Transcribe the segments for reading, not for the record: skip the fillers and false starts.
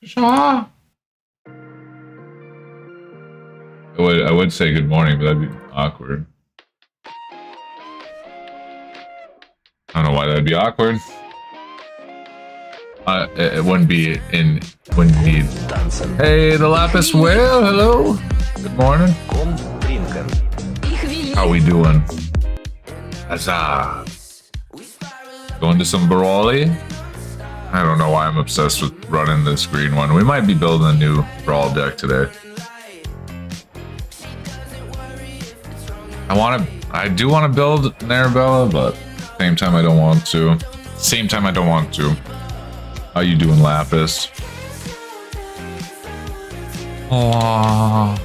Shaw. I would say good morning, but that'd be awkward. I don't know why that'd be awkward. It wouldn't be wouldn't need. Hey, the Lapis Whale, hello. Good morning. How we doing? Huzzah. Going to some brawly? I don't know why I'm obsessed with running this green one. We might be building a new brawl deck today. I do want to build an Arabella, but same time I don't want to. How you doing, Lapis? Aww.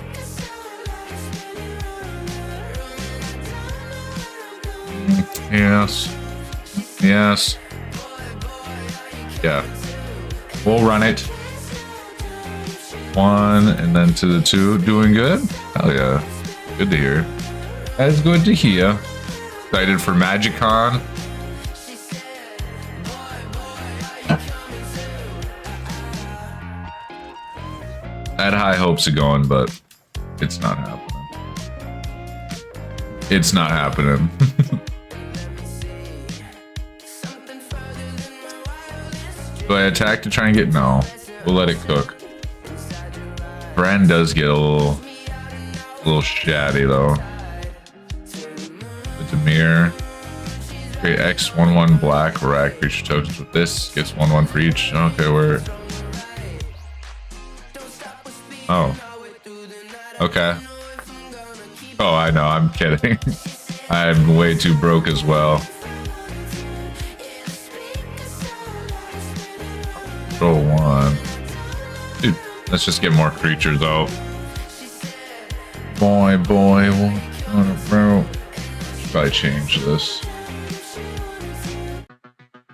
Yes. Yes. Yeah. We'll run it. 1 and then to the 2. Doing good? Hell yeah. Good to hear. That's good to hear. Excited for MagicCon. I had high hopes of going, but it's not happening. It's not happening. Do I attack to try and get? No. We'll let it cook. Bran does get a little shatty though. The Demir. Okay, X 1/1 black rack creature tokens with this. Gets 1/1 for each. Okay, we're. Oh. Okay. Oh, I know, I'm kidding. I'm way too broke as well. Roll 1. Dude, let's just get more creatures though. Boy, what's on bro? Should probably change this.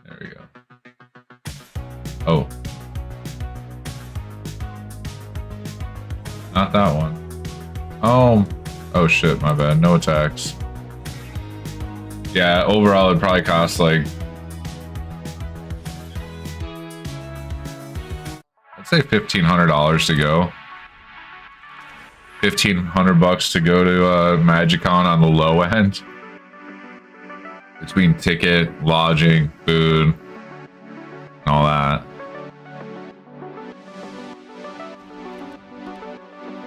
There we go. Oh. Not that one. Oh shit, my bad. No attacks. Yeah, overall it'd probably cost like, I'd say $1,500 to go. $1,500 to go to MagicCon on the low end. Between ticket, lodging, food, and all that.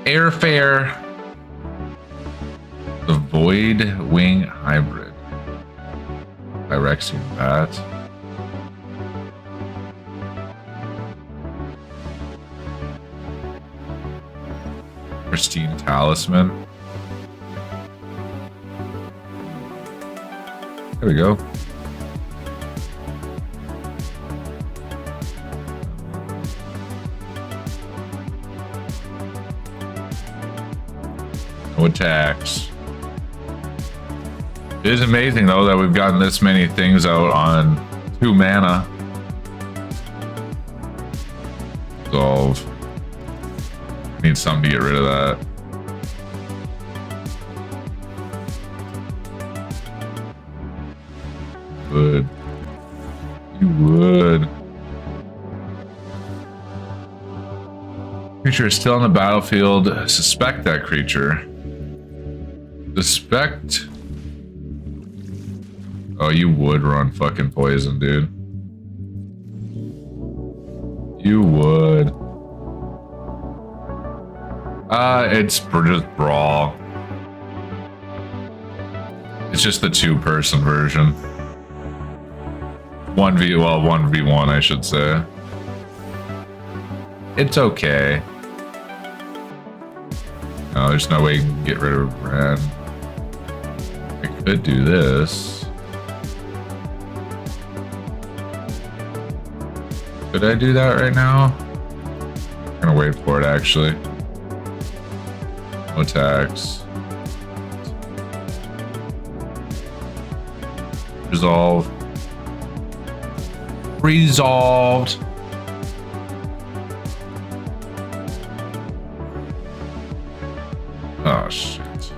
Airfare. The Void Wing Hybrid. Phyrexian Bat. Pristine Talisman. There we go. No attacks. It is amazing though that we've gotten this many things out on 2 mana. Resolve. Need something to get rid of that. Would. You would. Creature is still on the battlefield. Suspect that creature. Suspect. Oh, you would run fucking poison, dude. You would. It's just brawl. It's just the 2-person version. 1v1, I should say. It's okay. No, there's no way you can get rid of Bran. I could do this. Could I do that right now? I'm gonna wait for it actually. No attacks. Resolve. Resolved. Oh, shit.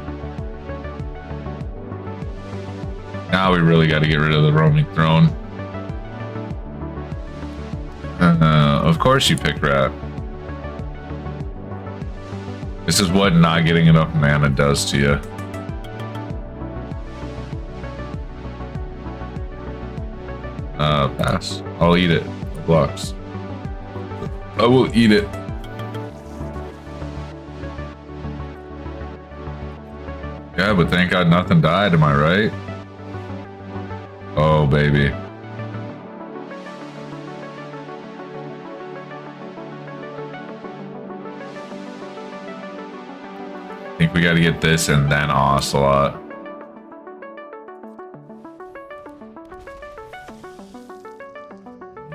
Now we really got to get rid of the roaming throne. Of course you pick rat. This is what not getting enough mana does to you. Pass. I'll eat it. Blocks. I will eat it. Yeah, but thank God nothing died, am I right? Oh, baby. I think we gotta get this and then Ocelot.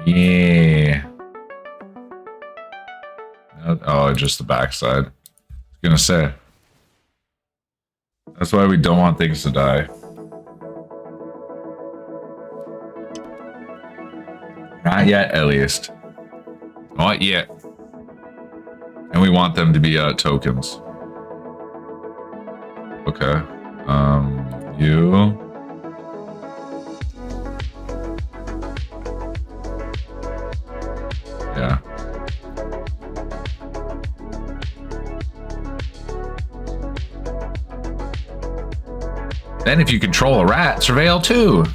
Yeah. Oh, just the backside. I was gonna say. That's why we don't want things to die. Not yet, at least. Not yet. And we want them to be tokens. Okay. You. Yeah. Then if you control a rat, surveil too.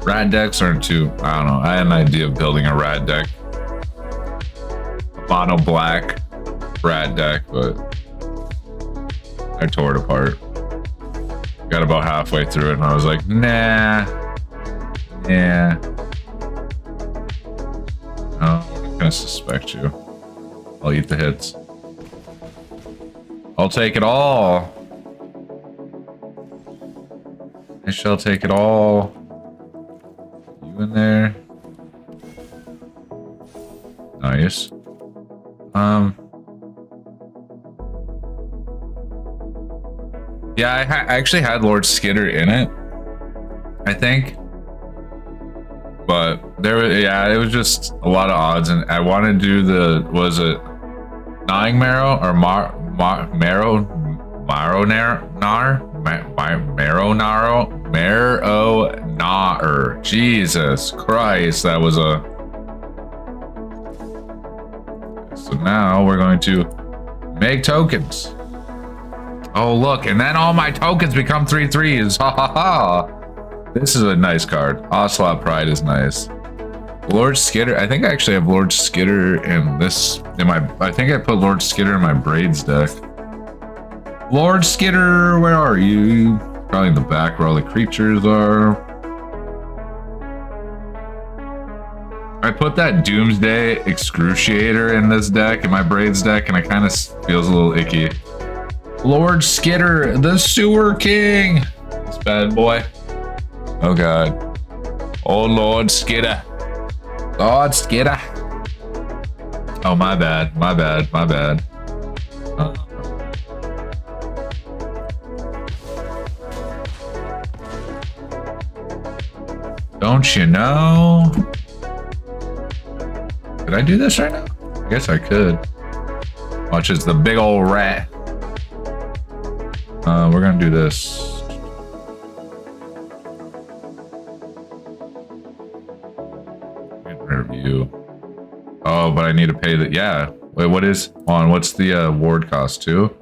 Rat decks aren't too, I don't know. I had an idea of building a rat deck. Mono black rat deck, but I tore it apart. Got about halfway through it and I was like, nah. Yeah. Oh, I'm not gonna suspect you. I'll eat the hits. I'll take it all. I shall take it all. You in there? Nice. Yeah, I actually had Lord Skitter in it, I think. But yeah, it was just a lot of odds, and I wanted to do the, was it Gnawing Marrow or Marrow? Jesus Christ, that was a... So now we're going to make tokens. Oh, look, and then all my tokens become 3/3s. Ha ha ha. This is a nice card. Ocelot Pride is nice. Lord Skitter. I think I actually have Lord Skitter in this. I think I put Lord Skitter in my Braids deck. Lord Skitter, where are you? Probably in the back where all the creatures are. I put that Doomsday Excruciator in this deck, in my Braids deck, and it kind of feels a little icky. Lord Skitter, the Sewer King. This bad boy. Oh God. Oh Lord Skitter. Lord Skitter. Oh, my bad. My bad. My bad. Don't you know? Could I do this right now? I guess I could. Watch as the big old rat. We're gonna do this. Review. Oh, but I need to pay the, yeah. Wait, what is on? What's the ward cost too?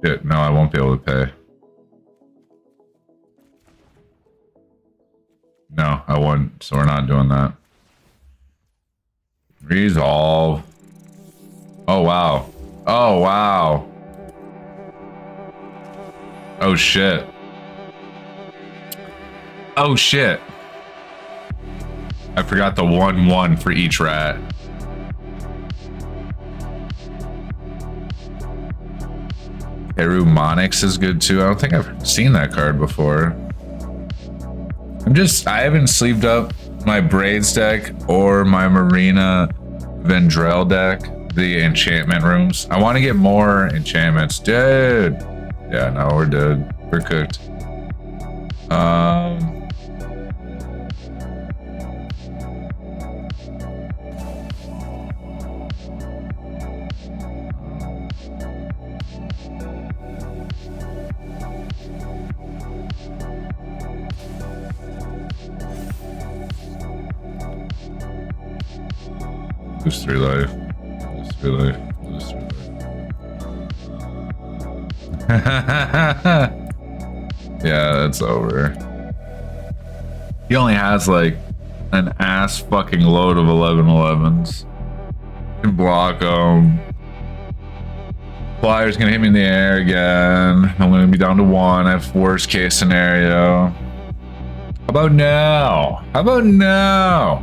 Shit, no, I won't be able to pay. No, I won't, so we're not doing that. Resolve. Oh, wow. Oh, wow. Oh, shit. Oh, shit. I forgot the 1/1 for each rat. Eru Monix is good too. I don't think I've seen that card before. I haven't sleeved up my Braids deck or my Marina Vendrell deck, the enchantment rooms. I want to get more enchantments. Dude. Yeah, no, we're dead. We're cooked. Lose 3 life. Lose 3 life. Lose 3 life. Yeah, that's over. He only has like an ass fucking load of 11-11s. Can block them. Flyer's gonna hit me in the air again. I'm gonna be down to 1. I have worst case scenario. How about now? How about now?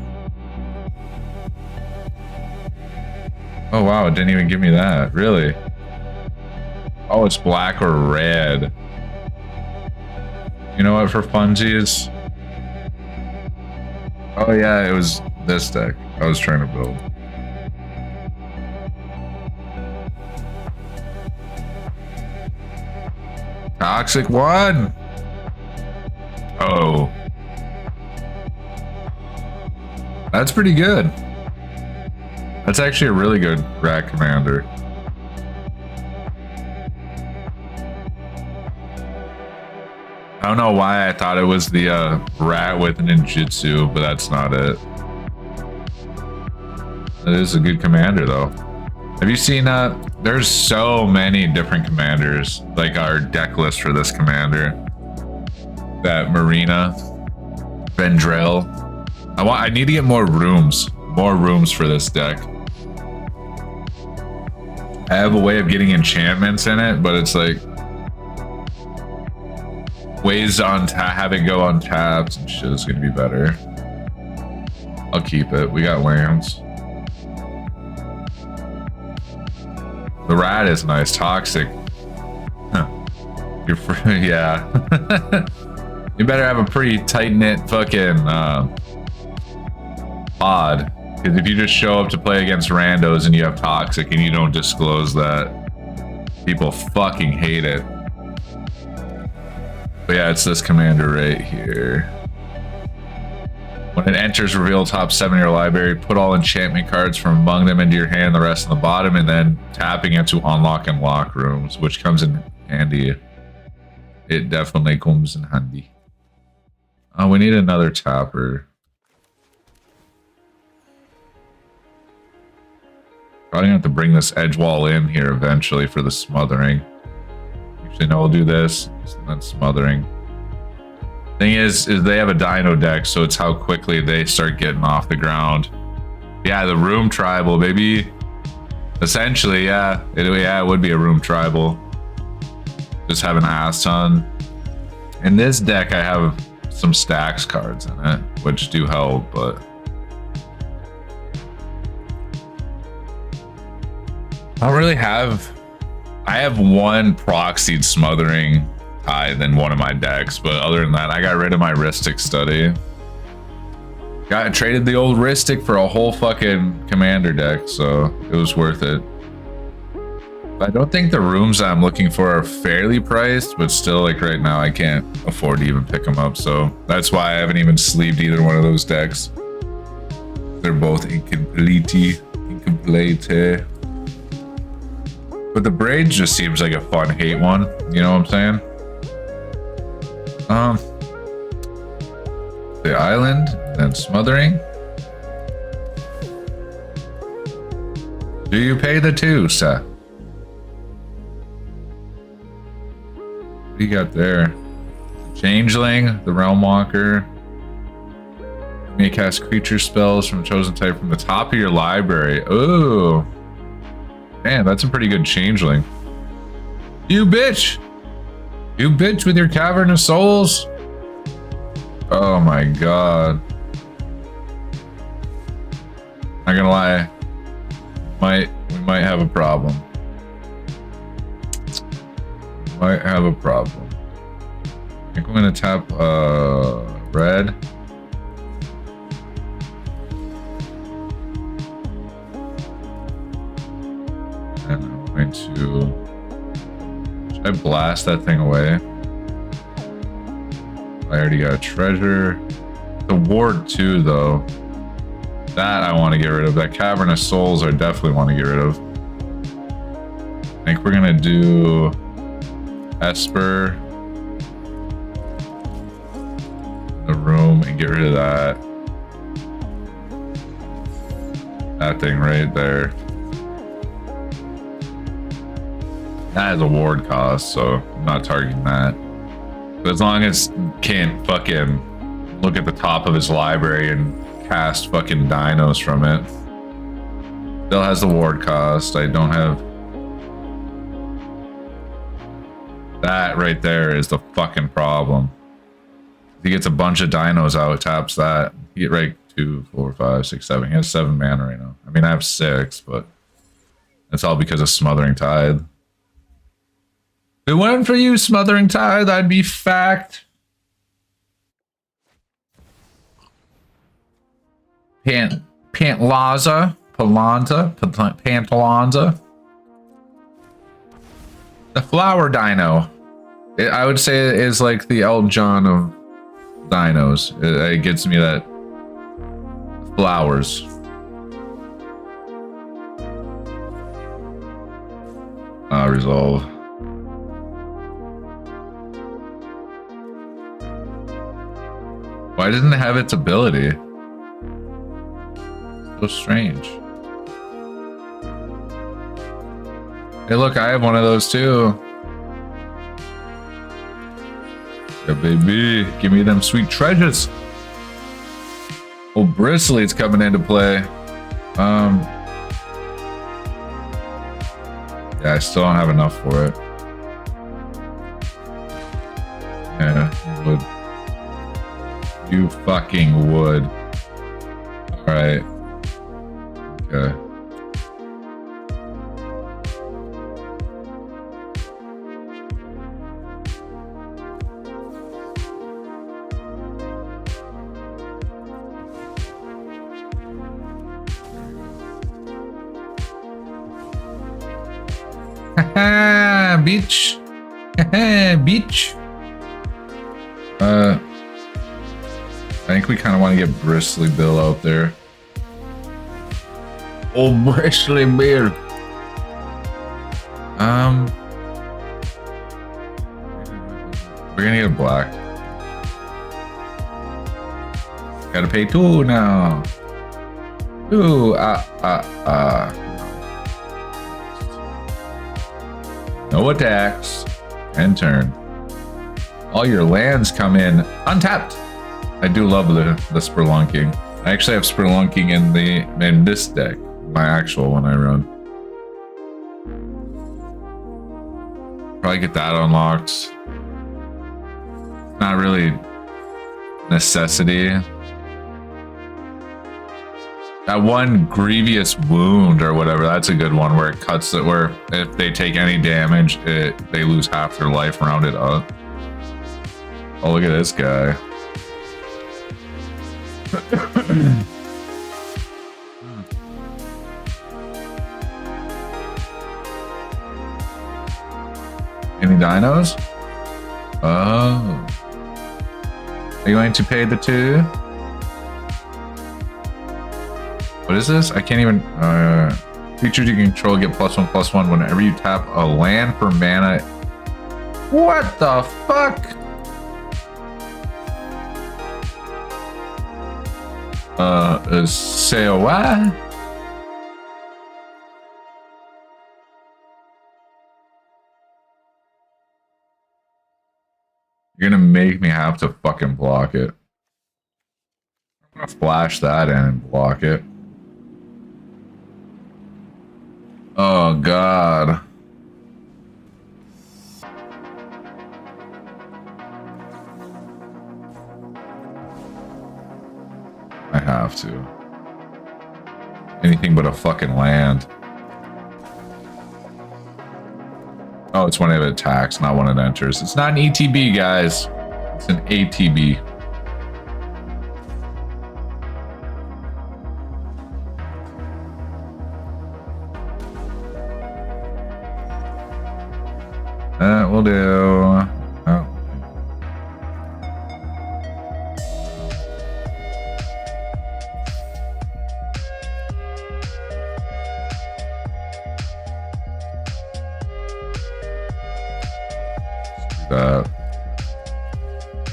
Oh wow, it didn't even give me that. Really? Oh, it's black or red. You know what, for funsies? Oh yeah, it was this deck I was trying to build. Toxic 1. Oh. That's pretty good. That's actually a really good rat commander. I don't know why I thought it was the rat with ninjutsu, but that's not it. It is a good commander though. Have you seen there's so many different commanders, like our deck list for this commander. That Marina, Vendrell. I need to get more rooms for this deck. I have a way of getting enchantments in it, but it's like ways to have it go untapped and shit is gonna be better. I'll keep it. We got lands. The rat is nice. Toxic. Huh. You're free. Yeah. You better have a pretty tight-knit fucking pod. Because if you just show up to play against randos and you have toxic and you don't disclose that, people fucking hate it. But yeah, it's this commander right here. When it enters, reveal top 7 of your library, put all enchantment cards from among them into your hand, the rest on the bottom, and then tapping it to unlock and lock rooms, which comes in handy. It definitely comes in handy. Oh, we need another tapper. Probably gonna have to bring this edge wall in here eventually for the smothering. Usually no, we'll do this, and then smothering. Thing is they have a dino deck, so it's how quickly they start getting off the ground. Yeah, the room tribal, baby. Essentially, yeah. It would be a room tribal. Just have an ass ton. In this deck, I have some stacks cards in it, which do help, but I don't really have. I have one proxied smothering tithe in one of my decks, but other than that, I got rid of my Ristic study. Traded the old Ristic for a whole fucking commander deck, so it was worth it. I don't think the rooms I'm looking for are fairly priced, but still, like right now, I can't afford to even pick them up. So that's why I haven't even sleeved either one of those decks. They're both incomplete. But the braids just seems like a fun hate one. You know what I'm saying? The island, then smothering. Do you pay the 2, sir? What do you got there? Changeling, the Realm Walker. You may cast creature spells from a chosen type from the top of your library. Ooh. Man, that's a pretty good changeling. You bitch! You bitch with your Cavern of Souls! Oh my god. Not gonna lie. We might have a problem. Might have a problem. I think I'm gonna tap red. And I'm going to... Should I blast that thing away? I already got a treasure. The ward 2 though. That I want to get rid of. That Cavern of Souls I definitely want to get rid of. I think we're gonna do Esper, the room, and get rid of that. That thing right there. That has a ward cost, so I'm not targeting that. But as long as can't fucking look at the top of his library and cast fucking dinos from it. Still has the ward cost. I don't have... That right there is the fucking problem. He gets a bunch of dinos out, taps that. You get right 2, 4, 5, 6, 7. He has 7 mana right now. I mean, I have 6, but that's all because of Smothering Tithe. If it weren't for you, Smothering Tithe, I'd be fact. Pantalaza. Pantalanza. The flower dino. I would say it is like the Elton John of dinos. It gets me that flowers. Resolve. Why doesn't it have its ability? So strange. Hey, look, I have one of those too. Yeah, baby, give me them sweet treasures. Oh, Bristly's coming into play. Yeah, I still don't have enough for it. Yeah, you would. You fucking would. All right. Okay. Beach. Beach. I think we kind of want to get Bristly Bill out there. Oh, Bristly Bill. We're gonna get a black. Gotta pay 2 now. 2. No attacks. End turn. All your lands come in untapped. I do love the Spelunking. I actually have Spelunking in this deck, my actual one I run. Probably get that unlocked. Not really necessity. That one Grievous Wound or whatever, that's a good one where it cuts it, where if they take any damage, they lose half their life rounded up. Oh, look at this guy. Any dinos? Oh. Are you going to pay the 2? What is this? I can't even... creatures you control get +1/+1 whenever you tap a land for mana. What the fuck? Say what? You're gonna make me have to fucking block it. I'm gonna flash that in and block it. Oh god. I have to. Anything but a fucking land. Oh, it's when it attacks, not when it enters. It's not an ETB, guys. It's an ATB. That will do. Oh.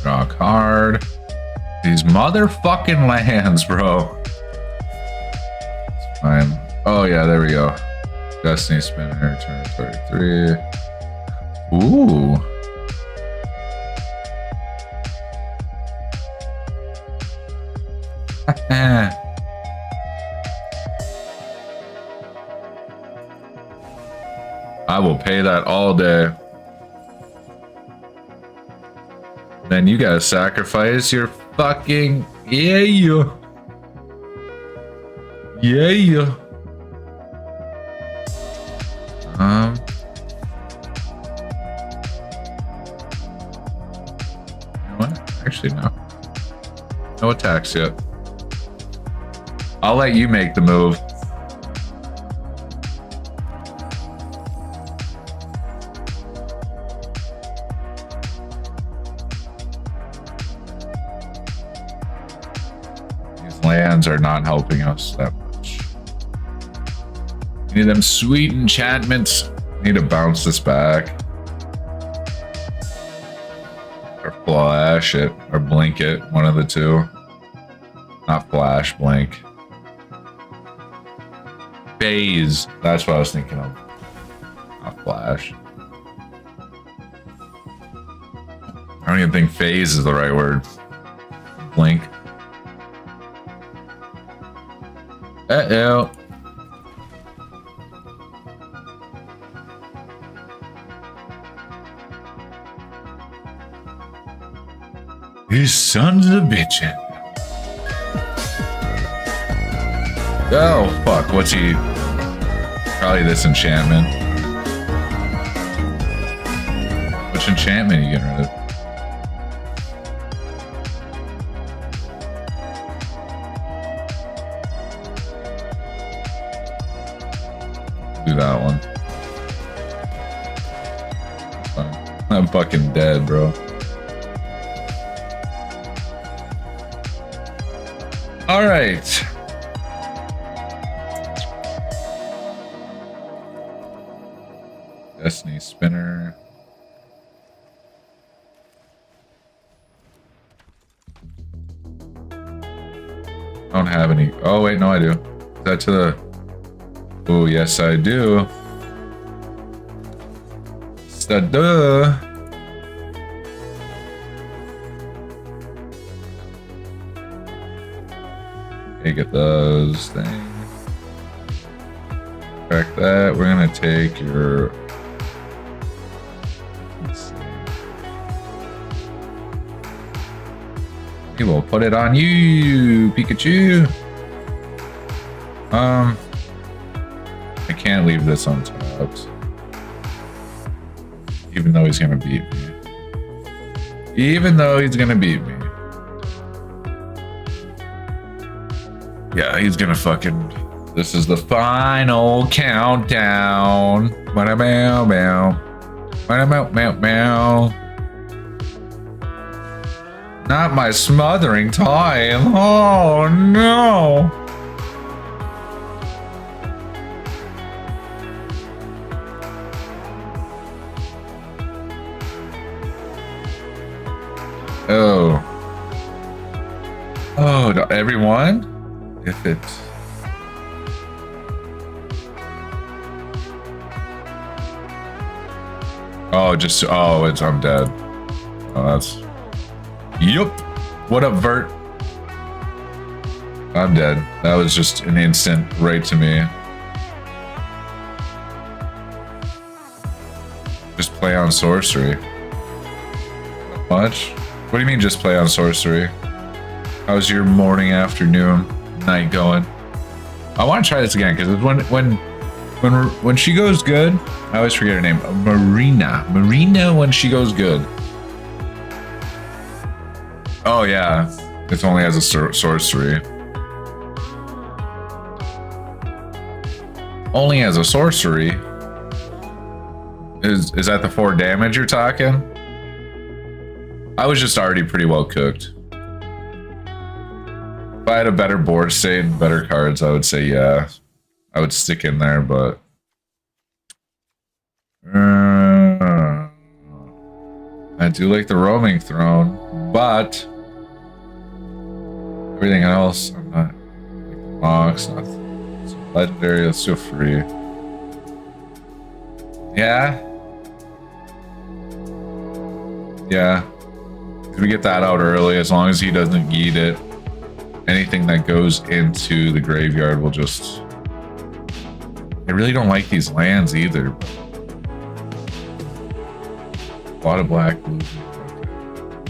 Draw a card. These motherfucking lands, bro. Fine. Oh yeah, there we go. Destiny Spinner, turn 33. Ooh. I will pay that all day. Then you gotta sacrifice your fucking yeah. You know what? Actually, no. No attacks yet. I'll let you make the move. Lands are not helping us that much. We need them sweet enchantments. Need to bounce this back. Or flash it. Or blink it. One of the two. Not flash, blink. Phase. That's what I was thinking of. Not flash. I don't even think phase is the right word. Blink. Uh-oh. These sons of bitches. Oh, fuck. What's he? Probably this enchantment. Which enchantment are you getting rid of? Do that one. Fine. I'm fucking dead, bro. All right. Destiny Spinner. I don't have any. Oh, wait, no, I do. Is that to the. Oh, yes, I do. Duh. Okay, get those things. Crack that. We're gonna take your. Let's see. We will put it on you, Pikachu. I can't leave this untapped. Even though he's gonna beat me. Even though he's gonna beat me. Yeah, he's gonna fucking... This is the final countdown. Ba-da-bow, bow. Ba-da-bow, bow, bow. Not my smothering time. Oh, no. Oh. Oh, everyone? If it's... Oh, just... Oh, it's... I'm dead. Oh, that's... Yup. What up, Vert? I'm dead. That was just an instant right to me. Just play on sorcery. Much? What do you mean just play on sorcery? How's your morning, afternoon, night going? I want to try this again because when she goes good, I always forget her name. Marina, when she goes good. Oh yeah, it only has a sorcery. Only has a sorcery. Is that the 4 damage you're talking? I was just already pretty well cooked. If I had a better board state and better cards, I would say yeah. I would stick in there, but... I do like the roaming throne, but... Everything else, I'm not... Like the box, nothing. Legendary, let's do free. Yeah. Yeah. We get that out early as long as he doesn't eat it. Anything that goes into the graveyard will just... I really don't like these lands either. A lot of black, blue.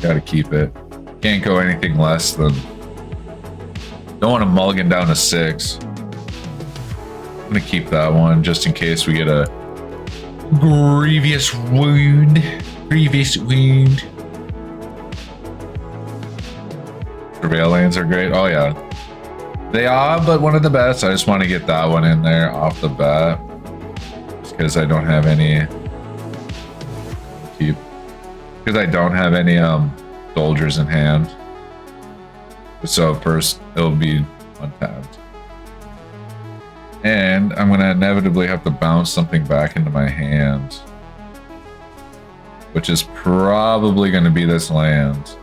Gotta keep it. Can't go anything less than... Don't want to mulligan down to 6. I'm gonna keep that one just in case we get a grievous wound. Grievous wound. Surveil lanes are great. Oh yeah, they are, but one of the best. I just want to get that one in there off the bat, just because I don't have any. Because I don't have any soldiers in hand. So first it'll be untapped, and I'm gonna inevitably have to bounce something back into my hand, which is probably gonna be this land.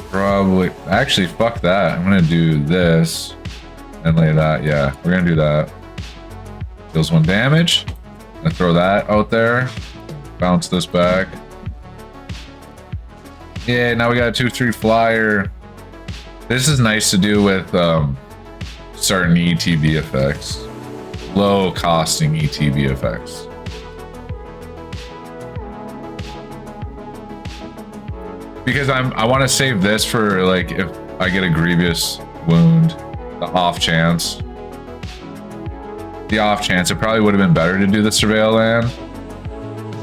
Probably. Actually, fuck that. I'm gonna do this and lay that. Yeah, we're gonna do that. Deals 1 damage. I'm gonna throw that out there. Bounce this back. Yeah, now we got a 2/3 flyer. This is nice to do with certain ETB effects. Low costing ETB effects. Because I want to save this for like if I get a grievous wound, the off chance. The off chance, it probably would have been better to do the surveil land,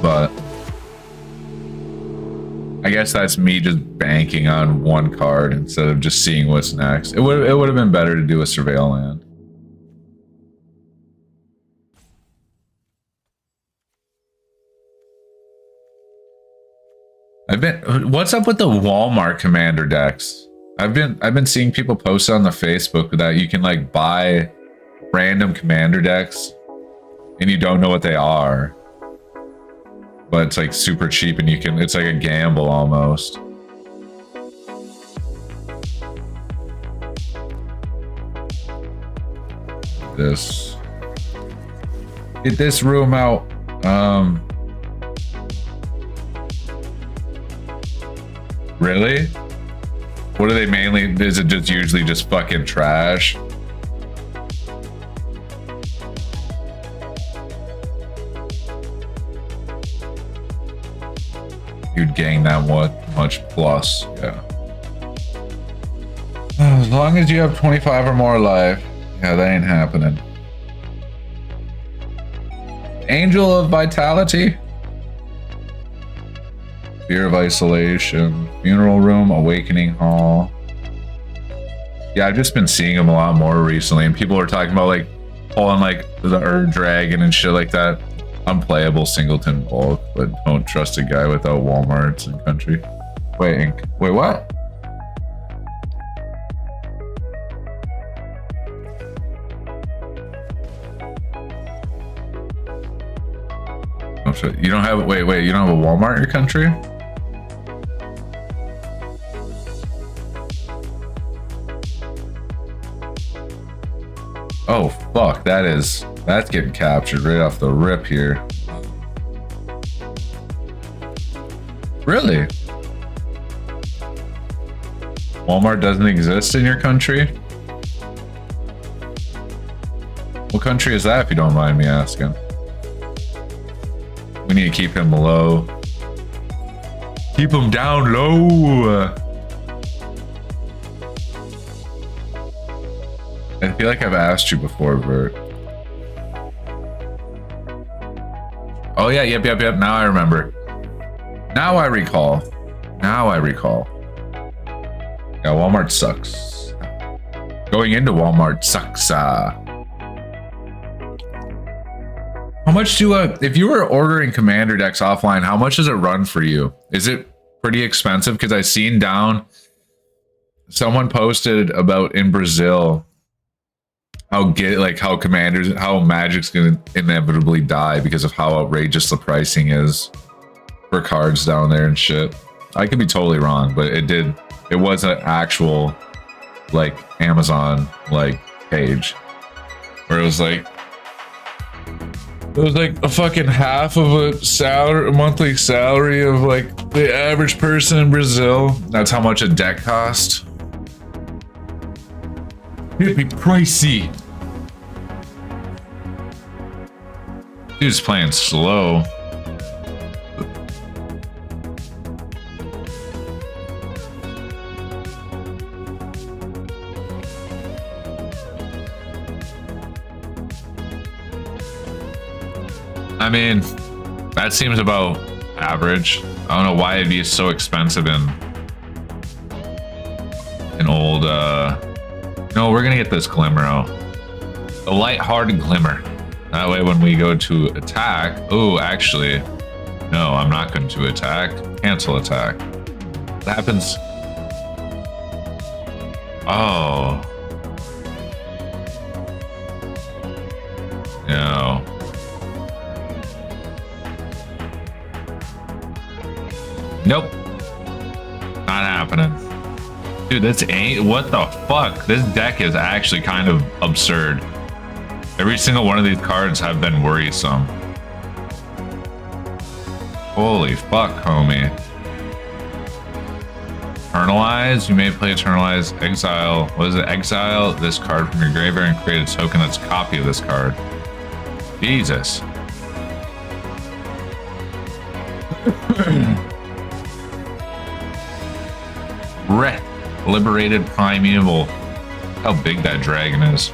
but I guess that's me just banking on one card instead of just seeing what's next. It would have been better to do a surveil land. What's up with the Walmart commander decks? I've been seeing people post on the Facebook that you can like buy random commander decks and you don't know what they are, but it's like super cheap and it's like a gamble almost. Get this room out. Really? What are they mainly? Is it just usually just fucking trash? You'd gain that much plus, yeah. As long as you have 25 or more life, yeah, that ain't happening. Angel of Vitality. Fear of Isolation, Funeral Room, Awakening Hall. Yeah, I've just been seeing them a lot more recently, and people are talking about like pulling like the Ur Dragon and shit like that. Unplayable singleton bulk, but don't trust a guy without Walmarts in country. Wait, what? You don't have wait, you don't have a Walmart in your country? Oh fuck, that's getting captured right off the rip here. Really? Walmart doesn't exist in your country? What country is that, if you don't mind me asking? We need to keep him low. Keep him down low. I feel like I've asked you before, Bert. Oh yeah, yep. Now I remember. Now I recall. Yeah, Walmart sucks. Going into Walmart sucks. How much do if you were ordering commander decks offline, how much does it run for you? Is it pretty expensive? Because I seen down someone posted about in Brazil how Magic's gonna inevitably die because of how outrageous the pricing is for cards down there and shit. I could be totally wrong, but it was an actual like Amazon like page. where it was like a fucking half of a monthly salary of like the average person in Brazil. That's how much a deck cost. It'd be pricey. Dude's playing slow. I mean, that seems about average. I don't know why it'd be so expensive in old, no, we're gonna get this glimmer out. The light-hearted glimmer. That way when we go to attack, oh, actually, no, I'm not going to attack. Cancel attack. What happens? Oh. No. Nope. Not happening. Dude, this ain't, what the fuck? This deck is actually kind of absurd. Every single one of these cards have been worrisome. Holy fuck, homie. Eternalize? You may play Eternalize, exile. What is it? Exile this card from your graveyard and create a token that's a copy of this card. Jesus. Ret. Liberated Primeval. How big that dragon is.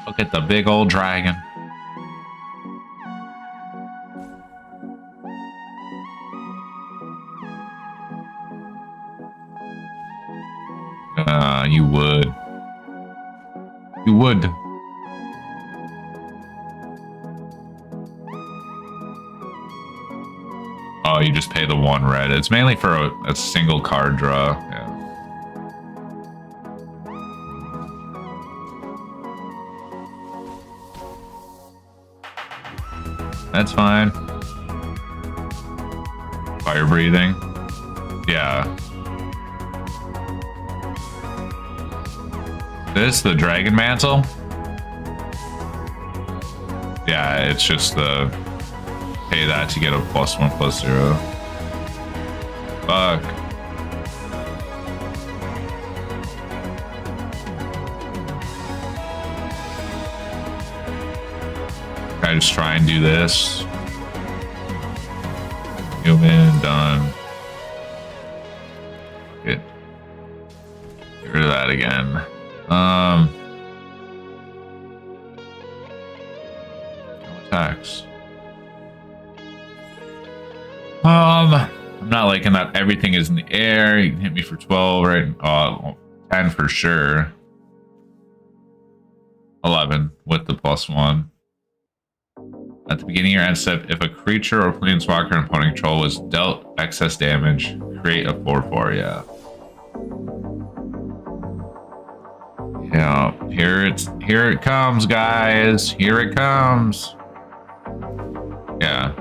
Look at the big old dragon. You would. You would. Oh, you just pay the 1 red. It's mainly for a single card draw. Yeah. That's fine. Fire breathing. Yeah. This, the Dragon Mantle? Yeah, it's just the pay that to get a +1/+0. Fuck. I just try and do this. Human, done. Get rid of that again. No attacks. I'm not liking that everything is in the air. You can hit me for 12, right? 10 for sure. 11 with the +1. At the beginning of your end step, if a creature or planeswalker and opponent control was dealt excess damage, create a 4/4, yeah. Yeah, here it comes, guys. Here it comes. Yeah.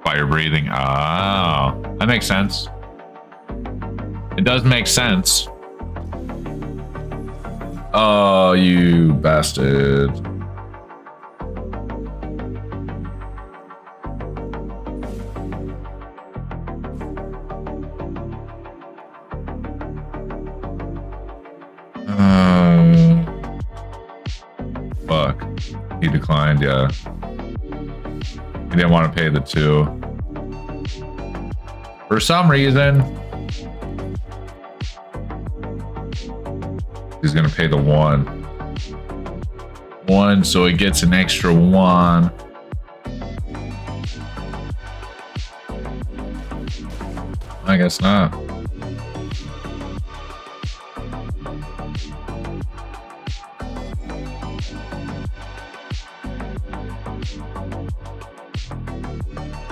Fire breathing. Oh, that makes sense. It does make sense. Oh, you bastard. Fuck. He declined, yeah. He didn't want to pay the 2. For some reason, he's gonna pay the 1. 1, so he gets an extra 1. I guess not.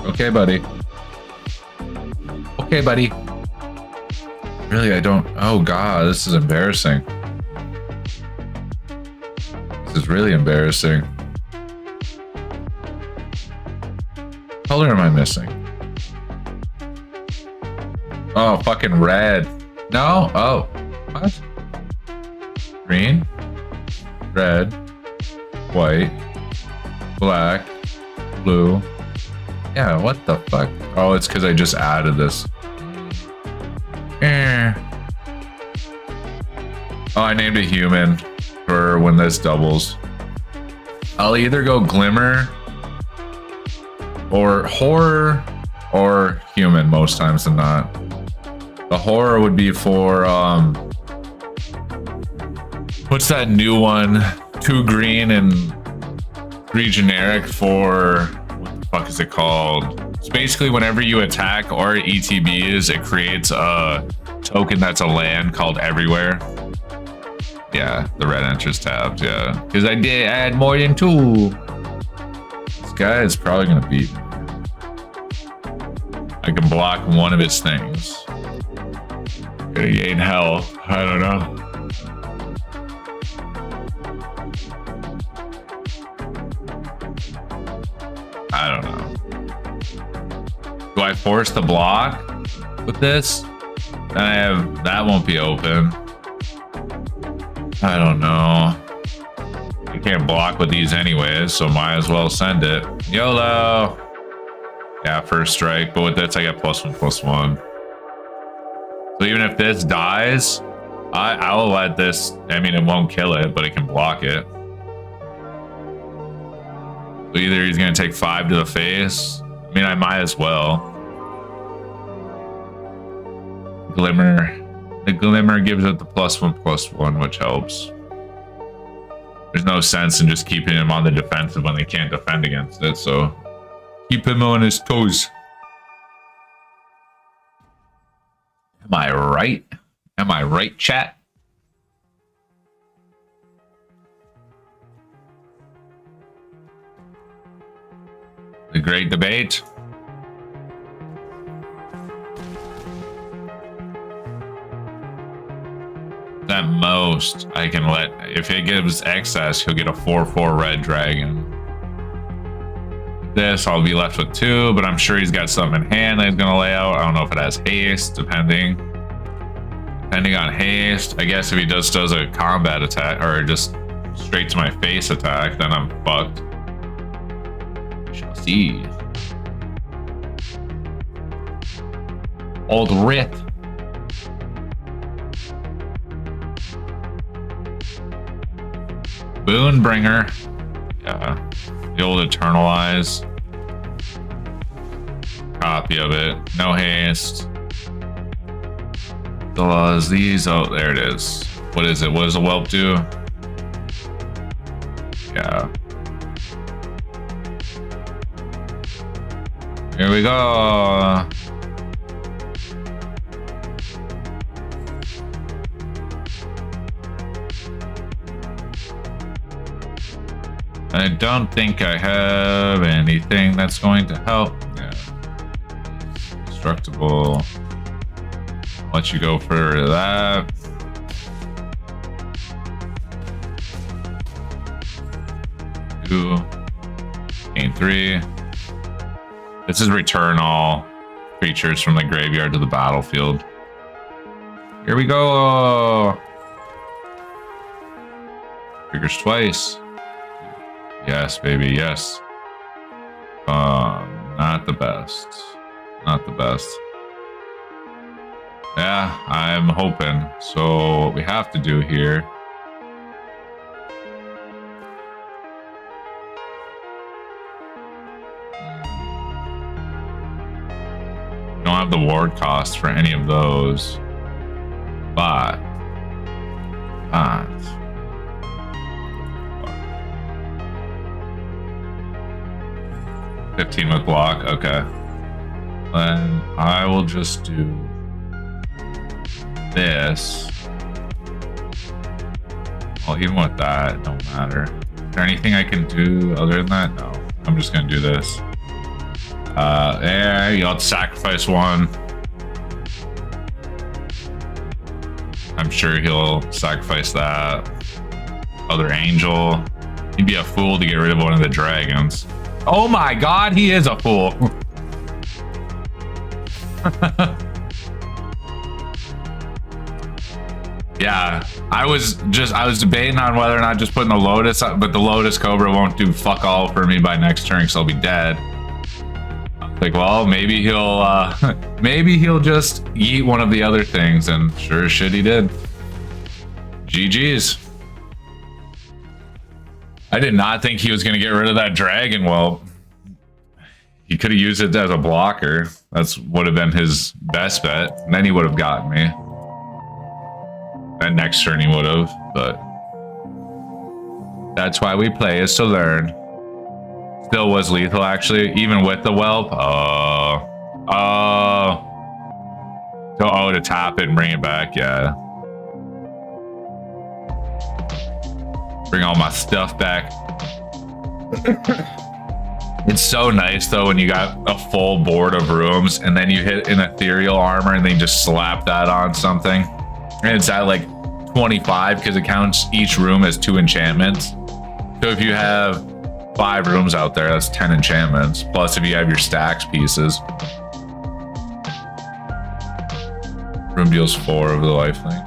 Okay, buddy. Okay, buddy. Really, I don't... Oh, God, this is embarrassing. This is really embarrassing. What color am I missing? Oh, fucking red. No? Oh. What? Green. Red. White. Black. Blue. Yeah, what the fuck? Oh, it's because I just added this. Oh, I named it human for when this doubles. I'll either go glimmer or horror or human most times than not. The horror would be for what's that new one? 2 green and 3 generic for what the fuck is it called? It's basically whenever you attack or ETBs, it creates a token that's a land called everywhere. Yeah, the red enters tabs, yeah. Because I did add more than 2. This guy is probably gonna beat me. I can block one of its things. Gonna gain health. I don't know. I don't know. Do I force the block with this? Then I have that won't be open. I don't know. You can't block with these anyways, so might as well send it. YOLO! Yeah, first strike, but with this I get +1/+1. So even if this dies, I will let this, I mean it won't kill it, but it can block it. So either he's gonna take 5 to the face. I mean I might as well. Glimmer. The glimmer gives it the +1/+1, which helps. There's no sense in just keeping him on the defensive when they can't defend against it, so keep him on his toes. Am I right? Am I right, chat? The great debate. At most, I can let, if it gives excess, he'll get a 4/4 red dragon. This, I'll be left with 2, but I'm sure he's got something in hand that he's gonna lay out. I don't know if it has haste, depending on haste. I guess if he just does a combat attack, or just straight to my face attack, then I'm fucked. We shall see. Old Rith. Boonbringer. Yeah. The old Eternalize. Copy of it. No haste. These. Oh, there it is. What is it? What does a whelp do? Yeah. Here we go. I don't think I have anything that's going to help. Yeah. Destructible. Let you go for that. Two. Gain 3. This is return all creatures from the graveyard to the battlefield. Here we go. Triggers twice. Yes, baby, yes. Not the best. Not the best. Yeah, I'm hoping. So what we have to do here. We don't have the ward cost for any of those. But 15 with block, okay. Then I will just do this. Well, even with that, it don't matter. Is there anything I can do other than that? No. I'm just gonna do this. There you go, sacrifice 1. I'm sure he'll sacrifice that. Other angel. He'd be a fool to get rid of one of the dragons. Oh my god, he is a fool. Yeah, I was debating on whether or not just putting the Lotus up, but the Lotus Cobra won't do fuck all for me by next turn, so I'll be dead. Like, well, maybe he'll maybe he'll just eat one of the other things, and sure as shit he did. GG's. I did not think he was gonna get rid of that dragon. Well, he could have used it as a blocker. That's would have been his best bet. And then he would have gotten me. That next turn he would have, but that's why we play, is to learn. Still was lethal, actually, even with the whelp. To tap it and bring it back, yeah. Bring all my stuff back. It's so nice though when you got a full board of rooms and then you hit an ethereal armor and then just slap that on something. And it's at like 25 because it counts each room as 2 enchantments. So if you have 5 rooms out there, that's 10 enchantments. Plus if you have your stacks pieces. Room deals 4 of the lifelink.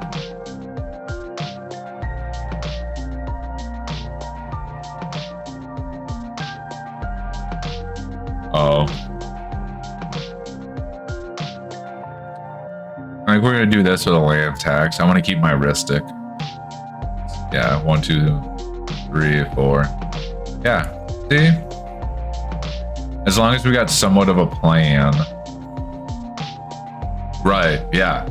Oh. Like, we're gonna do this with a land tax. I want to keep my Ristic. Yeah, 1, 2, 3, 4. Yeah, see? As long as we got somewhat of a plan. Right, yeah.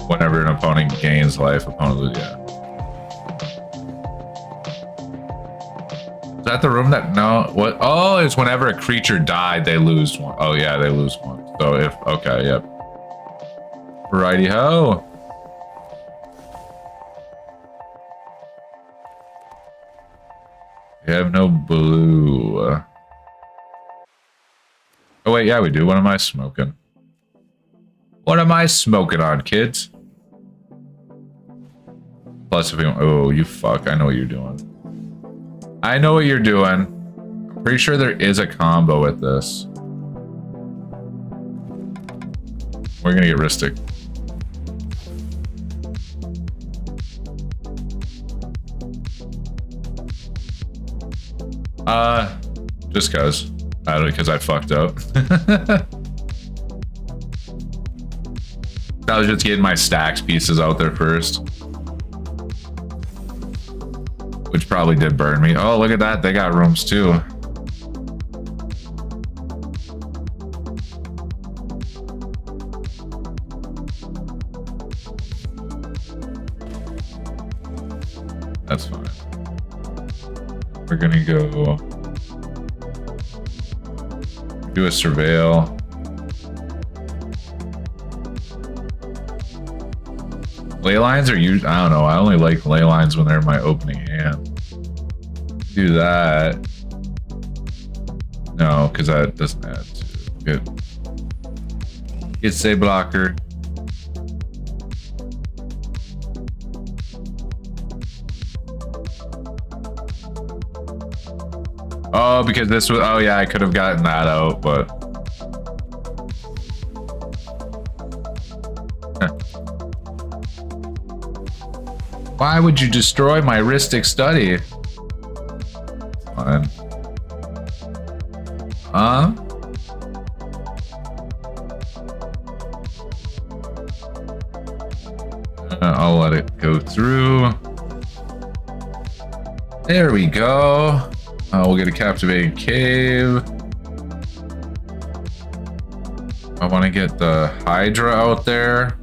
Whenever an opponent gains life, opponent loses, yeah. Is that the room that, no, what? Oh, it's whenever a creature died, they lose 1. Oh yeah, they lose 1. So if, okay, yep. Righty ho. We have no blue. Oh wait, yeah we do. What am I smoking? What am I smoking on, kids? Plus if we, oh you fuck, I know what you're doing. I know what you're doing. I'm pretty sure there is a combo with this. We're gonna get Ristic. Just cause. I don't know, because I fucked up. I was just getting my stacks pieces out there first. Which probably did burn me. Oh, look at that. They got rooms too. That's fine. We're gonna go do a surveil. Ley lines are used. I don't know. I only like ley lines when they're in my opening hand. Do that. No, because that doesn't add to. Good. Get say blocker. Oh, because this was. Oh yeah, I could have gotten that out, but. Why would you destroy my Ristic study? Fine. Huh? I'll let it go through. There we go. We'll get a captivated cave. I want to get the Hydra out there.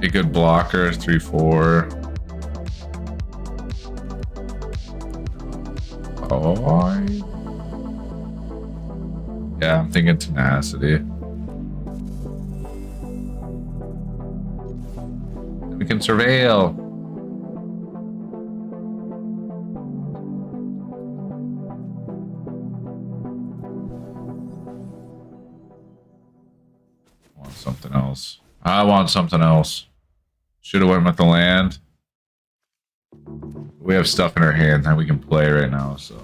A good blocker, 3/4. Oh, yeah, I'm thinking tenacity. We can surveil. I want something else. I want something else. Should have went with the land. We have stuff in our hand that we can play right now, so.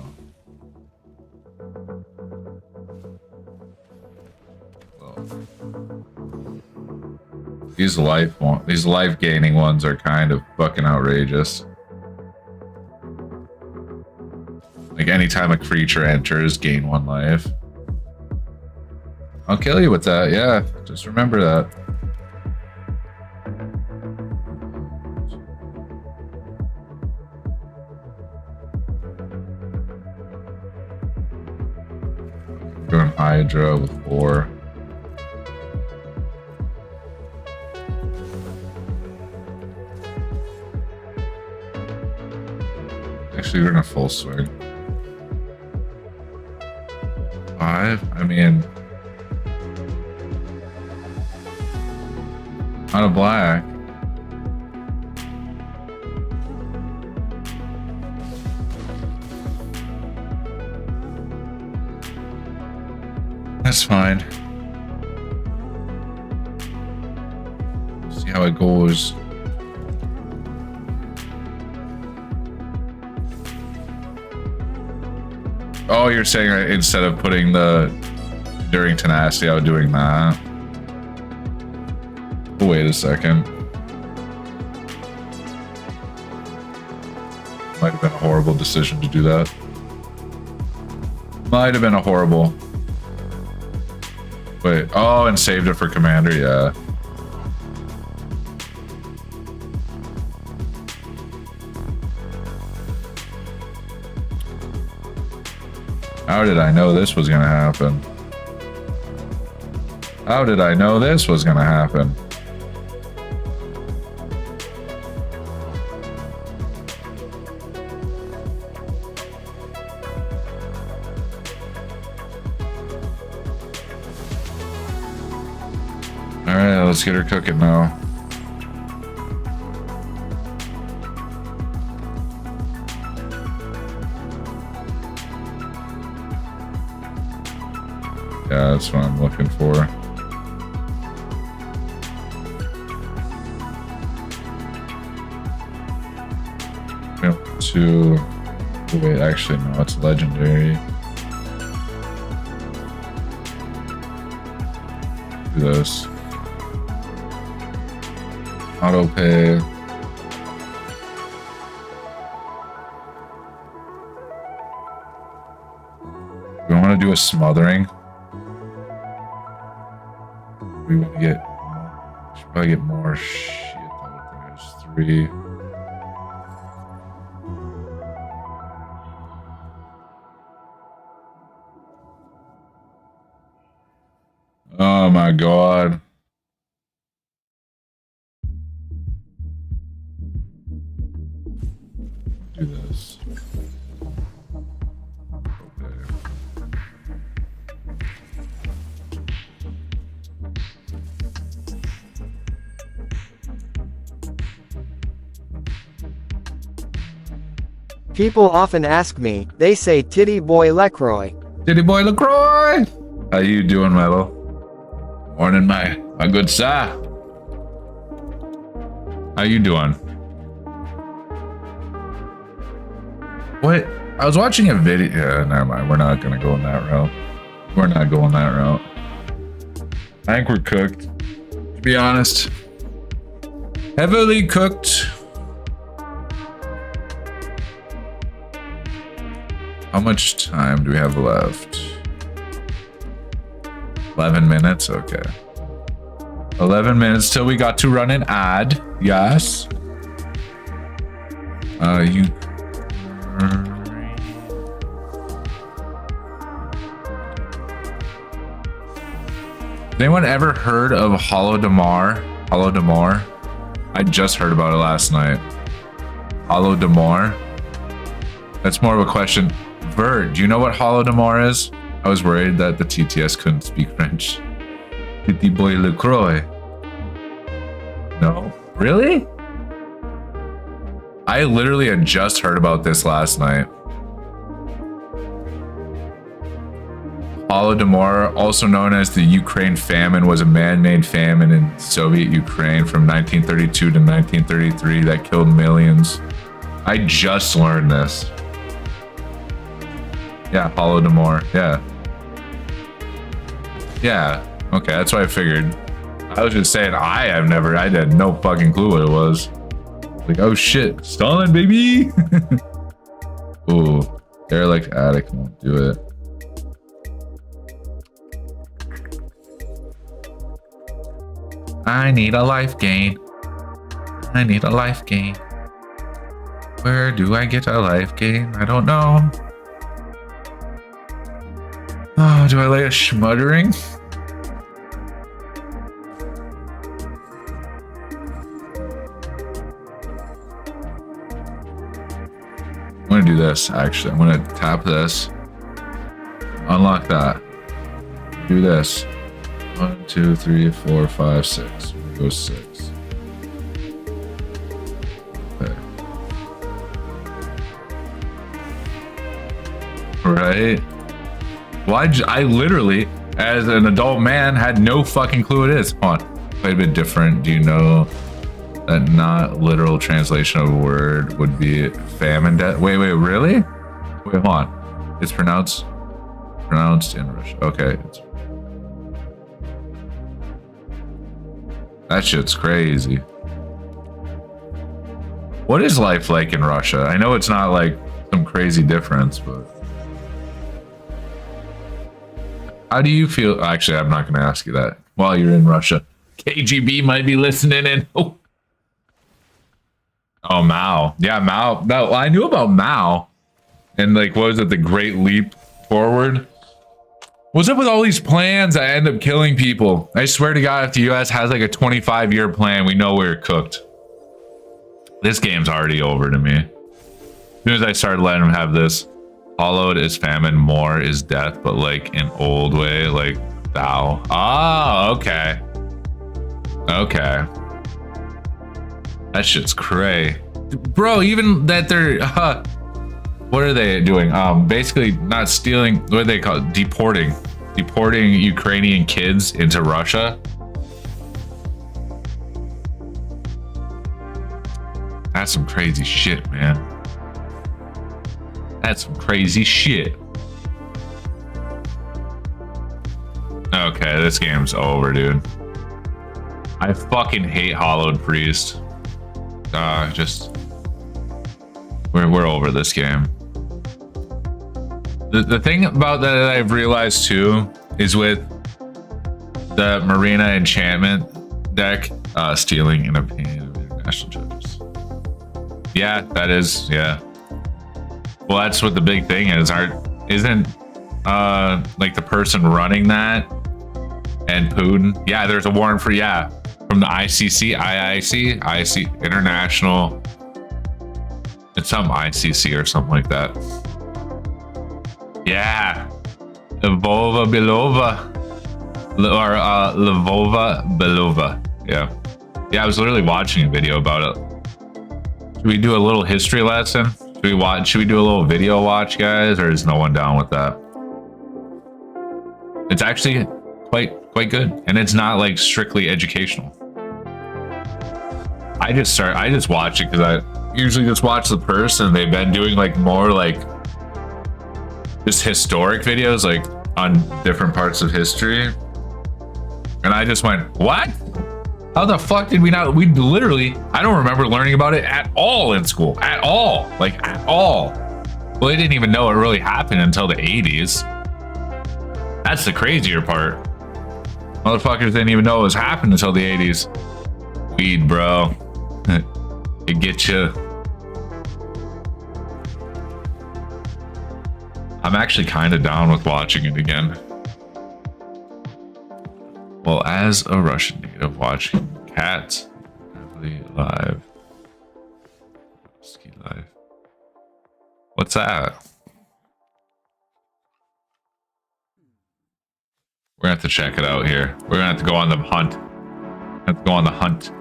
Well. These life gaining ones are kind of fucking outrageous. Like anytime a creature enters, gain 1 life. I'll kill you with that, yeah. Just remember that. Doing Hydra with 4. Actually, we're in a full swing. 5? I mean... Out of black. That's fine. See how it goes. Oh, you're saying instead of putting the during tenacity, I was doing that. Oh, wait a second. Might have been a horrible decision to do that. Might have been a horrible. Wait, oh, and saved it for commander, yeah. How did I know this was gonna happen? How did I know this was gonna happen? Alright, let's get her cooking now. Yeah, that's what I'm looking for. Wait, actually, no, it's legendary. Do this. Auto pay. We want to do a smothering. We want to get. Should probably get more shit. There's 3. Oh my god. Do this. Okay. People often ask me, they say Titty Boy Velcro'd. Titty Boy LaCroix! How you doing, Metal? Morning, my good sir. How you doing? What? I was watching a video. Yeah, never mind. We're not gonna go in that route. We're not going that route. I think we're cooked. To be honest. Heavily cooked. How much time do we have left? 11 minutes? Okay. 11 minutes till we got to run an ad. Yes. You... Has anyone ever heard of Holodomor? Holodomor? I just heard about it last night. Holodomor? That's more of a question. Vert, do you know what Holodomor is? I was worried that the TTS couldn't speak French. Petit boy LaCroix. No? Really? I literally had just heard about this last night. Holodomor, also known as the Ukraine famine, was a man-made famine in Soviet Ukraine from 1932 to 1933 that killed millions. I just learned this. Yeah, Holodomor. Yeah. Yeah. Okay, that's what I figured. I was just saying, I had no fucking clue what it was. Like, oh shit, Stalin, baby. Ooh, derelict attic won't do it. I need a life gain. I need a life gain. Where do I get a life gain? I don't know. Oh, do I lay a schmuttering? I'm gonna do this, actually. I'm gonna tap this. Unlock that. Do this. 1, 2, 3, 4, 5, 6. We'll go 6. Okay. Right? Well, I literally, as an adult man, had no fucking clue what it is. Hold on. Quite a bit different. Do you know that not literal translation of a word would be famine death? Wait, really? Wait, hold on. It's pronounced in Russian. Okay. That shit's crazy. What is life like in Russia? I know it's not like some crazy difference, but how do you feel? Actually, I'm not going to ask you that while you're in Russia. KGB might be listening in. Oh, Mao. Yeah, Mao. No, I knew about Mao. And like, what was it? The Great Leap Forward? What's up with all these plans that end up killing people? I swear to God, if the US has like a 25-year plan, we know we're cooked. This game's already over to me. As soon as I started letting them have this, hollowed is famine, more is death, but like an old way, like thou. Oh, okay. Okay. That shit's cray. Bro, even that they're what are they doing? Basically not stealing, what do they call it? Deporting Ukrainian kids into Russia. That's some crazy shit, man. That's some crazy shit. Okay, this game's over, dude. I fucking hate Hollowed Priest. Just we're over this game. The thing about that I've realized too is with the Marina Enchantment deck, stealing an opinion of international judges. Yeah, that is, yeah. Well, that's what the big thing is. Isn't like the person running that and Putin? Yeah, there's a warrant for, yeah, from the ICC, International. It's some ICC or something like that. Yeah, Lvova Belova, or Lvova Belova. Yeah, I was literally watching a video about it. Should we do a little history lesson? Should we do a little video watch, guys, or is no one down with that? It's actually quite good, and it's not like strictly educational. I just watch it because I usually just watch the person. They've been doing like more like just historic videos, like on different parts of history, and I just went, what? How the fuck did we not? We literally, I don't remember learning about it at all in school. At all. Like, at all. Well, they didn't even know it really happened until the 80s. That's the crazier part. Motherfuckers didn't even know it was happening until the 80s. Weed, bro. It gets you. I'm actually kind of down with watching it again. Well, as a Russian native watching cats happily live. Ski live. What's that? We're gonna have to check it out here. We're gonna have to go on the hunt. Have to go on the hunt.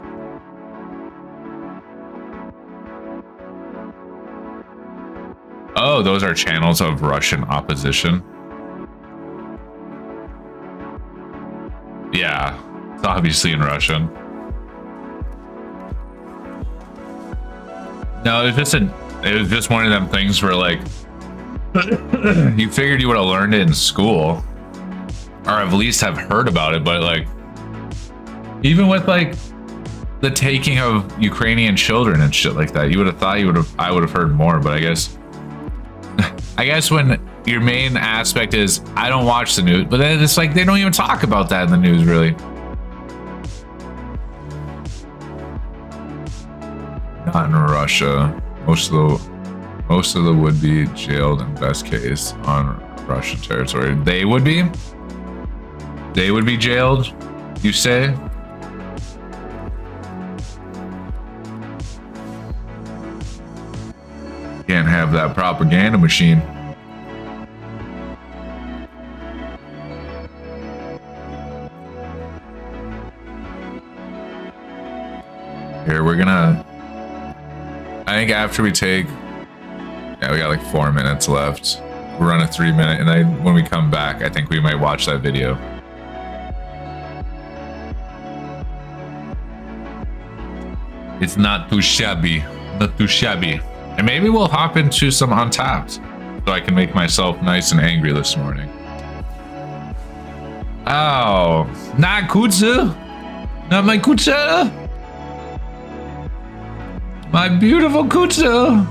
Oh, those are channels of Russian opposition. Yeah, it's obviously in Russian. No, it was just one of them things where like you figured you would have learned it in school, or at least have heard about it, but like Even with like the taking of Ukrainian children and shit like that, you would have thought I would have heard more, but I guess when your main aspect is I don't watch the news, but then it's like they don't even talk about that in the news really. Not in Russia. Most of the would be jailed in best case on Russian territory. They would be jailed, you say? Can't have that propaganda machine. Here, we're gonna... I think after we take... Yeah, we got like 4 minutes left. We're on a 3 minute, and when we come back, I think we might watch that video. It's not too shabby. Not too shabby. And maybe we'll hop into some Untapped so I can make myself nice and angry this morning. Oh, not Kutsu. Not my Kutsu. My beautiful Kutsu.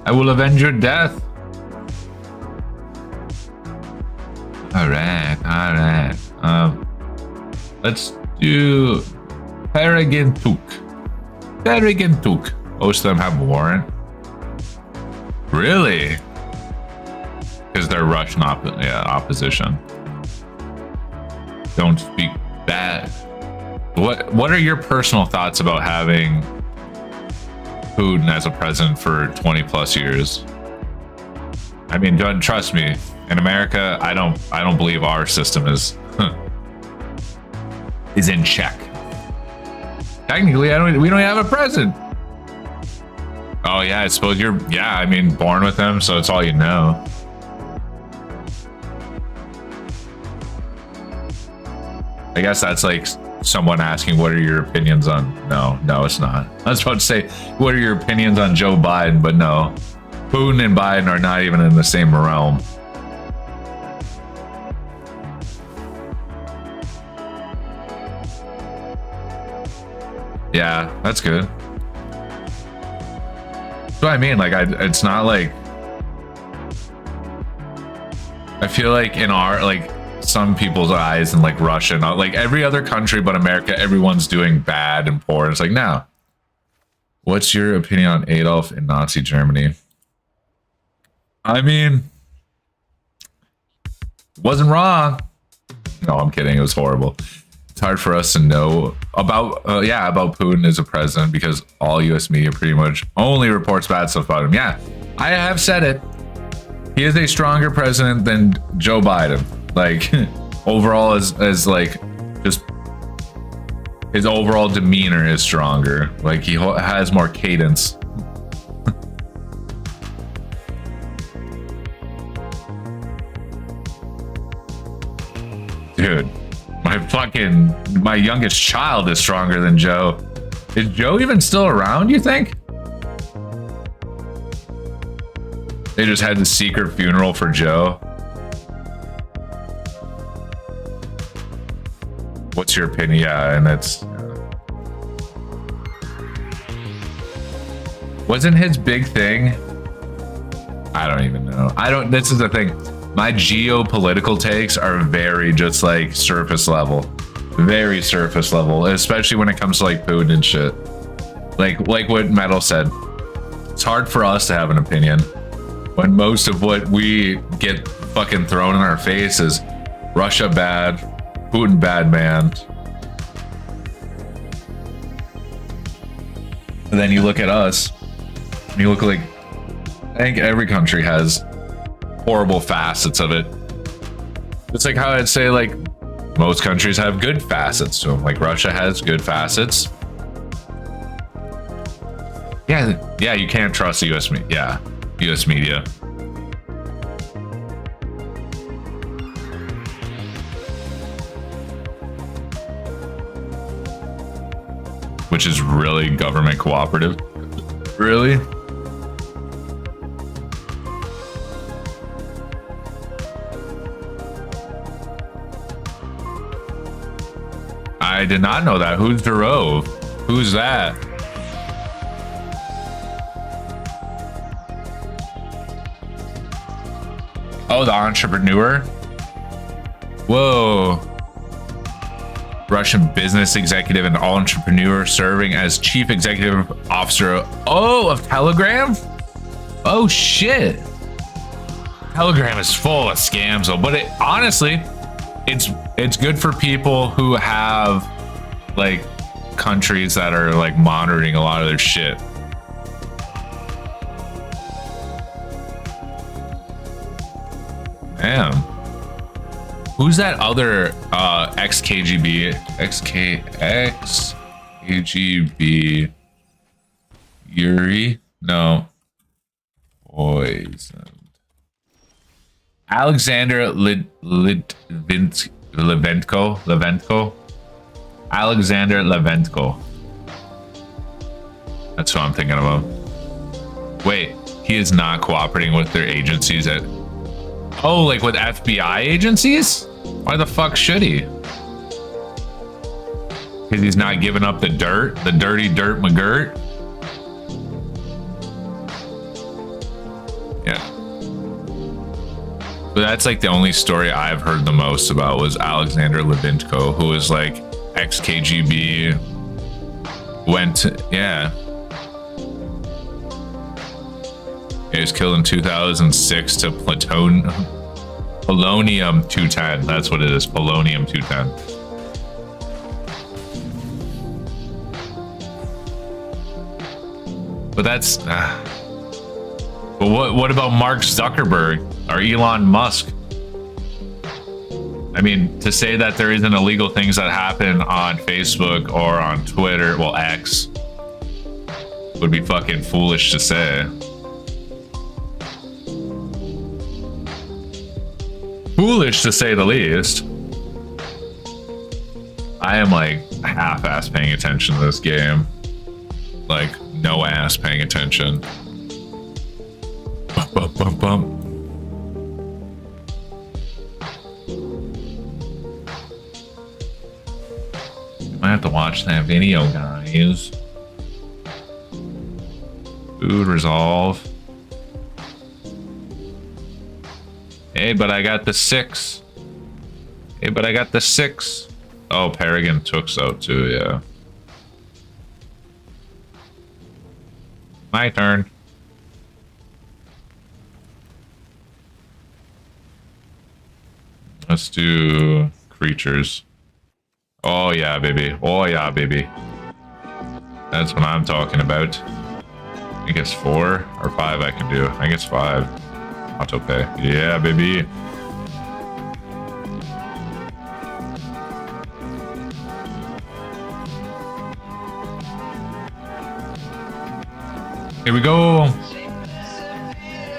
I will avenge your death. Alright. Let's do Paragintuk. Most of them have warrant. Really? Because they're Russian opposition. Don't speak bad. What are your personal thoughts about having Putin as a president for 20 plus years? I mean, trust me, in America, I don't believe our system is in check. Technically, we don't have a president. Oh yeah, I suppose born with him, so it's all you know. I guess that's like someone asking, what are your opinions on... No, it's not. I was about to say, what are your opinions on Joe Biden? But no, Putin and Biden are not even in the same realm. Yeah, that's good. That's what I mean. Like, it's not like... I feel like in our, like, some people's eyes in like Russia and like every other country but America, everyone's doing bad and poor. It's like, no. What's your opinion on Adolf in Nazi Germany? I mean, wasn't wrong. No, I'm kidding. It was horrible. It's hard for us to know about Putin as a president because all U.S. media pretty much only reports bad stuff about him. Yeah, I have said it. He is a stronger president than Joe Biden. Like, overall, as like, just his overall demeanor is stronger. Like, he has more cadence. Dude, my youngest child is stronger than Joe. Is Joe even still around, you think? They just had the secret funeral for Joe. What's your opinion? Yeah, and it's... Wasn't his big thing? I don't even know. This is the thing. My geopolitical takes are very just like surface level. Very surface level, especially when it comes to like Putin and shit. Like what Metal said. It's hard for us to have an opinion when most of what we get fucking thrown in our face is Russia bad, Putin bad man. And then you look at us, and you look like, I think every country has horrible facets of it. It's like how I'd say like most countries have good facets to them. Like Russia has good facets. Yeah, you can't trust the US media. Yeah, US media. Which is really government cooperative. Really? did not know that. Who's Derove? Who's that? Oh, the entrepreneur? Whoa. Russian business executive and entrepreneur serving as chief executive officer of Telegram? Oh shit. Telegram is full of scams though, but honestly, it's good for people who have like countries that are like monitoring a lot of their shit. Damn. Who's that other ex-KGB? KGB Yuri? No. Poisoned. Alexander Levenko. Alexander Levenko. That's what I'm thinking about. Wait, he is not cooperating with their agencies at... Oh, like with FBI agencies? Why the fuck should he? Because he's not giving up the dirt? The dirty dirt McGirt? Yeah. But that's like the only story I've heard the most about was Alexander Levenko, who was like ex-KGB, yeah. He was killed in 2006 to polonium-210. That's what it is, polonium-210. But that's... But what about Mark Zuckerberg or Elon Musk? I mean, to say that there isn't illegal things that happen on Facebook or on Twitter, well, X, would be fucking foolish to say. Foolish to say the least. I am like half-ass paying attention to this game. Like, no ass paying attention. Bump, bump, bump, bump. Might have to watch that video, guys. Food resolve. Hey, but I got the 6. Hey, but I got the 6. Oh, Paragon took's out too, yeah. My turn. Let's do creatures. Oh yeah, baby. Oh yeah, baby. That's what I'm talking about. I guess 4 or 5 I can do. I guess 5. Auto pay. Yeah, baby. Here we go.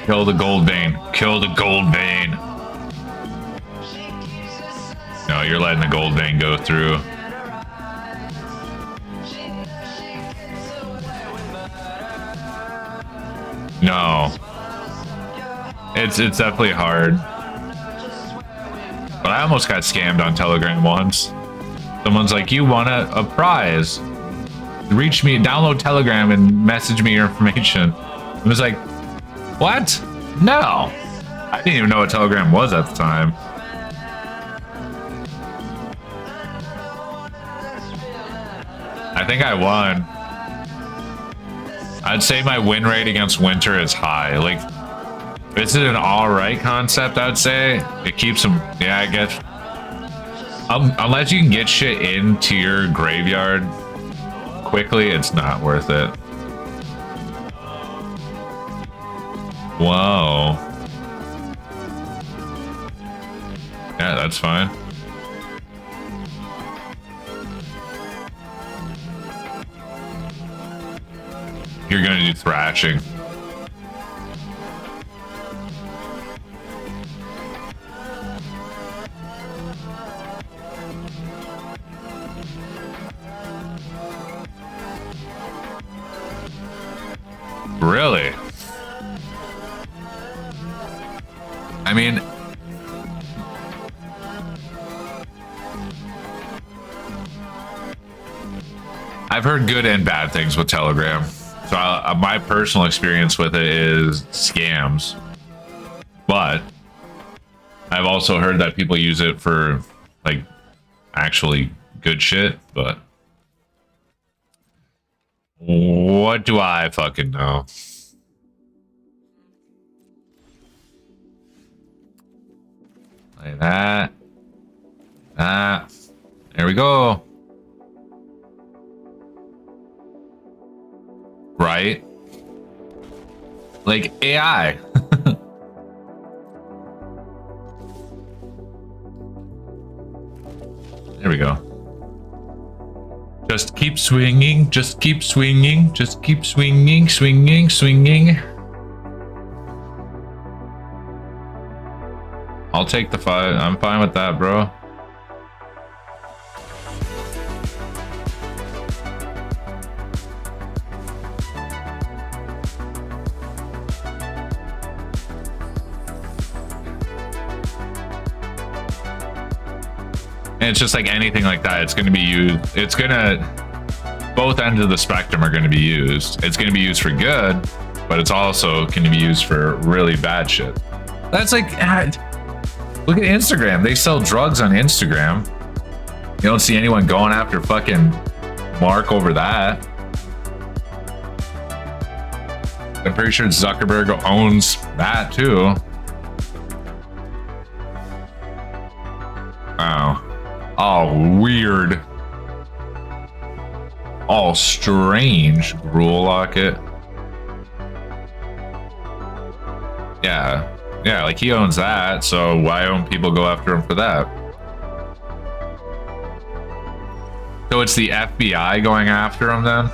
Kill the gold vein. Kill the gold vein. No, you're letting the gold vein go through. No. It's definitely hard. But I almost got scammed on Telegram once. Someone's like, you want a prize? Reach me, download Telegram and message me your information. I was like, what? No. I didn't even know what Telegram was at the time. I think I won. I'd say my win rate against Winter is high. Like, this is an alright concept, I'd say. It keeps them, yeah, I guess. Unless you can get shit into your graveyard quickly, it's not worth it. Whoa. Yeah, that's fine. You're gonna do thrashing. Really? I mean, I've heard good and bad things with Telegram. So my personal experience with it is scams. But I've also heard that people use it for like actually good shit, but what do I fucking know? Like that. There we go. Right? Like AI. There we go. Just keep swinging, just keep swinging, just keep swinging, swinging, swinging. I'll take the 5. I'm fine with that, bro. And it's just like anything like that. It's going to be used. It's going to, both ends of the spectrum are going to be used. It's going to be used for good, but it's also going to be used for really bad shit. That's like, look at Instagram. They sell drugs on Instagram. You don't see anyone going after fucking Mark over that. I'm pretty sure Zuckerberg owns that too. Wow. Oh, weird. Oh, strange. Rule locket. Yeah. Yeah, like he owns that, so why don't people go after him for that? So it's the FBI going after him then?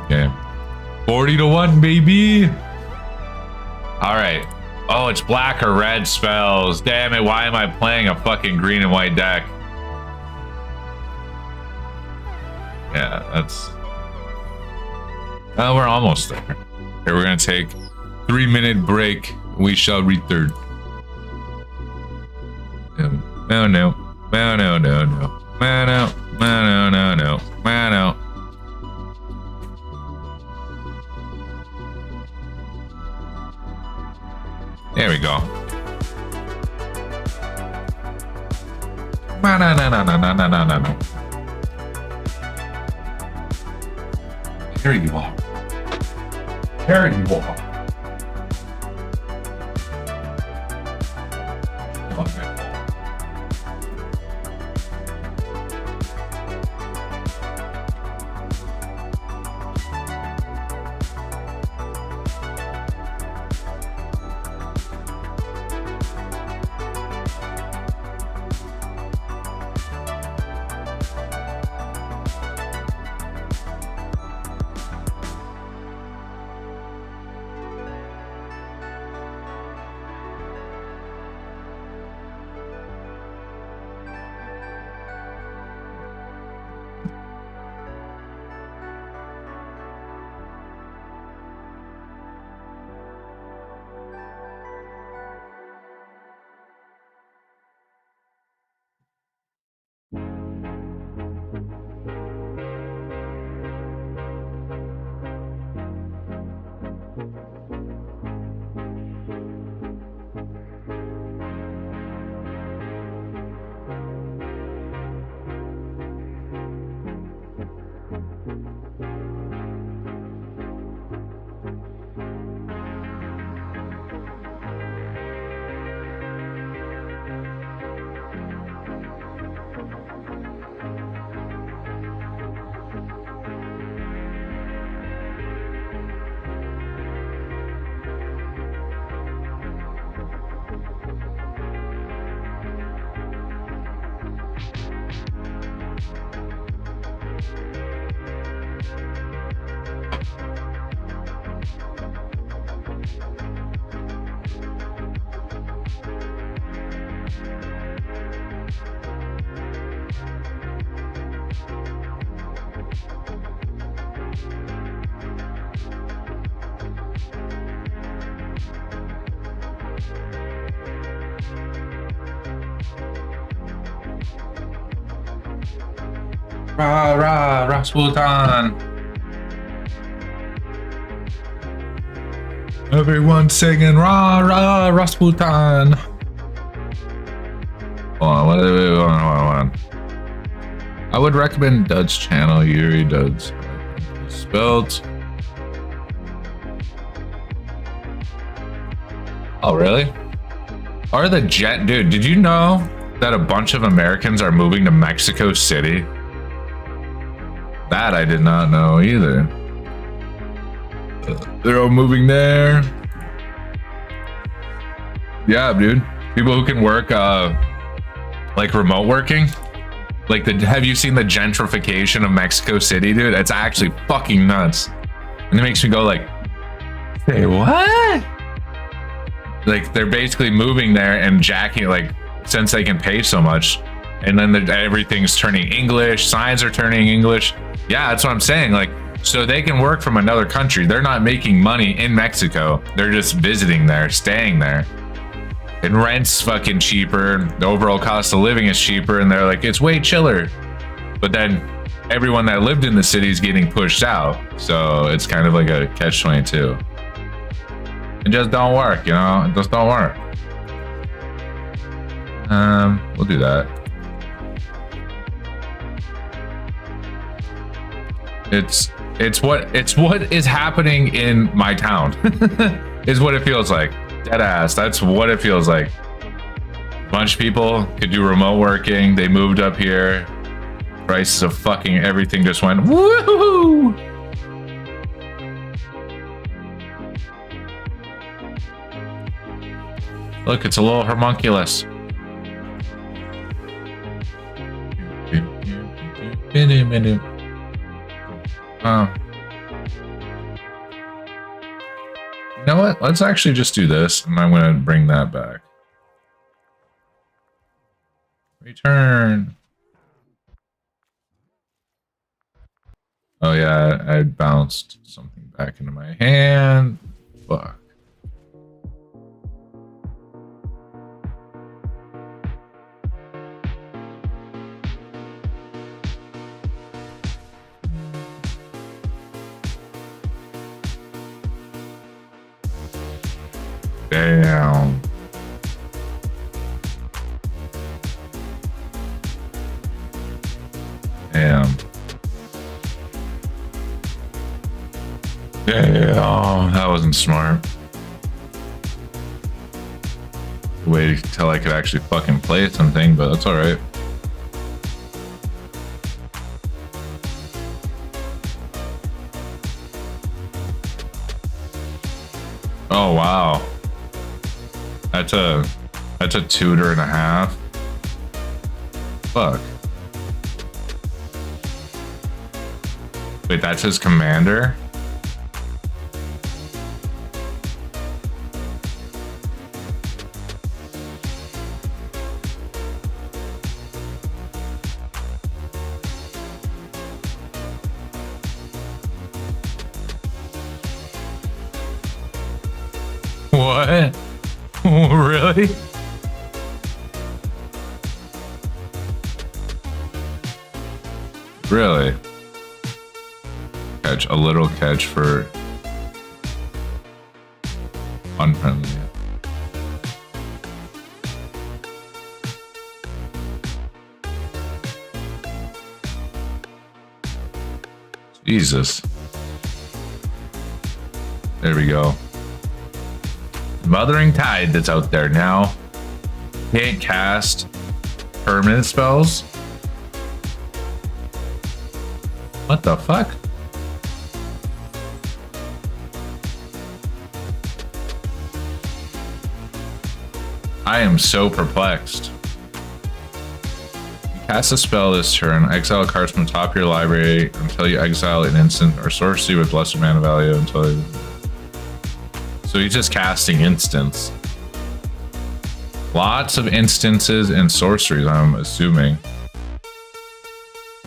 Okay. 40-1, baby! Alright. Oh, it's black or red spells. Damn it, why am I playing a fucking green and white deck? Yeah, that's... Well, we're almost there. Here, we're gonna take 3-minute break. We shall return. No, no, no, no, no, no, no, no, no, no, no, no. There we go. No, no, no, no, no, no, no, no, no. Here you are. There you are. Rah, rah, Rasputin. Everyone singing rah, rah, Rasputin. Hold on, hold on. I would recommend Dud's channel, Yuri Duds. Spelled. Oh, really? Are the jet... Dude, did you know that a bunch of Americans are moving to Mexico City? That I did not know either. They're all moving there. Yeah, dude. People who can work, like remote working. Like, have you seen the gentrification of Mexico City, dude? It's actually fucking nuts. And it makes me go like, say what? Like, they're basically moving there and jacking, like, since they can pay so much. And then everything's turning English, signs are turning English. Yeah, that's what I'm saying. Like, so they can work from another country. They're not making money in Mexico. They're just visiting there, staying there. And rent's fucking cheaper. The overall cost of living is cheaper. And they're like, it's way chiller. But then everyone that lived in the city is getting pushed out. So it's kind of like a catch-22. It just don't work, you know? It just don't work. We'll do that. It's what is happening in my town. Is what it feels like. Dead ass. That's what it feels like. A bunch of people could do remote working. They moved up here. Prices of fucking everything just went woohoo. Look, it's a little homunculus. Oh. You know what? Let's actually just do this, and I'm going to bring that back. Return. Oh yeah, I bounced something back into my hand. Fuck. Damn. Damn. Damn. That wasn't smart. Wait till I could actually fucking play something, but that's alright. Oh wow. That's a tutor and a half. Fuck. Wait, that's his commander? What? Really? Really? Catch, a little catch for unfriendly. Jesus. There we go. Mothering Tide that's out there now. Can't cast permanent spells. What the fuck? I am so perplexed. You cast a spell this turn, exile cards from the top of your library until you exile an instant or sorcery with lesser mana value until you... So he's just casting instants. Lots of instances and sorceries, I'm assuming.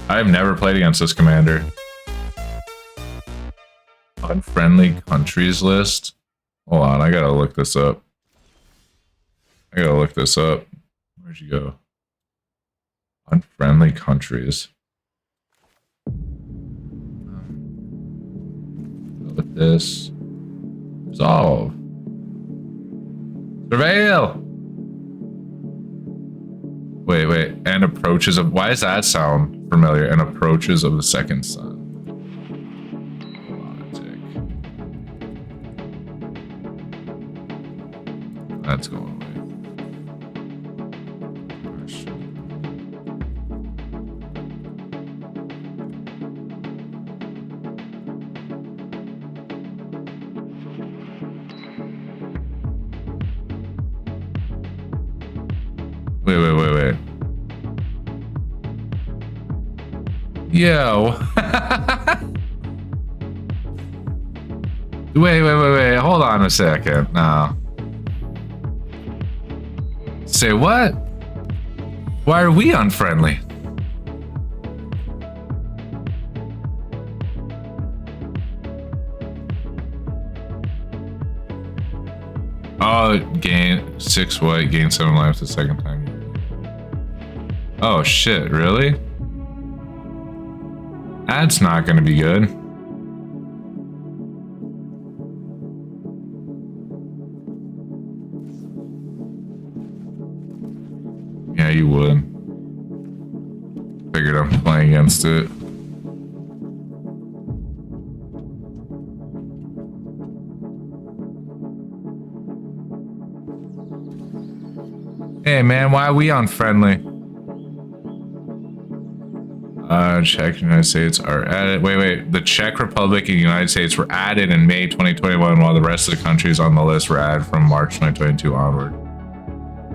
I've never played against this commander. Unfriendly countries list. Hold on, I gotta look this up. Where'd you go? Unfriendly countries. this. Resolve. Surveil. Wait. And approaches of... Why does that sound familiar? And approaches of the second sun. That's going away. Wait. Yo. Wait. Hold on a second. No. Say what? Why are we unfriendly? Oh, gain 6 white, gain 7 life the second time. Oh shit, really? That's not gonna be good. Yeah, you would. Figured I'm playing against it. Hey man, why are we unfriendly? Czech and United States are added. Wait. The Czech Republic and the United States were added in May 2021, while the rest of the countries on the list were added from March 2022 onward.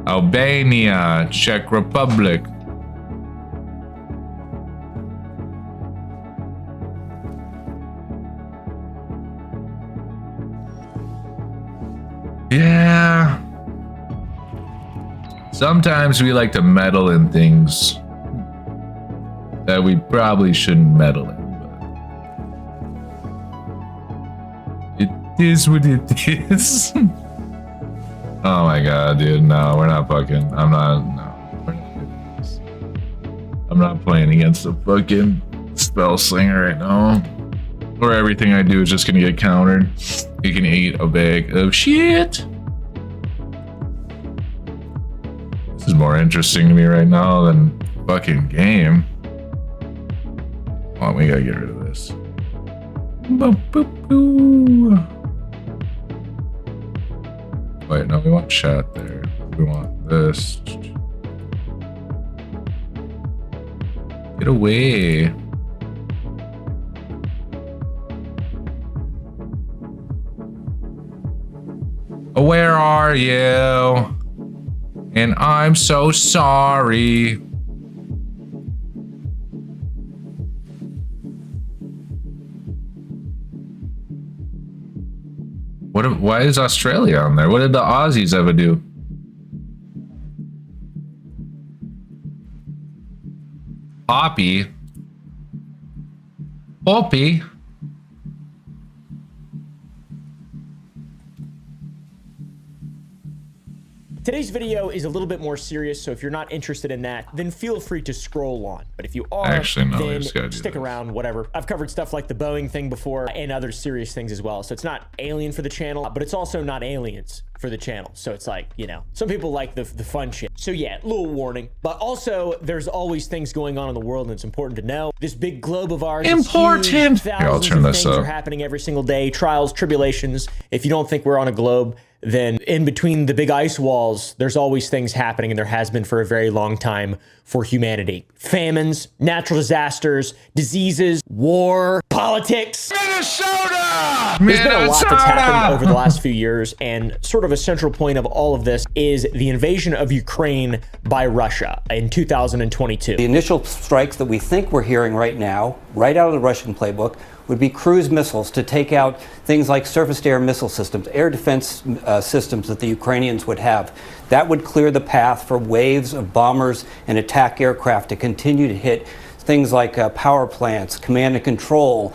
Albania, Czech Republic. Yeah. Sometimes we like to meddle in things that we probably shouldn't meddle in, but it is what it is. Oh my god, dude, no, we're not fucking, we're not doing this. I'm not playing against a fucking spell slinger right now, or everything I do is just gonna get countered. You can eat a bag of shit. This is more interesting to me right now than fucking game. Oh, we gotta get rid of this. Wait, no, we want chat there. We want this. Get away. Oh, where are you? And I'm so sorry. Why is Australia on there? What did the Aussies ever do? Poppy? Today's video is a little bit more serious, so if you're not interested in that, then feel free to scroll on. But if you are, then stick around, whatever. I've covered stuff like the Boeing thing before and other serious things as well. So it's not alien for the channel, but it's also not aliens for the channel. So it's like, you know, some people like the fun shit. So yeah, little warning. But also, there's always things going on in the world, and it's important to know. This big globe of ours is huge. Thousands of things are happening every single day. Trials, tribulations. If you don't think we're on a globe, then in between the big ice walls, there's always things happening, and there has been for a very long time for humanity. Famines, natural disasters, diseases, war, politics. Minnesota! There's been a lot that's happened over the last few years, and sort of a central point of all of this is the invasion of Ukraine by Russia in 2022. The initial strikes that we think we're hearing right now, right out of the Russian playbook, would be cruise missiles to take out things like surface-to-air missile systems, air defense systems that the Ukrainians would have. That would clear the path for waves of bombers and attack aircraft to continue to hit things like power plants, command and control,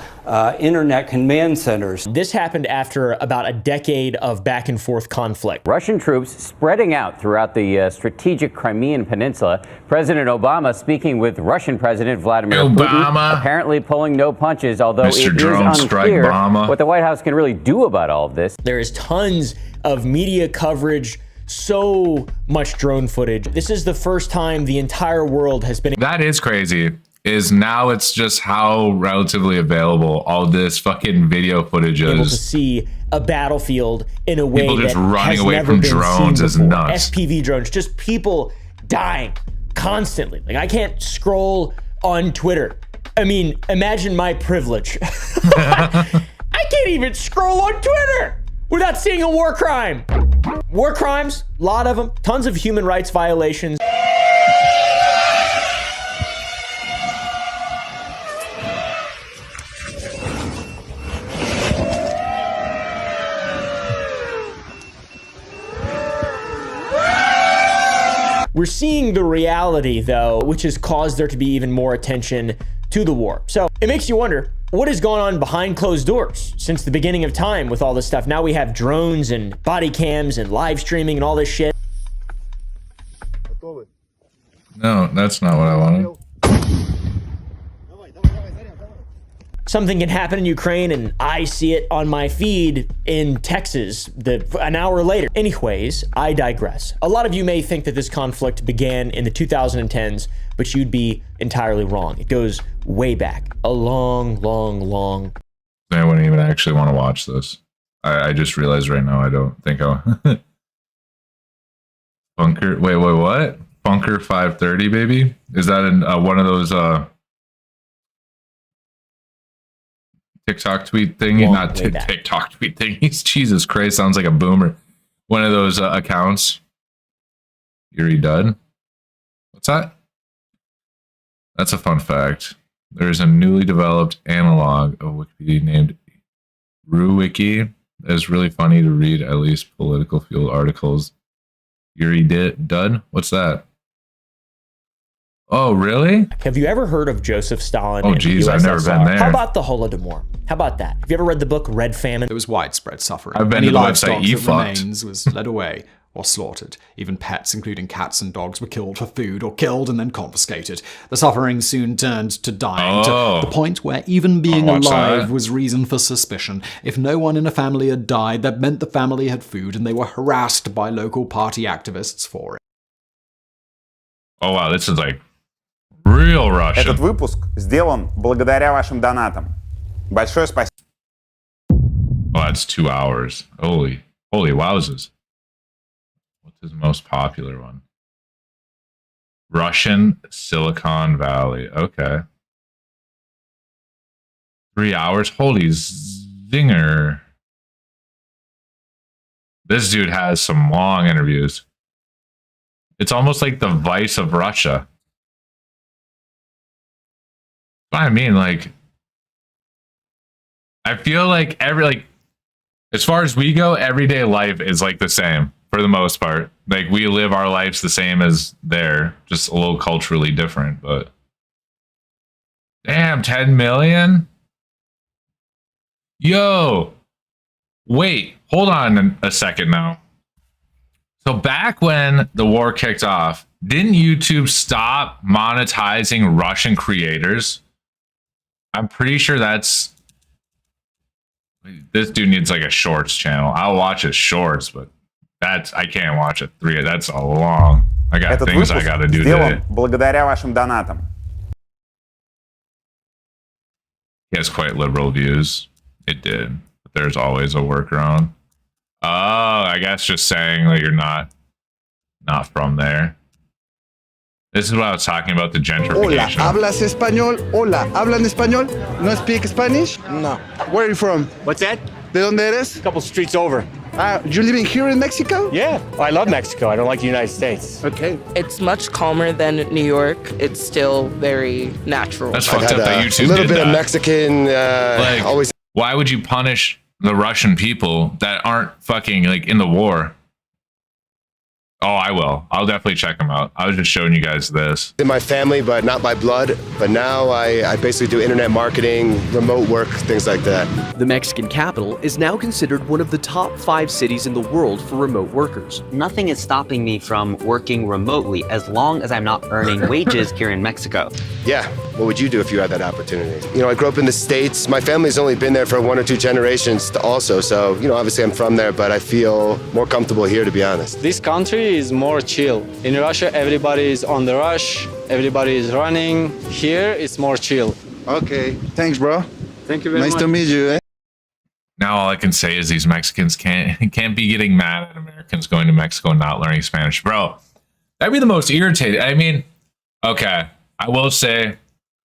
internet command centers. This happened after about a decade of back and forth conflict. Russian troops spreading out throughout the strategic Crimean Peninsula. President Obama speaking with Russian President Vladimir Putin, apparently pulling no punches, although it is unclear what the White House can really do about all of this. There is tons of media coverage, so much drone footage. This is the first time the entire world has been... That is crazy. Is now it's just how relatively available all this fucking video footage is. Able to see a battlefield in a way people just that running has away never from been drones seen is before. nuts. FPV drones, just people dying constantly. Like, I can't scroll on Twitter. I mean, imagine my privilege. I can't even scroll on Twitter without seeing a war crime. War crimes, a lot of them, tons of human rights violations. We're seeing the reality, though, which has caused there to be even more attention to the war. So it makes you wonder, what has gone on behind closed doors since the beginning of time with all this stuff? Now we have drones and body cams and live streaming and all this shit. No, that's not what I wanted. Something can happen in Ukraine and I see it on my feed in Texas an hour later. Anyways, I digress. A lot of you may think that this conflict began in the 2010s, but you'd be entirely wrong. It goes way back. A long... I wouldn't even actually want to watch this. I just realized right now I don't think I... Bunker... Wait, what? Bunker 530, baby? Is that in one of those... TikTok tweet thingy, not TikTok tweet thingies. Jesus Christ, sounds like a boomer. One of those accounts. Yuri Dud. What's that? That's a fun fact. There's a newly developed analog of Wikipedia named RuWiki. It's really funny to read at least political field articles. Yuri Dud? What's that? Oh, really? Have you ever heard of Joseph Stalin? Oh, geez, I've never been there. How about the Holodomor? How about that? Have you ever read the book Red Famine? There was widespread suffering. I've been to the website remains was led away or slaughtered. Even pets, including cats and dogs, were killed for food or killed and then confiscated. The suffering soon turned to dying, to the point where even being alive was reason for suspicion. If no one in a family had died, that meant the family had food, and they were harassed by local party activists for it. Oh, wow, this is like real Russian. Этот выпуск сделан благодаря вашим донатам. Большое спасибо. Oh, that's 2 hours. Holy wowzers. What's his most popular one? Russian Silicon Valley. Okay. 3 hours. Holy zinger. This dude has some long interviews. It's almost like the Vice of Russia. I mean, like, I feel like as far as we go, everyday life is like the same for the most part. Like, we live our lives the same as they're, just a little culturally different, but damn, 10 million? Yo, wait, hold on a second now. So back when the war kicked off, didn't YouTube stop monetizing Russian creators? I'm pretty sure this dude needs like a shorts channel. I'll watch his shorts, but I can't watch it. That's a long. I got things I gotta do today. Благодаря вашим донатам. He has quite liberal views. It did. But there's always a workaround. Oh, I guess just saying that you're not from there. This is what I was talking about, the gentrification. Hola, ¿hablas español? Hola, ¿hablan español? No speak Spanish? No. Where are you from? What's that? ¿De dónde eres? A couple streets over. You living here in Mexico? Yeah. I love Mexico. I don't like the United States. Okay. It's much calmer than New York. It's still very natural. That's fucked up that YouTube did that. A little bit of Mexican, like, always. Why would you punish the Russian people that aren't fucking like in the war? Oh, I will. I'll definitely check them out. I was just showing you guys this. In my family, but not by blood. But now I basically do internet marketing, remote work, things like that. The Mexican capital is now considered one of the top 5 cities in the world for remote workers. Nothing is stopping me from working remotely as long as I'm not earning wages here in Mexico. Yeah, what would you do if you had that opportunity? You know, I grew up in the States. My family's only been there for 1 or 2 generations also. So, you know, obviously I'm from there, but I feel more comfortable here, to be honest. This country is more chill. In Russia, everybody is on the rush. Everybody is running. Here, it's more chill. Okay, thanks, bro. Thank you very much. Nice to meet you. Now all I can say is these Mexicans can't be getting mad at Americans going to Mexico and not learning Spanish. Bro, that'd be the most irritating. I mean, okay, I will say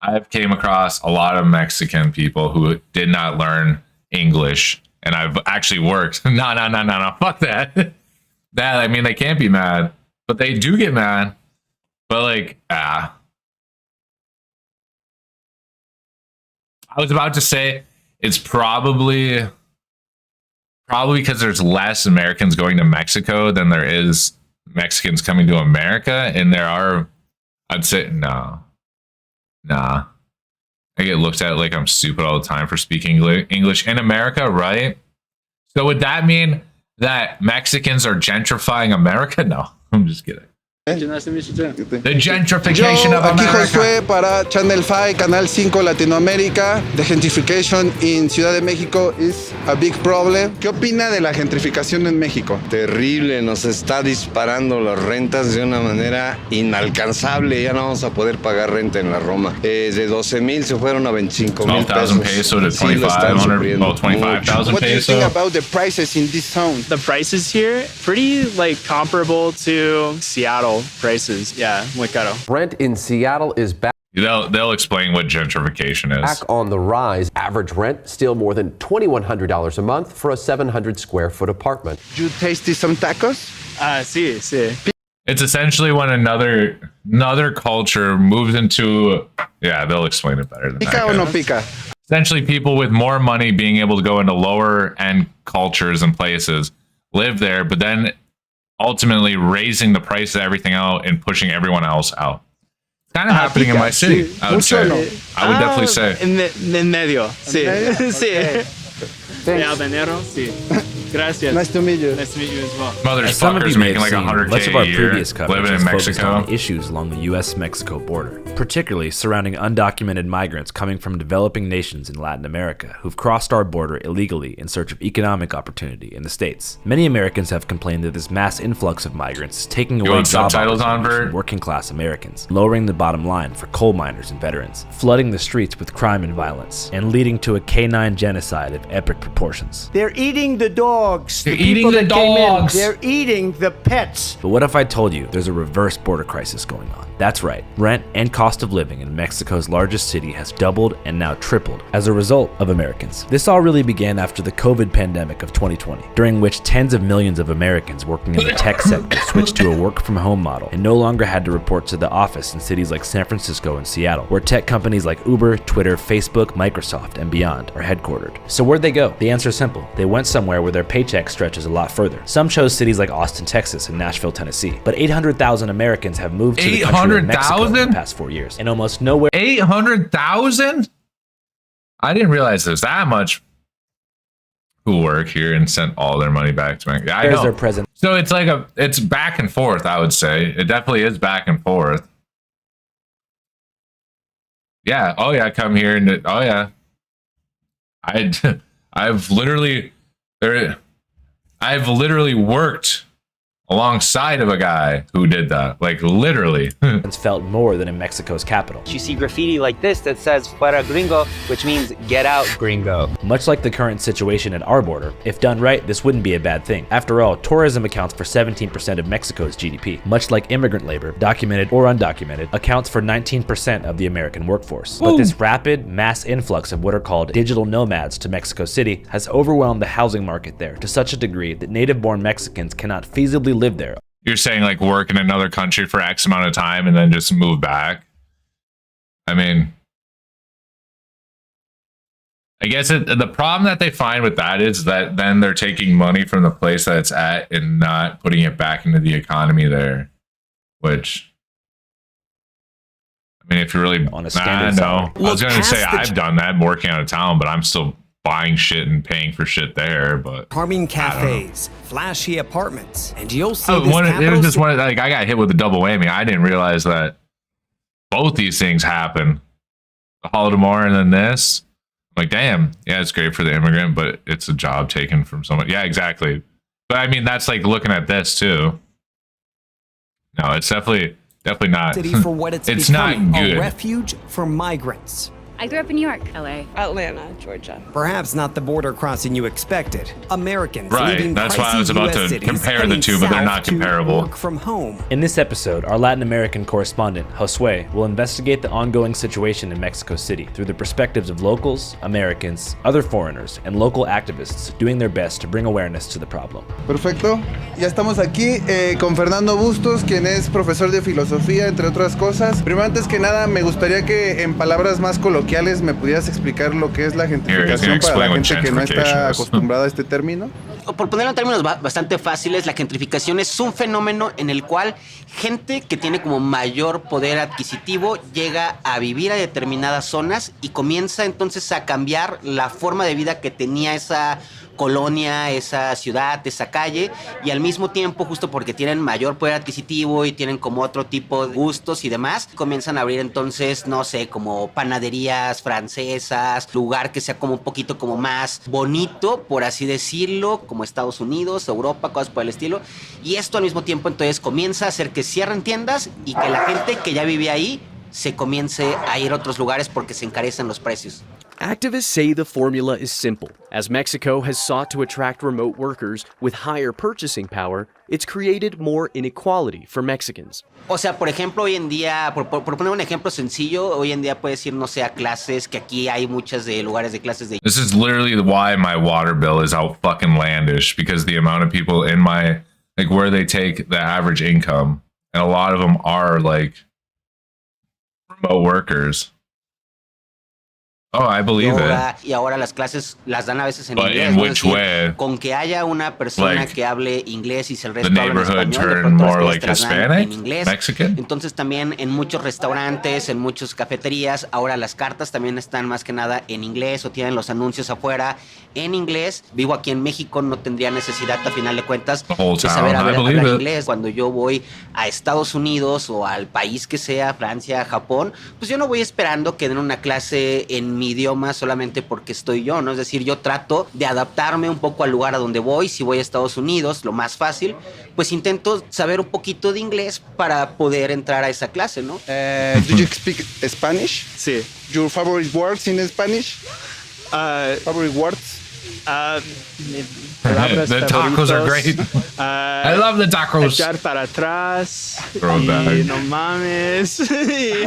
I've came across a lot of Mexican people who did not learn English, and I've actually worked. No, fuck that. That, I mean, they can't be mad, but they do get mad. But like, I was about to say it's probably because there's less Americans going to Mexico than there is Mexicans coming to America, and there are, I'd say, nah. I get looked at like I'm stupid all the time for speaking English in America, right? So would that mean that Mexicans are gentrifying America? No, I'm just kidding. Nice to meet you too. The gentrification of aquí America. Josué para Channel 5, Canal 5 Latinoamérica. The gentrification in Ciudad de México is a big problem. ¿Qué opina de la gentrificación en México? Terrible, nos está disparando las rentas de una manera inalcanzable. Ya no vamos a poder pagar renta en la Roma. De 12,000 se fueron a 25,000 12,000 pesos to 2,500, well, 25,000 What do you pesos. think about the prices in this zone? The prices here, pretty like comparable to Seattle prices. Yeah, muy caro. Rent in Seattle is back. They'll explain what gentrification is. Back on the rise. Average rent still more than $2,100 a month for a 700 square foot apartment. You tasted some tacos? Sí. It's essentially when another culture moves into, yeah, they'll explain it better than Pica that. o no pica? Essentially, people with more money being able to go into lower end cultures and places, live there, but then ultimately raising the price of everything out and pushing everyone else out. It's kind of happening in my city, I would say. I would definitely say. En medio, sí. Okay. Sí. Habanero, sí. Gracias. Nice to meet you. Nice to meet you as well. Motherfuckers making like $100K much of our a year, previous coverage living in has focused Mexico. on issues along the U.S.-Mexico border, particularly surrounding undocumented migrants coming from developing nations in Latin America who've crossed our border illegally in search of economic opportunity in the States. Many Americans have complained that this mass influx of migrants is taking away job opportunities from working-class Americans, lowering the bottom line for coal miners and veterans, flooding the streets with crime and violence, and leading to a canine genocide of epic proportions. They're eating the dogs. They're eating the dogs. They're eating the pets. But what if I told you there's a reverse border crisis going on? That's right. Rent and cost of living in Mexico's largest city has doubled and now tripled as a result of Americans. This all really began after the COVID pandemic of 2020, during which tens of millions of Americans working in the tech sector switched to a work-from-home model and no longer had to report to the office in cities like San Francisco and Seattle, where tech companies like Uber, Twitter, Facebook, Microsoft, and beyond are headquartered. So where'd they go? The answer is simple. They went somewhere where their paycheck stretches a lot further. Some chose cities like Austin, Texas, and Nashville, Tennessee. But 800,000 Americans have moved to the country of Mexico in the past 4 years, and almost nowhere. 800,000? I didn't realize there's that much who work here and sent all their money back to Mexico. I know. Their present. So it's like it's back and forth, I would say. It definitely is back and forth. Yeah. Oh yeah, come here and oh yeah. I've literally worked alongside of a guy who did that, like literally. It's felt more than in Mexico's capital. You see graffiti like this that says "Fuera Gringo," which means "Get out, Gringo." Much like the current situation at our border, if done right, this wouldn't be a bad thing. After all, tourism accounts for 17% of Mexico's GDP. Much like immigrant labor, documented or undocumented, accounts for 19% of the American workforce. But this rapid, mass influx of what are called digital nomads to Mexico City has overwhelmed the housing market there to such a degree that native-born Mexicans cannot feasibly live there. You're saying like work in another country for X amount of time and then just move back? I mean, I guess the problem that they find with that is that then they're taking money from the place that it's at and not putting it back into the economy there. Which, I mean, if you're really on a standard no. I was going to say I've done that working out of town, but I'm still buying shit and paying for shit there. But charming cafes, flashy apartments, and you'll see it was just one. Like I got hit with a double whammy. I didn't realize that both these things happen. The Holodomor and then this. Like, damn, yeah, it's great for the immigrant, but it's a job taken from someone. Yeah, exactly. But I mean, that's like looking at this too. No, it's definitely not. For what it's not good. A refuge for migrants. I grew up in New York, LA. Atlanta, Georgia. Perhaps not the border crossing you expected. Americans right. That's why I was about to compare the two, but they're not comparable. Work from home. In this episode, our Latin American correspondent, Josue, will investigate the ongoing situation in Mexico City through the perspectives of locals, Americans, other foreigners, and local activists doing their best to bring awareness to the problem. Perfecto. Ya estamos aquí con Fernando Bustos, quien es profesor de filosofía, entre otras cosas. Primero, antes que nada, me gustaría que en palabras más coloquiales me pudieras explicar lo que es la gentrificación para la gente que no está acostumbrada a este término. Por ponerlo en términos bastante fáciles, la gentrificación es un fenómeno en el cual gente que tiene como mayor poder adquisitivo llega a vivir a determinadas zonas y comienza entonces a cambiar la forma de vida que tenía esa colonia, esa ciudad, esa calle, y al mismo tiempo, justo porque tienen mayor poder adquisitivo y tienen como otro tipo de gustos y demás, comienzan a abrir entonces, no sé, como panaderías francesas, lugar que sea como un poquito como más bonito, por así decirlo, como Estados Unidos, Europa, cosas por el estilo, y esto al mismo tiempo entonces comienza a hacer que cierren tiendas y que la gente que ya vivía ahí se comience a ir a otros lugares porque se encarecen los precios. Activists say the formula is simple. As Mexico has sought to attract remote workers with higher purchasing power, it's created more inequality for Mexicans. O sea, por ejemplo, hoy en día, por poner un ejemplo sencillo, hoy en día puedes ir, no sé, a clases, que aquí hay muchas de lugares de clases de... This is literally why my water bill is out fucking landish, because the amount of people in my, like, where they take the average income, and a lot of them are, like, remote workers. Oh, I believe it. Y ahora las clases las dan a veces en But inglés. in which way? Con que haya una persona like, que hable inglés y el resto the habla neighborhood español, de turn pronto more las like clases te las dan Hispanic, en inglés. Mexican. Entonces también en muchos restaurantes, en muchas cafeterías, ahora las cartas también están más que nada en inglés o tienen los anuncios afuera en inglés. Vivo aquí en México, no tendría necesidad a final de cuentas de saber hablar inglés. Cuando yo voy a Estados Unidos o al país que sea, Francia, Japón, pues yo no voy esperando que den una clase en mi idioma solamente porque estoy yo, ¿no? Es decir, yo trato de adaptarme un poco al lugar a donde voy. Si voy a Estados Unidos, lo más fácil, pues intento saber un poquito de inglés para poder entrar a esa clase, ¿no? Do you speak Spanish? Sí. Your favorite words in Spanish? Favorite words? The tacos are great. I love the tacos. Echar para atrás. Throw it back. No mames. Sí.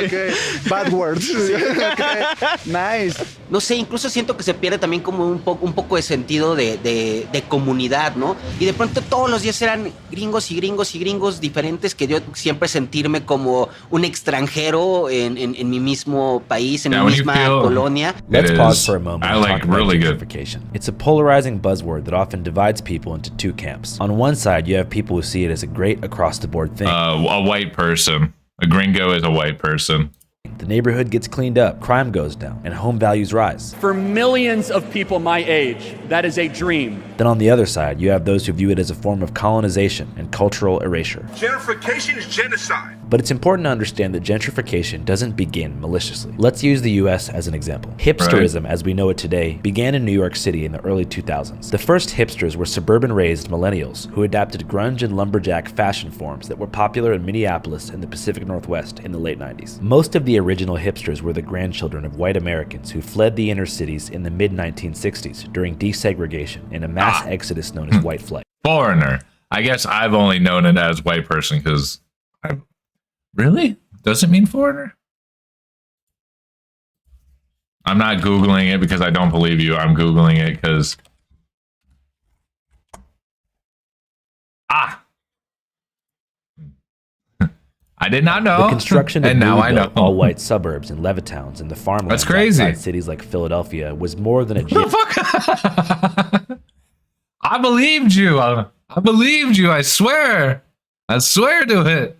Okay. Bad words. Okay. Nice. No sé, incluso siento que se pierde también como un poco de sentido de comunidad, ¿no? Y de pronto todos los días eran gringos y gringos y gringos diferentes, que yo siempre sentirme como un extranjero en mi mismo país, en mi misma colonia. Let's pause for a moment and talk about gentrification. It's a polarizing buzzword that often divides people into two camps. On one side, you have people who see it as a great across-the-board thing. A white person. A gringo is a white person. The neighborhood gets cleaned up, crime goes down, and home values rise. For millions of people my age, that is a dream. Then on the other side, you have those who view it as a form of colonization and cultural erasure. Gentrification is genocide. But it's important to understand that gentrification doesn't begin maliciously. Let's use the US as an example. Hipsterism, as we know it today, began in New York City in the early 2000s. The first hipsters were suburban-raised millennials who adapted grunge and lumberjack fashion forms that were popular in Minneapolis and the Pacific Northwest in the late 90s. Most of the original hipsters were the grandchildren of white Americans who fled the inner cities in the mid-1960s during desegregation and a mass exodus known as white flight. Foreigner. I guess I've only known it as white person because Really? Does it mean foreigner? I'm not Googling it because I don't believe you. I'm Googling it because... I did not know. The construction of and now I know. all-white suburbs and Levittowns and the farmlands That's crazy. outside cities like Philadelphia was more than a I believed you. I believed you. I swear. I swear to it.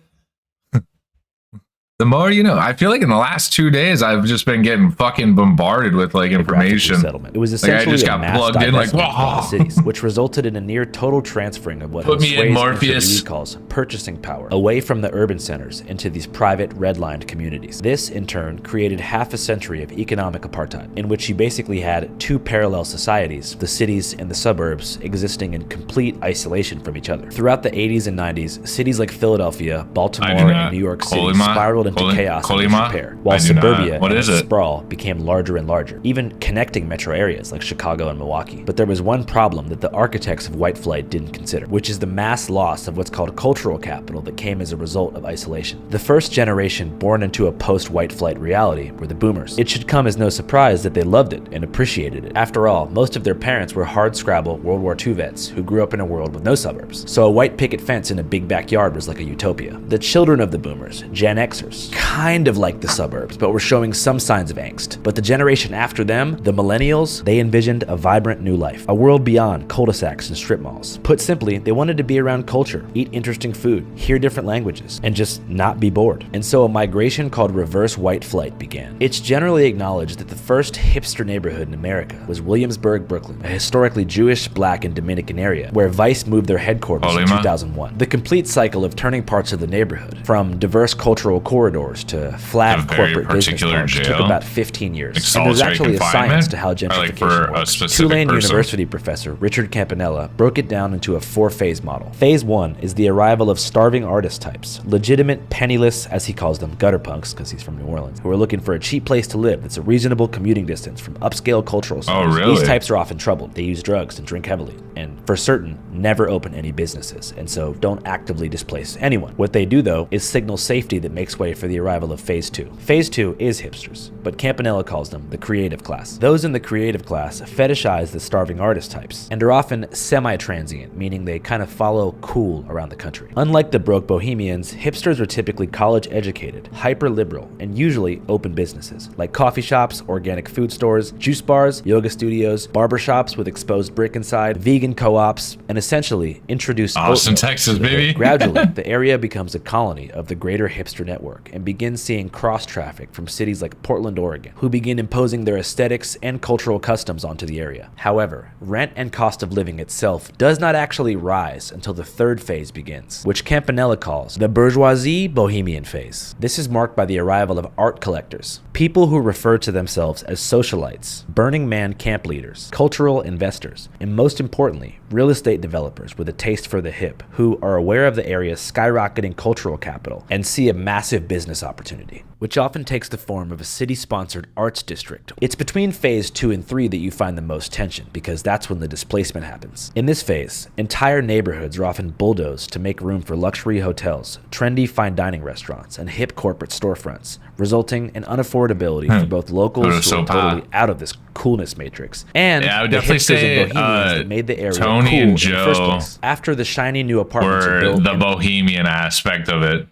The more you know. I feel like in the last 2 days, I've just been getting fucking bombarded with like information. Settlement. It was essentially I just a got mass plugged in like, divestment of the cities, which resulted in a near total transferring of what Put me in, Swayze Morpheus. interviewee calls purchasing power away from the urban centers into these private redlined communities. This, in turn, created half a century of economic apartheid, in which you basically had two parallel societies, the cities and the suburbs, existing in complete isolation from each other. Throughout the 80s and 90s, cities like Philadelphia, Baltimore, and New York City spiraled into chaos and disrepair, while suburbia and sprawl became larger and larger, even connecting metro areas like Chicago and Milwaukee. But there was one problem that the architects of white flight didn't consider, which is the mass loss of what's called cultural capital that came as a result of isolation. The first generation born into a post-white flight reality were the boomers. It should come as no surprise that they loved it and appreciated it. After all, most of their parents were hard-scrabble World War II vets who grew up in a world with no suburbs, so a white picket fence in a big backyard was like a utopia. The children of the boomers, Gen Xers, kind of like the suburbs, but were showing some signs of angst. But the generation after them, the millennials, they envisioned a vibrant new life, a world beyond cul-de-sacs and strip malls. Put simply, they wanted to be around culture, eat interesting food, hear different languages, and just not be bored. And so a migration called reverse white flight began. It's generally acknowledged that the first hipster neighborhood in America was Williamsburg, Brooklyn, a historically Jewish, Black, and Dominican area where Vice moved their headquarters in 2001. The complete cycle of turning parts of the neighborhood, from diverse cultural corridors to flat corporate business parks, took about 15 years. And there's actually a science to how gentrification works. Tulane University professor Richard Campanella broke it down into a 4-phase model. Phase 1 is the arrival of starving artist types, legitimate, penniless, as he calls them, gutter punks, because he's from New Orleans, who are looking for a cheap place to live that's a reasonable commuting distance from upscale cultural centers. Really? These types are often troubled. They use drugs and drink heavily, and for certain, never open any businesses, and so don't actively displace anyone. What they do, though, is signal safety that makes way for the arrival of Phase 2. Phase 2 is hipsters, but Campanella calls them the creative class. Those in the creative class fetishize the starving artist types, and are often semi-transient, meaning they kind of follow cool around the country. Unlike the broke bohemians, hipsters are typically college-educated, hyper-liberal, and usually open businesses, like coffee shops, organic food stores, juice bars, yoga studios, barbershops with exposed brick inside, vegan co-ops, and essentially introduce Austin, Texas, baby. Gradually, the area becomes a colony of the greater hipster network and begins seeing cross-traffic from cities like Portland, Oregon, who begin imposing their aesthetics and cultural customs onto the area. However, rent and cost of living itself does not actually rise until the third phase begins, which Campanella calls the bourgeoisie bohemian phase. This is marked by the arrival of art collectors, people who refer to themselves as socialites, Burning Man camp leaders, cultural investors, and most importantly, real estate developers with a taste for the hip, who are aware of the area's skyrocketing cultural capital and see a massive business opportunity, which often takes the form of a city-sponsored arts district. It's between phase 2 and 3 that you find the most tension, because that's when the displacement happens. In this phase, entire neighborhoods are often bulldozed to make room for luxury hotels, trendy fine dining restaurants, and hip corporate storefronts, resulting in unaffordability for both locals who are totally out of this coolness matrix, and I would the definitely hipsters say and bohemians that made the area Tony cool and in the first Joe place. After the shiny new apartments are were built, the bohemian aspect of it,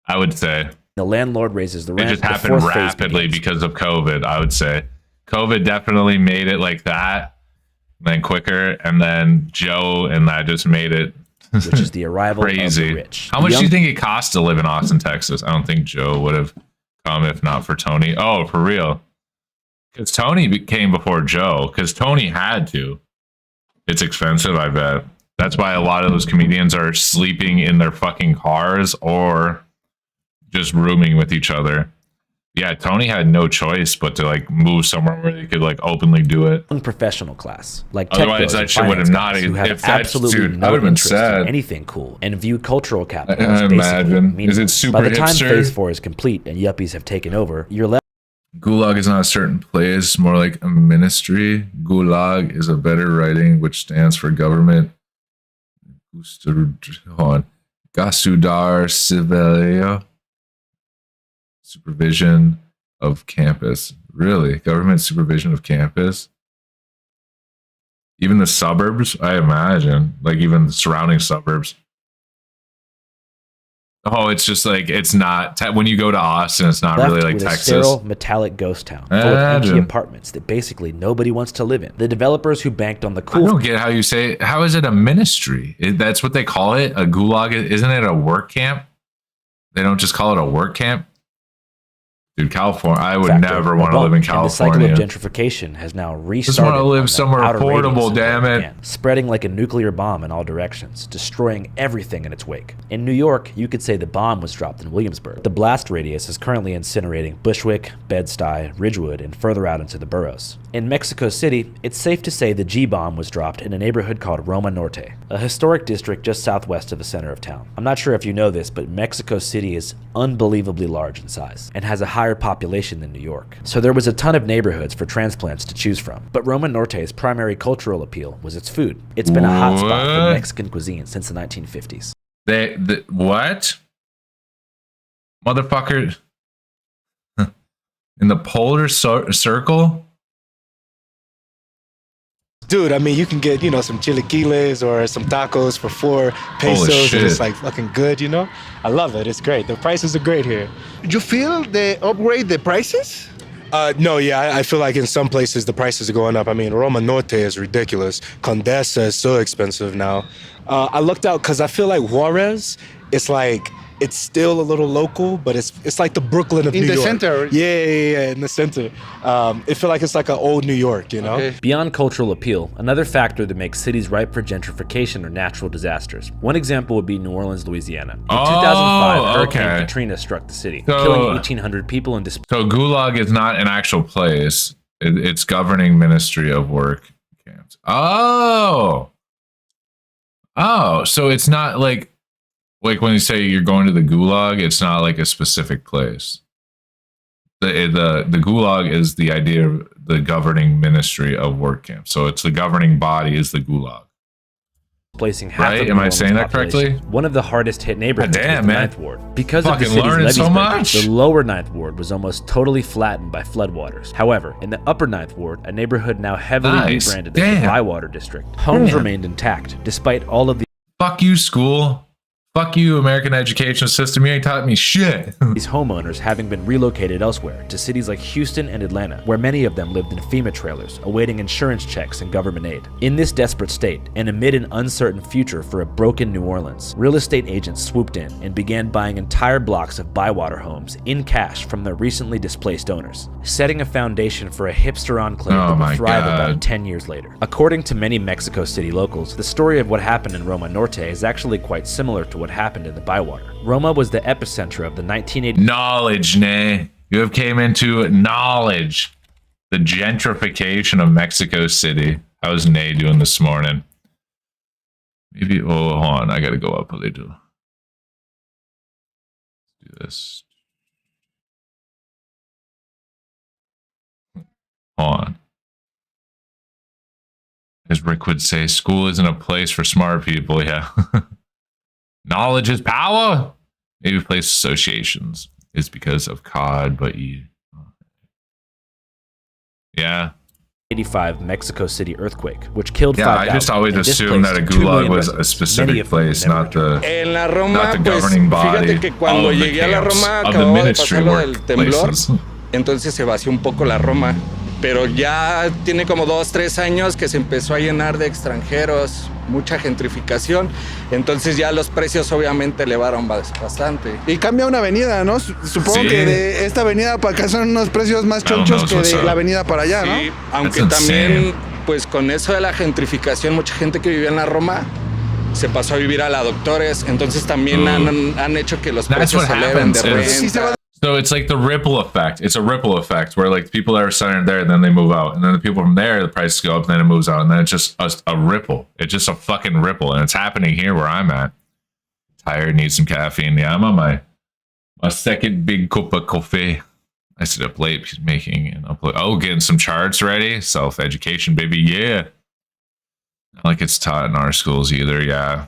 I would say. The landlord raises the It rent. just the happened fourth phase rapidly begins. because of COVID, I would say. COVID definitely made it like that, then quicker, and then Joe and that just made it which is the arrival crazy. of the rich. How much do you think it costs to live in Austin, Texas? I don't think Joe would have come if not for Tony. Oh, for real? Because Tony came before Joe, because Tony had to. It's expensive, I bet. That's why a lot of those comedians are sleeping in their fucking cars or just rooming with each other. Yeah, Tony had no choice but to like move somewhere where they could like openly do it. Unprofessional class, like otherwise that shit would have not. Who have If that's absolutely dude, no I would have been interest in sad. anything cool and view cultural capital I as basically imagine. Is it meaningless. super By the time hipster? phase 4 is complete and yuppies have taken over, you're left. Gulag is not a certain place, more like a ministry. Gulag is a better writing, which stands for government. Hold on. Gasudar Civilia. Supervision of campus. Really? Government supervision of campus? Even the suburbs, I imagine. Like even the surrounding suburbs. Oh, it's just like, it's not, when you go to Austin, it's not really like with Texas. A sterile, metallic ghost town full of empty apartments that basically nobody wants to live in. The developers who banked on the cool... I don't get how you say, how is it a ministry? That's what they call it? A gulag? Isn't it a work camp? They don't just call it a work camp? Dude, California, I would never want to live in California. And the cycle of gentrification has now restarted. Just want to live somewhere affordable, damn it. Spreading like a nuclear bomb in all directions, destroying everything in its wake. In New York, you could say the bomb was dropped in Williamsburg. The blast radius is currently incinerating Bushwick, Bed-Stuy, Ridgewood, and further out into the boroughs. In Mexico City, it's safe to say the G-bomb was dropped in a neighborhood called Roma Norte, a historic district just southwest of the center of town. I'm not sure if you know this, but Mexico City is unbelievably large in size and has a higher population than New York. So there was a ton of neighborhoods for transplants to choose from. But Roma Norte's primary cultural appeal was its food. It's been a hotspot for Mexican cuisine since the 1950s. What? Motherfucker. In the polar circle? Dude, I mean, you can get, some chilaquiles or some tacos for 4 pesos, and it's like fucking good, I love it. It's great. The prices are great here. You feel they upgrade the prices? No, yeah, I feel like in some places the prices are going up. I mean, Roma Norte is ridiculous. Condesa is so expensive now. I looked out because I feel like Juarez, it's still a little local, but it's like the Brooklyn of New York. In the center? Yeah, in the center. It feels like it's like an old New York, Okay. Beyond cultural appeal, another factor that makes cities ripe for gentrification are natural disasters. One example would be New Orleans, Louisiana. In 2005, Hurricane Katrina struck the city, killing 1,800 people and So Gulag is not an actual place. It's governing ministry of work camps. Oh, so it's not like when you say you're going to the Gulag, it's not like a specific place. The Gulag is the idea of the governing ministry of work camp. So it's the governing body is the Gulag. Placing half right? Am I saying that correctly? One of the hardest hit neighborhoods was the Ninth Ward. Because of the city's city's levee so much. The lower Ninth Ward was almost totally flattened by floodwaters. However, in the upper Ninth Ward, a neighborhood now heavily rebranded as the Bywater District, homes remained intact despite all of the... Fuck you, school. Fuck you, American education system. You ain't taught me shit. These homeowners having been relocated elsewhere to cities like Houston and Atlanta, where many of them lived in FEMA trailers, awaiting insurance checks and government aid. In this desperate state, and amid an uncertain future for a broken New Orleans, real estate agents swooped in and began buying entire blocks of Bywater homes in cash from their recently displaced owners, setting a foundation for a hipster enclave that will thrive about 10 years later. According to many Mexico City locals, the story of what happened in Roma Norte is actually quite similar to what happened in the Bywater. Roma was the epicenter of the 1980s. Knowledge, nay. You have came into knowledge. The gentrification of Mexico City. How's Nay doing this morning? Maybe, hold on. I gotta go up a little. Let's do this. Hold on. As Rick would say, school isn't a place for smart people. Yeah. Knowledge is power. Maybe place associations is because of COD, but you. Yeah. 85 Mexico City earthquake, which killed 5,000. I just always assumed that a gulag was a specific place, not the governing body. Fíjate que cuando llegué a la Roma acababa de pasar lo del temblor, entonces se vació un poco la Roma. Pero ya tiene como 2-3 años que se empezó a llenar de extranjeros, mucha gentrificación, entonces ya los precios obviamente elevaron bastante. Y cambia una avenida, ¿no? Supongo que de esta avenida para acá son unos precios más chonchos que de la avenida para allá, ¿no? Sí, aunque también, pues con eso de la gentrificación, mucha gente que vivía en la Roma se pasó a vivir a la Doctores, entonces también han hecho que los precios se eleven de renta. So it's like the ripple effect. It's a ripple effect where like people that are centered there, then they move out. And then the people from there, the prices go up, and then it moves out. And then it's just a ripple. It's just a fucking ripple. And it's happening here where I'm at. Tired, need some caffeine. Yeah, I'm on my second big cup of coffee. I sit up late making and upload. Oh, getting some charts ready. Self-education, baby. Yeah. Not like it's taught in our schools either. Yeah.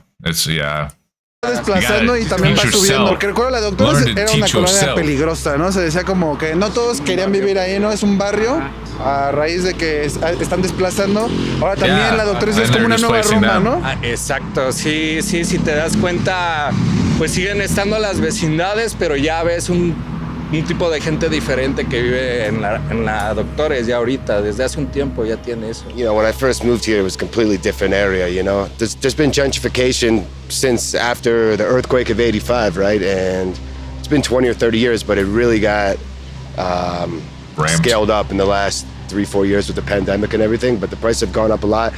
desplazando y también va subiendo. Porque recuerdo la doctora era una colonia peligrosa, ¿no? Se decía como que no todos querían vivir ahí, ¿no? Es un barrio a raíz de que están desplazando. Ahora también la doctora es como una nueva Roma, ¿no? Exacto, sí, si te das cuenta, pues siguen estando las vecindades, pero ya ves un tipo de gente diferente que vive en la Doctores ya ahorita, desde hace un tiempo ya tiene eso. You know, when I first moved here, it was a completely different area, you know. There's been gentrification since after the earthquake of '85, right? And it's been 20 or 30 years, but it really got scaled up in the last 3-4 years with the pandemic and everything, but the prices have gone up a lot.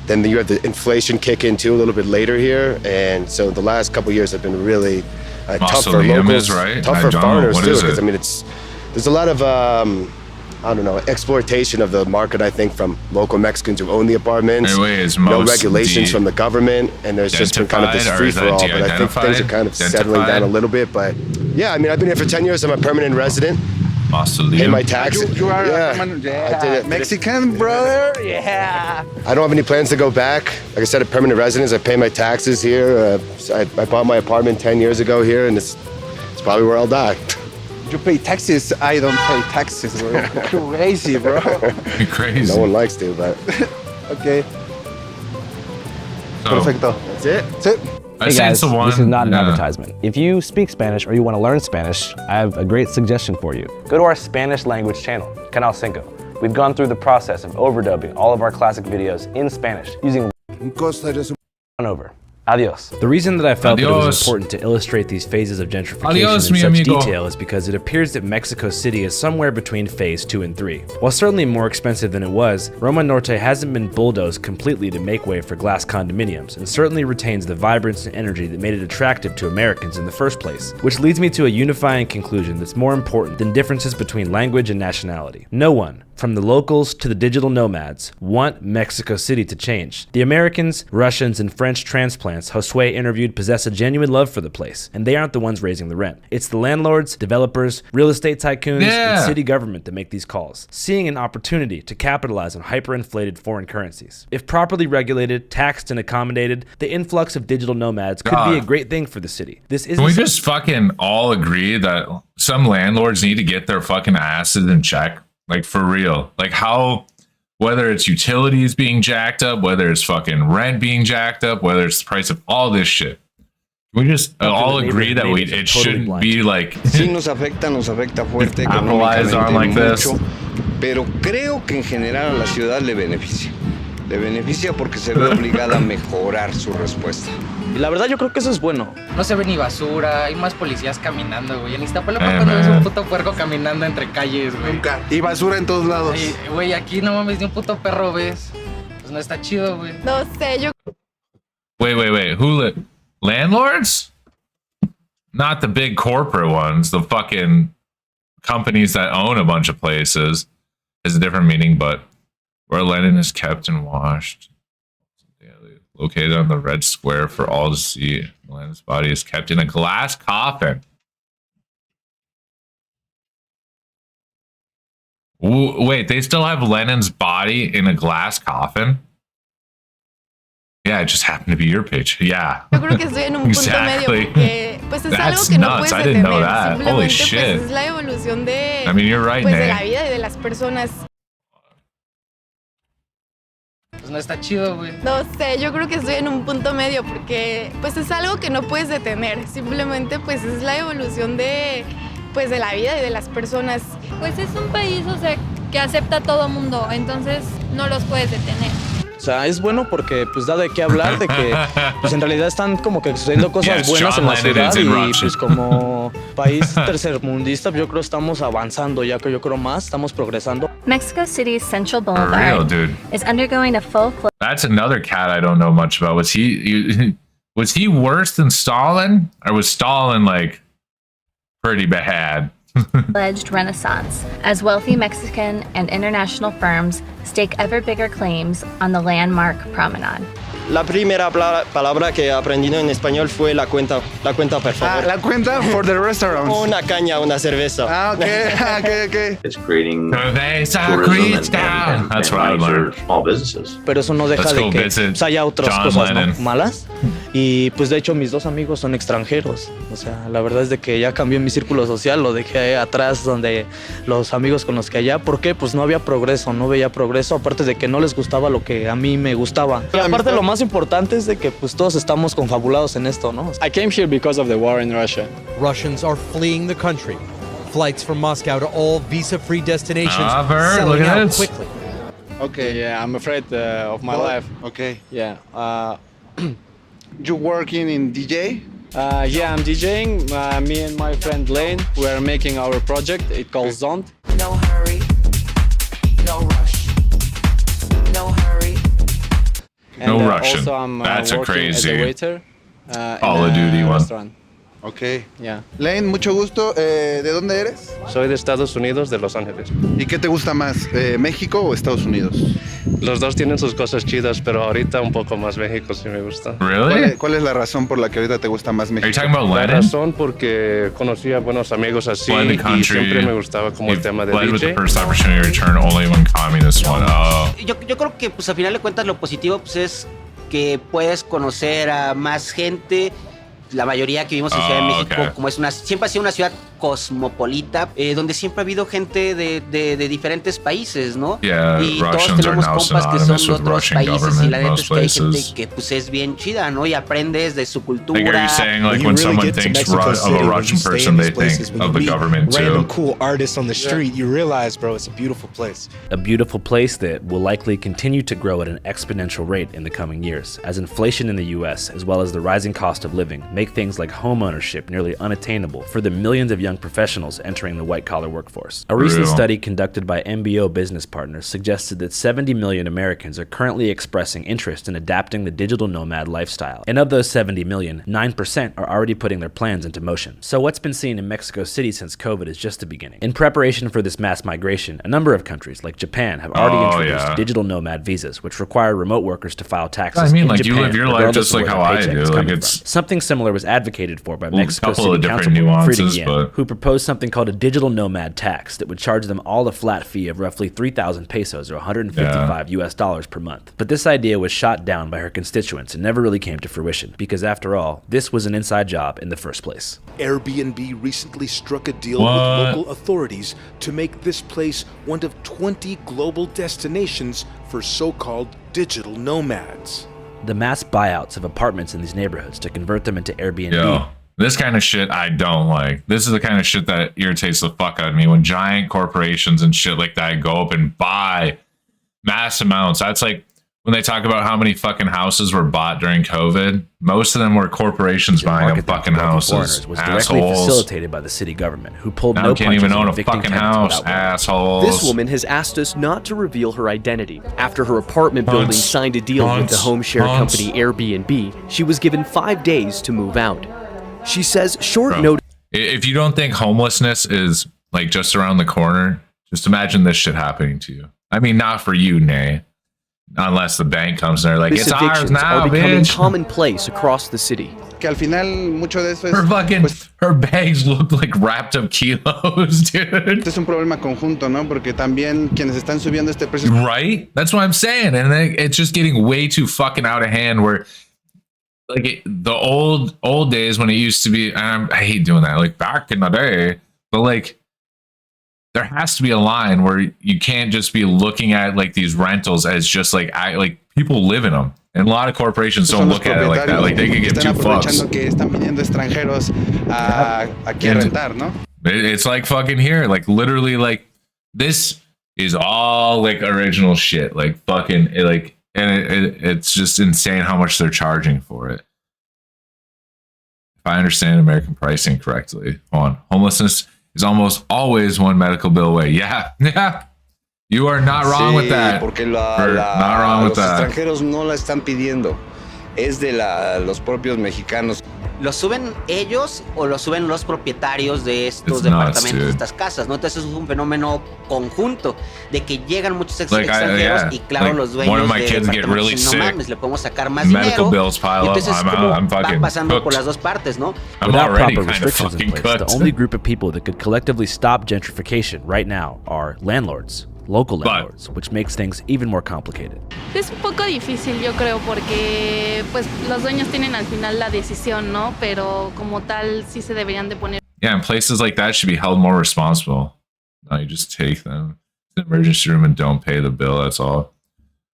Then you have the inflation kick in too a little bit later here, and so the last couple of years have been really tough for locals, right? tough for foreigners too. Because I mean, there's a lot of I don't know, exploitation of the market. I think from local Mexicans who own the apartments. No regulations from the government, and there's just been kind of this free for all. But I think things are kind of settling down a little bit. But yeah, I mean, I've been here for 10 years. I'm a permanent resident. Pay my taxes. You are Mexican, brother? Yeah. I don't have any plans to go back. Like I said, a permanent residence. I pay my taxes here. I bought my apartment 10 years ago here, and it's probably where I'll die. You pay taxes. I don't pay taxes, bro. Crazy, bro. You're crazy. No one likes to, but. Okay. So, Perfecto. That's it. That's it. Hey guys, this is not an advertisement. If you speak Spanish or you want to learn Spanish, I have a great suggestion for you. Go to our Spanish language channel, Canal Cinco. We've gone through the process of overdubbing all of our classic videos in Spanish using on over. Adios. The reason that I felt that it was important to illustrate these phases of gentrification in such detail is because it appears that Mexico City is somewhere between phase 2 and 3. While certainly more expensive than it was, Roma Norte hasn't been bulldozed completely to make way for glass condominiums, and certainly retains the vibrance and energy that made it attractive to Americans in the first place. Which leads me to a unifying conclusion that's more important than differences between language and nationality. No one, from the locals to the digital nomads, want Mexico City to change. The Americans, Russians, and French transplants Josue interviewed possess a genuine love for the place, and they aren't the ones raising the rent. It's the landlords, developers, real estate tycoons, and city government that make these calls, seeing an opportunity to capitalize on hyperinflated foreign currencies. If properly regulated, taxed, and accommodated, the influx of digital nomads could be a great thing for the city. This isn't. Can we just fucking all agree that some landlords need to get their fucking asses in check? Like, for real. Like, how, whether it's utilities being jacked up, whether it's fucking rent being jacked up, whether it's the price of all this shit. We just all agree that it shouldn't be like. Sí nos afecta fuerte. Capitalize on like this. Pero creo que en general a la ciudad le beneficia. Le beneficia porque se ve obligada a mejorar su respuesta. Y la verdad yo creo que eso es bueno. No se ve ni basura, hay más policías caminando, güey. En Iztapalapa cuando ves un puto puerco caminando entre calles, güey. Nunca. Y basura en todos lados. Güey, aquí no mames, ni un puto perro ves. Pues no está chido, güey. No sé, yo... Wait. Landlords? Not the big corporate ones. The fucking companies that own a bunch of places. Is a different meaning, but where linen is kept and washed. Located on the red square for all to see. Lenin's body is kept in a glass coffin. Wait, they still have Lenin's body in a glass coffin? Yeah, it just happened to be your picture. Yeah. Yo creo que estoy en un punto medio porque pues es algo que no puedes detener. I didn't know that. Holy shit. Pues es la evolución de, I mean, you're right, pues, de la vida y de las personas. Pues no está chido, güey. No sé, yo creo que estoy en un punto medio porque pues es algo que no puedes detener. Simplemente pues es la evolución de pues de la vida y de las personas. Pues es un país, o sea, que acepta a todo mundo, entonces no los puedes detener. O sea, es bueno porque pues da de qué hablar, de que pues en realidad están como que sucediendo cosas buenas en la ciudad y pues como país tercermundista yo creo estamos avanzando, ya que yo creo más, estamos progresando. Mexico City's Central Boulevard is undergoing a full That's another cat I don't know much about. Was he worse than Stalin? Or was Stalin like pretty bad? alleged renaissance as wealthy Mexican and international firms stake ever bigger claims on the landmark promenade. La primera palabra que aprendí en español fue la cuenta, por favor. La cuenta for the restaurant. Una caña, una cerveza. Okay. It's creating tourism That's what I learned. Small businesses. Pero eso no deja de que haya otras cosas, ¿no? malas. Y pues de hecho mis 2 amigos son extranjeros. O sea, la verdad es de que ya cambié mi círculo social, lo dejé atrás donde los amigos con los que allá. ¿Por qué? Pues no había progreso, no veía progreso, aparte de que no les gustaba lo que a mí me gustaba. Y aparte lo más importante es de que pues todos estamos confabulados en esto, ¿no? I came here because of the war in Russia. Russians are fleeing the country. Flights from Moscow to all visa-free destinations look selling at out this. quickly. Okay. Yeah, I'm afraid of my life. Okay. Yeah. You working in DJ? Yeah, I'm DJing. Me and my friend Lane, we are making our project. It calls Zond. No hurry, no rush, no hurry. No And, Russian. Also, I'm That's a working crazy as a waiter Call of Duty one. restaurant. Ok. Yeah. Lane, mucho gusto. ¿De dónde eres? Soy de Estados Unidos, de Los Ángeles. ¿Y qué te gusta más, México o Estados Unidos? Los dos tienen sus cosas chidas, pero ahorita un poco más México sí me gusta. ¿Cuál es la razón por la que ahorita te gusta más México? La razón porque conocí a buenos amigos así Fled the y country. siempre me gustaba como el tema de Fled with the DJ. first opportunity to return only when communists won. Oh. Yo creo que pues al final de cuentas lo positivo pues es que puedes conocer a más gente. La mayoría que vivimos en Ciudad de México, como siempre ha sido una ciudad cosmopolita, donde siempre ha habido gente de diferentes países, ¿no? Yeah, y todos Russians are tenemos now compas que son synonymous de with otros Russian países y government la in neta most es que hay gente places. que pues es bien chida, ¿no? Y aprendes de su cultura. Like, are you saying like when someone thinks of a Russian person, they think of the government random too? cool artists on the street, you realize, bro, it's a beautiful place. A beautiful place that will likely continue to grow at an exponential rate in the coming years, as inflation in the US, as well as the rising cost of living, make things like home ownership nearly unattainable for the millions of young professionals entering the white-collar workforce. A recent Real. study conducted by MBO Business Partners suggested that 70 million Americans are currently expressing interest in adapting the digital nomad lifestyle. And of those 70 million, 9% are already putting their plans into motion. So what's been seen in Mexico City since COVID is just the beginning. In preparation for this mass migration, a number of countries, like Japan, have already introduced digital nomad visas, which require remote workers to file taxes I mean, in like, Japan, you live your life regardless just of like where how their I paycheck do. is Like, coming it's from. Something similar was advocated for by Well, a Mexico couple City of different Councilman nuances, Frida but- Guillen, who proposed something called a digital nomad tax that would charge them all a flat fee of roughly 3,000 pesos or 155 US dollars per month. But this idea was shot down by her constituents and never really came to fruition because, after all, this was an inside job in the first place. Airbnb recently struck a deal What? with local authorities to make this place one of 20 global destinations for so-called digital nomads. The mass buyouts of apartments in these neighborhoods to convert them into Airbnb. Yo, this kind of shit I don't like. This is the kind of shit that irritates the fuck out of me when giant corporations and shit like that go up and buy mass amounts. That's like when they talk about how many fucking houses were bought during COVID. Most of them were corporations buying up fucking houses. Foreigners was directly Assholes. facilitated by the city government, who pulled Now no can't punches even in own a evicting fucking tenants house. without warning. Assholes. This woman has asked us not to reveal her identity. After her apartment building signed a deal with the home share company Airbnb, she was given 5 days to move out. She says short Bro, notice. If you don't think homelessness is like just around the corner, just imagine this shit happening to you. I mean, not for you, Nay. Unless the bank comes and they're like, it's ours Evictions now, are becoming bitch. commonplace across the city. Que al final mucho de eso es... Her fucking, her bags look like wrapped up kilos, dude. Es un problema conjunto, ¿no? Porque también quienes están subiendo este precio... Right? That's what I'm saying. And then it's just getting way too fucking out of hand where like the old days when it used to be, and I hate doing that, like back in the day, but like there has to be a line where you can't just be looking at like these rentals as just like people live in them. And a lot of corporations don't look at it like that. Like they could give two fucks. Están aprovechando que están viniendo extranjeros aquí a rentar, ¿no? It's like fucking here, like literally, like this is all like original shit, like fucking like, and it's just insane how much they're charging for it. If I understand American pricing correctly, homelessness is almost always one medical bill away. Yeah, you are not wrong with that. Porque not wrong with los that. extranjeros no la están pidiendo, es de los propios mexicanos. ¿Lo suben ellos o lo suben los propietarios de estos It's departamentos, nuts, de estas casas? ¿No? Entonces es un fenómeno conjunto de que llegan muchos Like, extranjeros y claro, like, los one dueños of my de kids get really departamentos dicen, no sick, mames, le podemos sacar más medical dinero. bills pile Y up, entonces I'm como fucking va pasando por cooked. las dos partes, ¿no? I'm Without already proper kind of restrictions in fucking place, cooked. the only group of people that could collectively stop gentrification right now are landlords. local landlords, which makes things even more complicated. Es un poco difícil, yo creo, porque pues los dueños tienen al final la decisión, ¿no? Pero como tal sí se deberían de poner. Yeah, and places like that should be held more responsible. No, you just take them to the emergency room and don't pay the bill. That's all.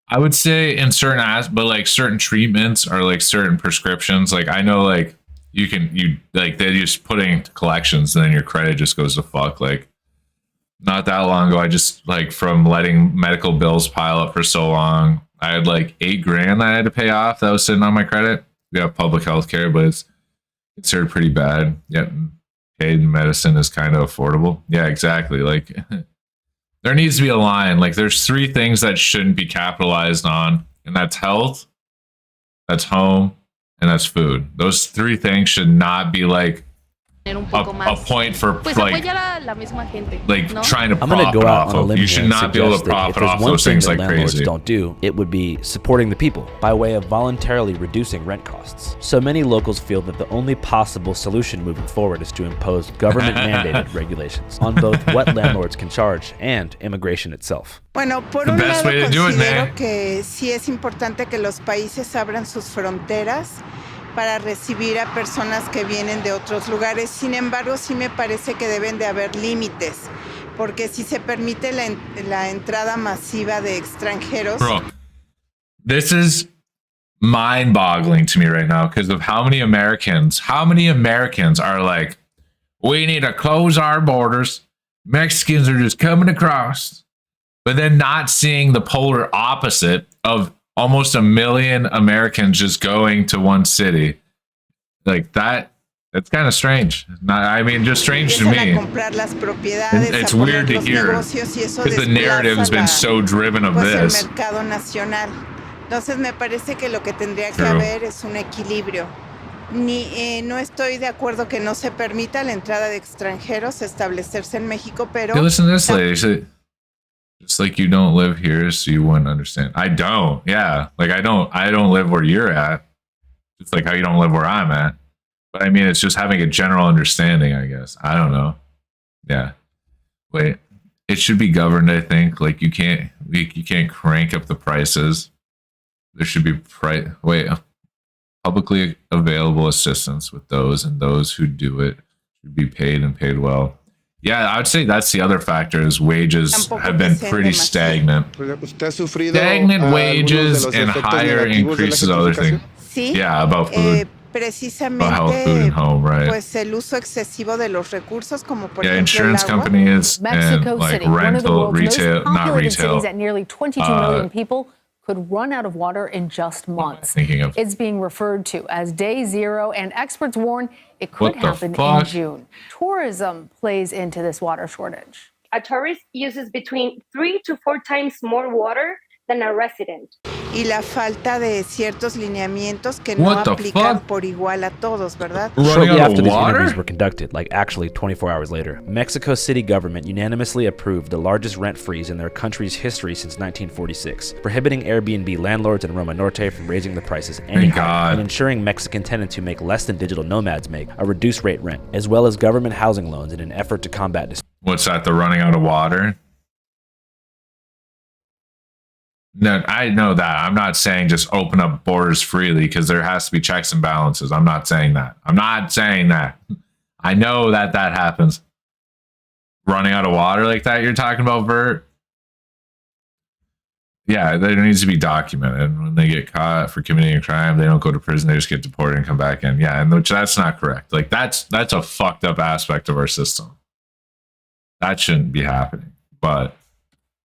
I would say in certain but like certain treatments or like certain prescriptions, like I know like you like they're just putting collections and then your credit just goes to fuck. Like not that long ago, I just like from letting medical bills pile up for so long, I had like $8,000 that I had to pay off that was sitting on my credit. We have public health care, but it's considered pretty bad. Yet paid medicine is kind of affordable. Yeah, exactly. Like there needs to be a line. Like there's 3 things that shouldn't be capitalized on, and that's health, that's home, and that's food. Those 3 things should not be like a point for pues like apoyar a la misma gente, like ¿no? trying to I'm going to profit go out off on a of. limb You here should and not be able to suggest that if profit there's off one those thing things that like landlords crazy. don't do, it would be supporting the people by way of voluntarily reducing rent costs. So many locals feel that the only possible solution moving forward is to impose government-mandated regulations on both what landlords can charge and immigration itself. Bueno, por un lado considero que sí es importante que los países abran sus fronteras para recibir a personas que vienen de otros lugares. Sin embargo, sí me parece que deben de haber límites, porque si se permite la entrada masiva de extranjeros. Bro, this is mind-boggling to me right now because of how many Americans are like, we need to close our borders. Mexicans are just coming across, but then not seeing the polar opposite of almost 1 million Americans just going to one city. Like that's kind of strange. Just strange to me. It's weird to hear because the narrative has been so driven of this. El mercado nacional. Entonces me parece que lo que tendría que haber es un equilibrio. No estoy de acuerdo que no se permita la entrada de extranjeros establecerse en México, pero... Hey, listen to this lady. Just like you don't live here, so you wouldn't understand. I don't. Yeah. Like I don't live where you're at. It's like how you don't live where I'm at. But I mean, it's just having a general understanding, I guess. I don't know. Yeah. Wait. It should be governed, I think. Like you can't crank up the prices. There should be publicly available assistance with those, and those who do it should be paid and paid well. Yeah, I would say that's the other factor is wages have been pretty stagnant. Stagnant wages and higher increases other things. Sí, yeah, about food. Precisamente, about health, food, and home, right? Pues el uso excesivo de los recursos, como por yeah, ejemplo insurance el agua. companies Mexico and like City, one of the rental, world's retail, most not populated retail. cities at nearly 22 million people could run out of water in just months. It's being referred to as day zero, and experts warn it could happen in June. Tourism plays into this water shortage. A tourist uses between 3 to 4 times more water than a resident. Y la falta de ciertos lineamientos que no aplican por igual a todos, ¿verdad? Shortly after these interviews were conducted, like actually 24 hours later, Mexico City government unanimously approved the largest rent freeze in their country's history since 1946, prohibiting Airbnb landlords in Roma Norte from raising the prices any higher and ensuring Mexican tenants who make less than digital nomads make a reduced rate rent, as well as government housing loans in an effort to combat this. What's that? The running out of water? No, I know that. I'm not saying just open up borders freely because there has to be checks and balances. I'm not saying that. I know that happens. Running out of water like that you're talking about, Vert? Yeah, there needs to be documented. When they get caught for committing a crime, they don't go to prison. They just get deported and come back in. Yeah, and which that's not correct. Like that's a fucked up aspect of our system. That shouldn't be happening. But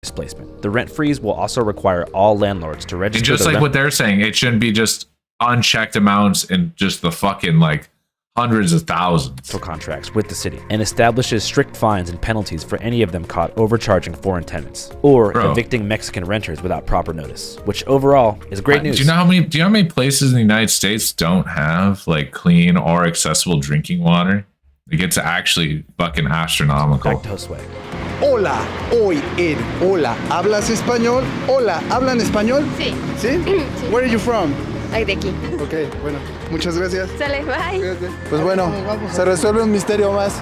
displacement. The rent freeze will also require all landlords to register. And just like what they're saying, it shouldn't be just unchecked amounts and just the fucking like hundreds of thousands for contracts with the city, and establishes strict fines and penalties for any of them caught overcharging foreign tenants or evicting Mexican renters without proper notice, which overall is great news. Do you know how many places in the United States don't have like clean or accessible drinking water? It gets actually fucking astronomical. Hola, hoy en Hola, ¿hablas español? Hola, ¿hablan español? Sí. ¿Sí? Where are you from? Ay, de aquí. Ok, bueno, muchas gracias. Sale, bye. Pues bueno, se resuelve un misterio más.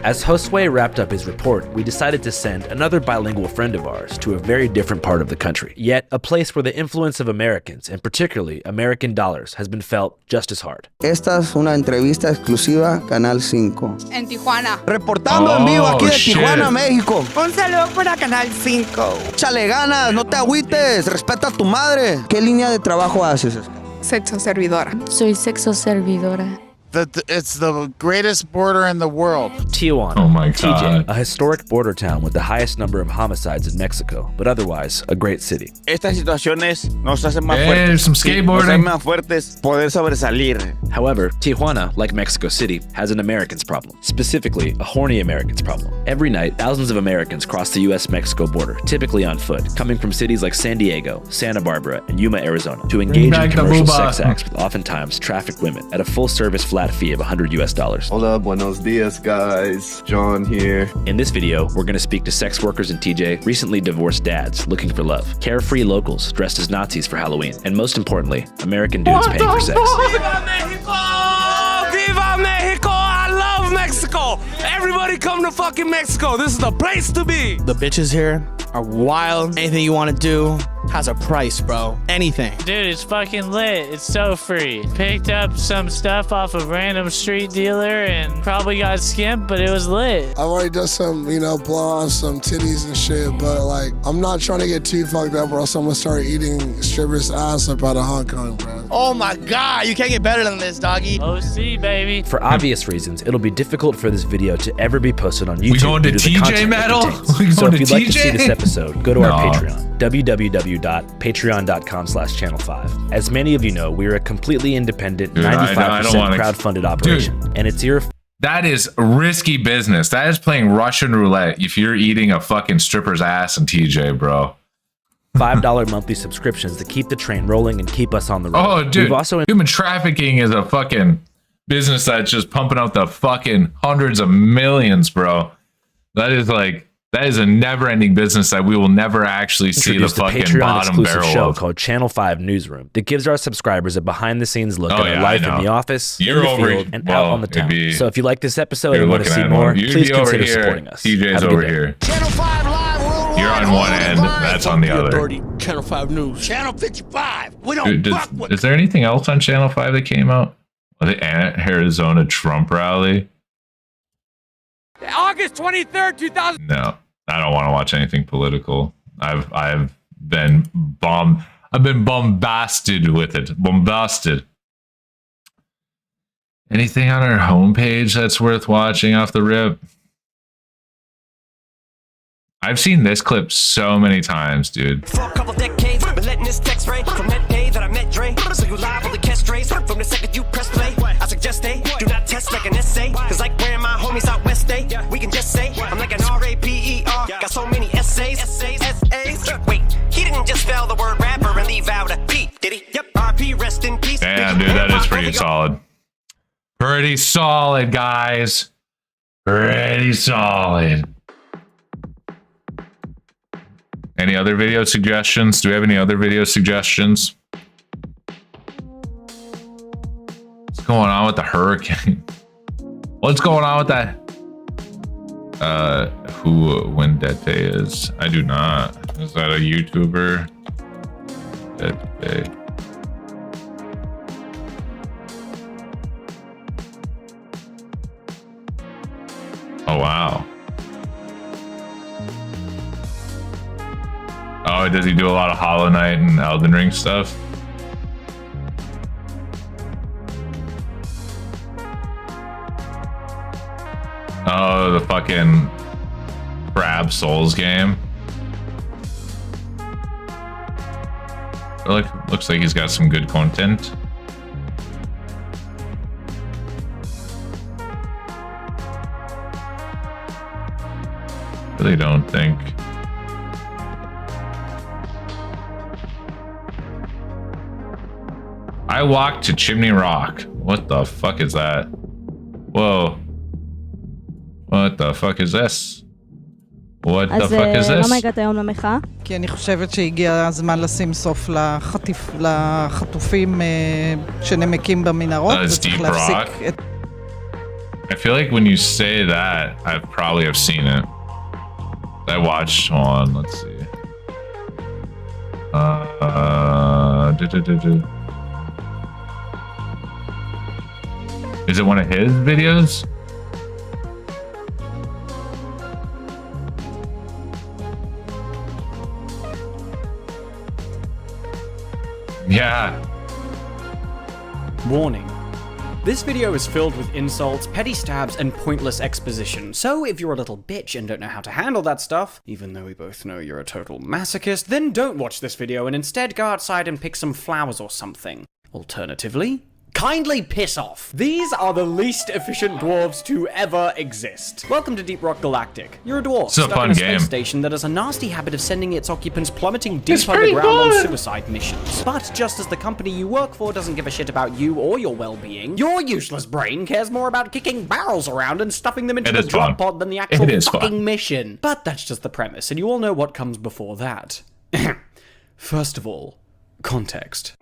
As Josue wrapped up his report, we decided to send another bilingual friend of ours to a very different part of the country, yet a place where the influence of Americans, and particularly American dollars, has been felt just as hard. Esta es una entrevista exclusiva, Canal 5. En Tijuana. Reportando en vivo aquí de Tijuana, México. Un saludo para Canal 5. Échale ganas, no te agüites, respeta a tu madre. ¿Qué línea de trabajo haces? Sexo servidora. Soy sexo servidora. It's the greatest border in the world. Tijuana, oh my TJ, God. a historic border town with the highest number of homicides in Mexico, but otherwise a great city. Estas situaciones nos hacen más fuertes. There's some skateboarding. Nos hacen más fuertes poder sobresalir. However, Tijuana, like Mexico City, has an Americans problem, specifically a horny Americans problem. Every night, thousands of Americans cross the U.S.-Mexico border, typically on foot, coming from cities like San Diego, Santa Barbara, and Yuma, Arizona, to engage in commercial sex acts with oftentimes trafficked women at a full-service flat fee of $100. Hola, buenos dias, guys. John here. In this video, we're going to speak to sex workers in TJ, recently divorced dads looking for love, carefree locals dressed as Nazis for Halloween, and most importantly, American dudes paying for sex. Viva Mexico! Viva Mexico! I love Mexico! Everybody come to fucking Mexico. This is the place to be. The bitches here are wild. Anything you want to do has a price, bro. Anything. Dude, it's fucking lit. It's so free. Picked up some stuff off a random street dealer and probably got skimped, but it was lit. I've already done some, blow off some titties and shit, but like, I'm not trying to get too fucked up or else I'm gonna start eating strippers' ass up out of Hong Kong, bro. Oh my God, you can't get better than this, doggy. OC, baby. For obvious reasons, it'll be difficult for this video to ever be posted on YouTube. We going to due the TJ content Metal? it contains. We So going if to you'd like to see TJ? this episode, go to our Patreon, www.patreon.com/channel5. As many of you know, we're a completely independent, 95% crowdfunded operation, and it's your. That is risky business. That is playing Russian roulette if you're eating a fucking stripper's ass in TJ, bro. $5 monthly subscriptions to keep the train rolling and keep us on the road. Oh, dude. We've also human trafficking is a fucking business that's just pumping out the fucking hundreds of millions, bro. That is a never-ending business that we will never actually see the fucking Patreon bottom exclusive barrel show of. called Channel 5 Newsroom that gives our subscribers a behind-the-scenes look at our life in the office, in the field, and out on the town. So if you like this episode and want to see more, please consider supporting us. TJ's over here. Channel 5 Live Worldwide. You're on one end, that's on the other. Channel 5 News. Channel 55. We Dude, is there anything else on Channel 5 that came out? The Arizona Trump rally? August 23rd, 2000. No, I don't want to watch anything political. I've been bombasted with it. Bombasted. Anything on our homepage that's worth watching off the rip? I've seen this clip so many times, dude. For a couple decades, been letting this text ray from that day that I met Dre. So you liable to catch strays from the second you press play. I suggest they do not test like an essay. Cause like where my homies out west day, we can just say I'm like an R-A-P-E-R. Got so many essays. Wait, he didn't just spell the word rapper and leave out a P, did he? Yep, R-P, rest in peace. Damn, dude, that is pretty solid. Pretty solid, guys. Pretty solid. Any other video suggestions? Do we have any other video suggestions? What's going on with the hurricane? What's going on with that? Who Wendete is? I do not. Is that a YouTuber? Wendete. Oh, wow. Oh, does he do a lot of Hollow Knight and Elden Ring stuff? Oh, the fucking Crab Souls game. Looks like he's got some good content. Really don't think. I walked to Chimney Rock. What the fuck is that? Whoa. What the fuck is this? What the fuck is this? למה הגעת היום למחאה? כי אני חושבת שהגיע הזמן לשים סוף לחטופים שנמקים במנהרות. That's deep rock. I feel like when you say that, I probably have seen it. I watched on, let's see. Is it one of his videos? Yeah. Warning. This video is filled with insults, petty stabs, and pointless exposition, so if you're a little bitch and don't know how to handle that stuff, even though we both know you're a total masochist, then don't watch this video and instead go outside and pick some flowers or something. Alternatively, kindly piss off. These are the least efficient dwarves to ever exist. Welcome to Deep Rock Galactic. You're a dwarf stuck in a space station that has a nasty habit of sending its occupants plummeting deep underground on suicide missions. But just as the company you work for doesn't give a shit about you or your well-being, your useless brain cares more about kicking barrels around and stuffing them into the drop pod than the actual fucking mission. But that's just the premise, and you all know what comes before that. First of all, context.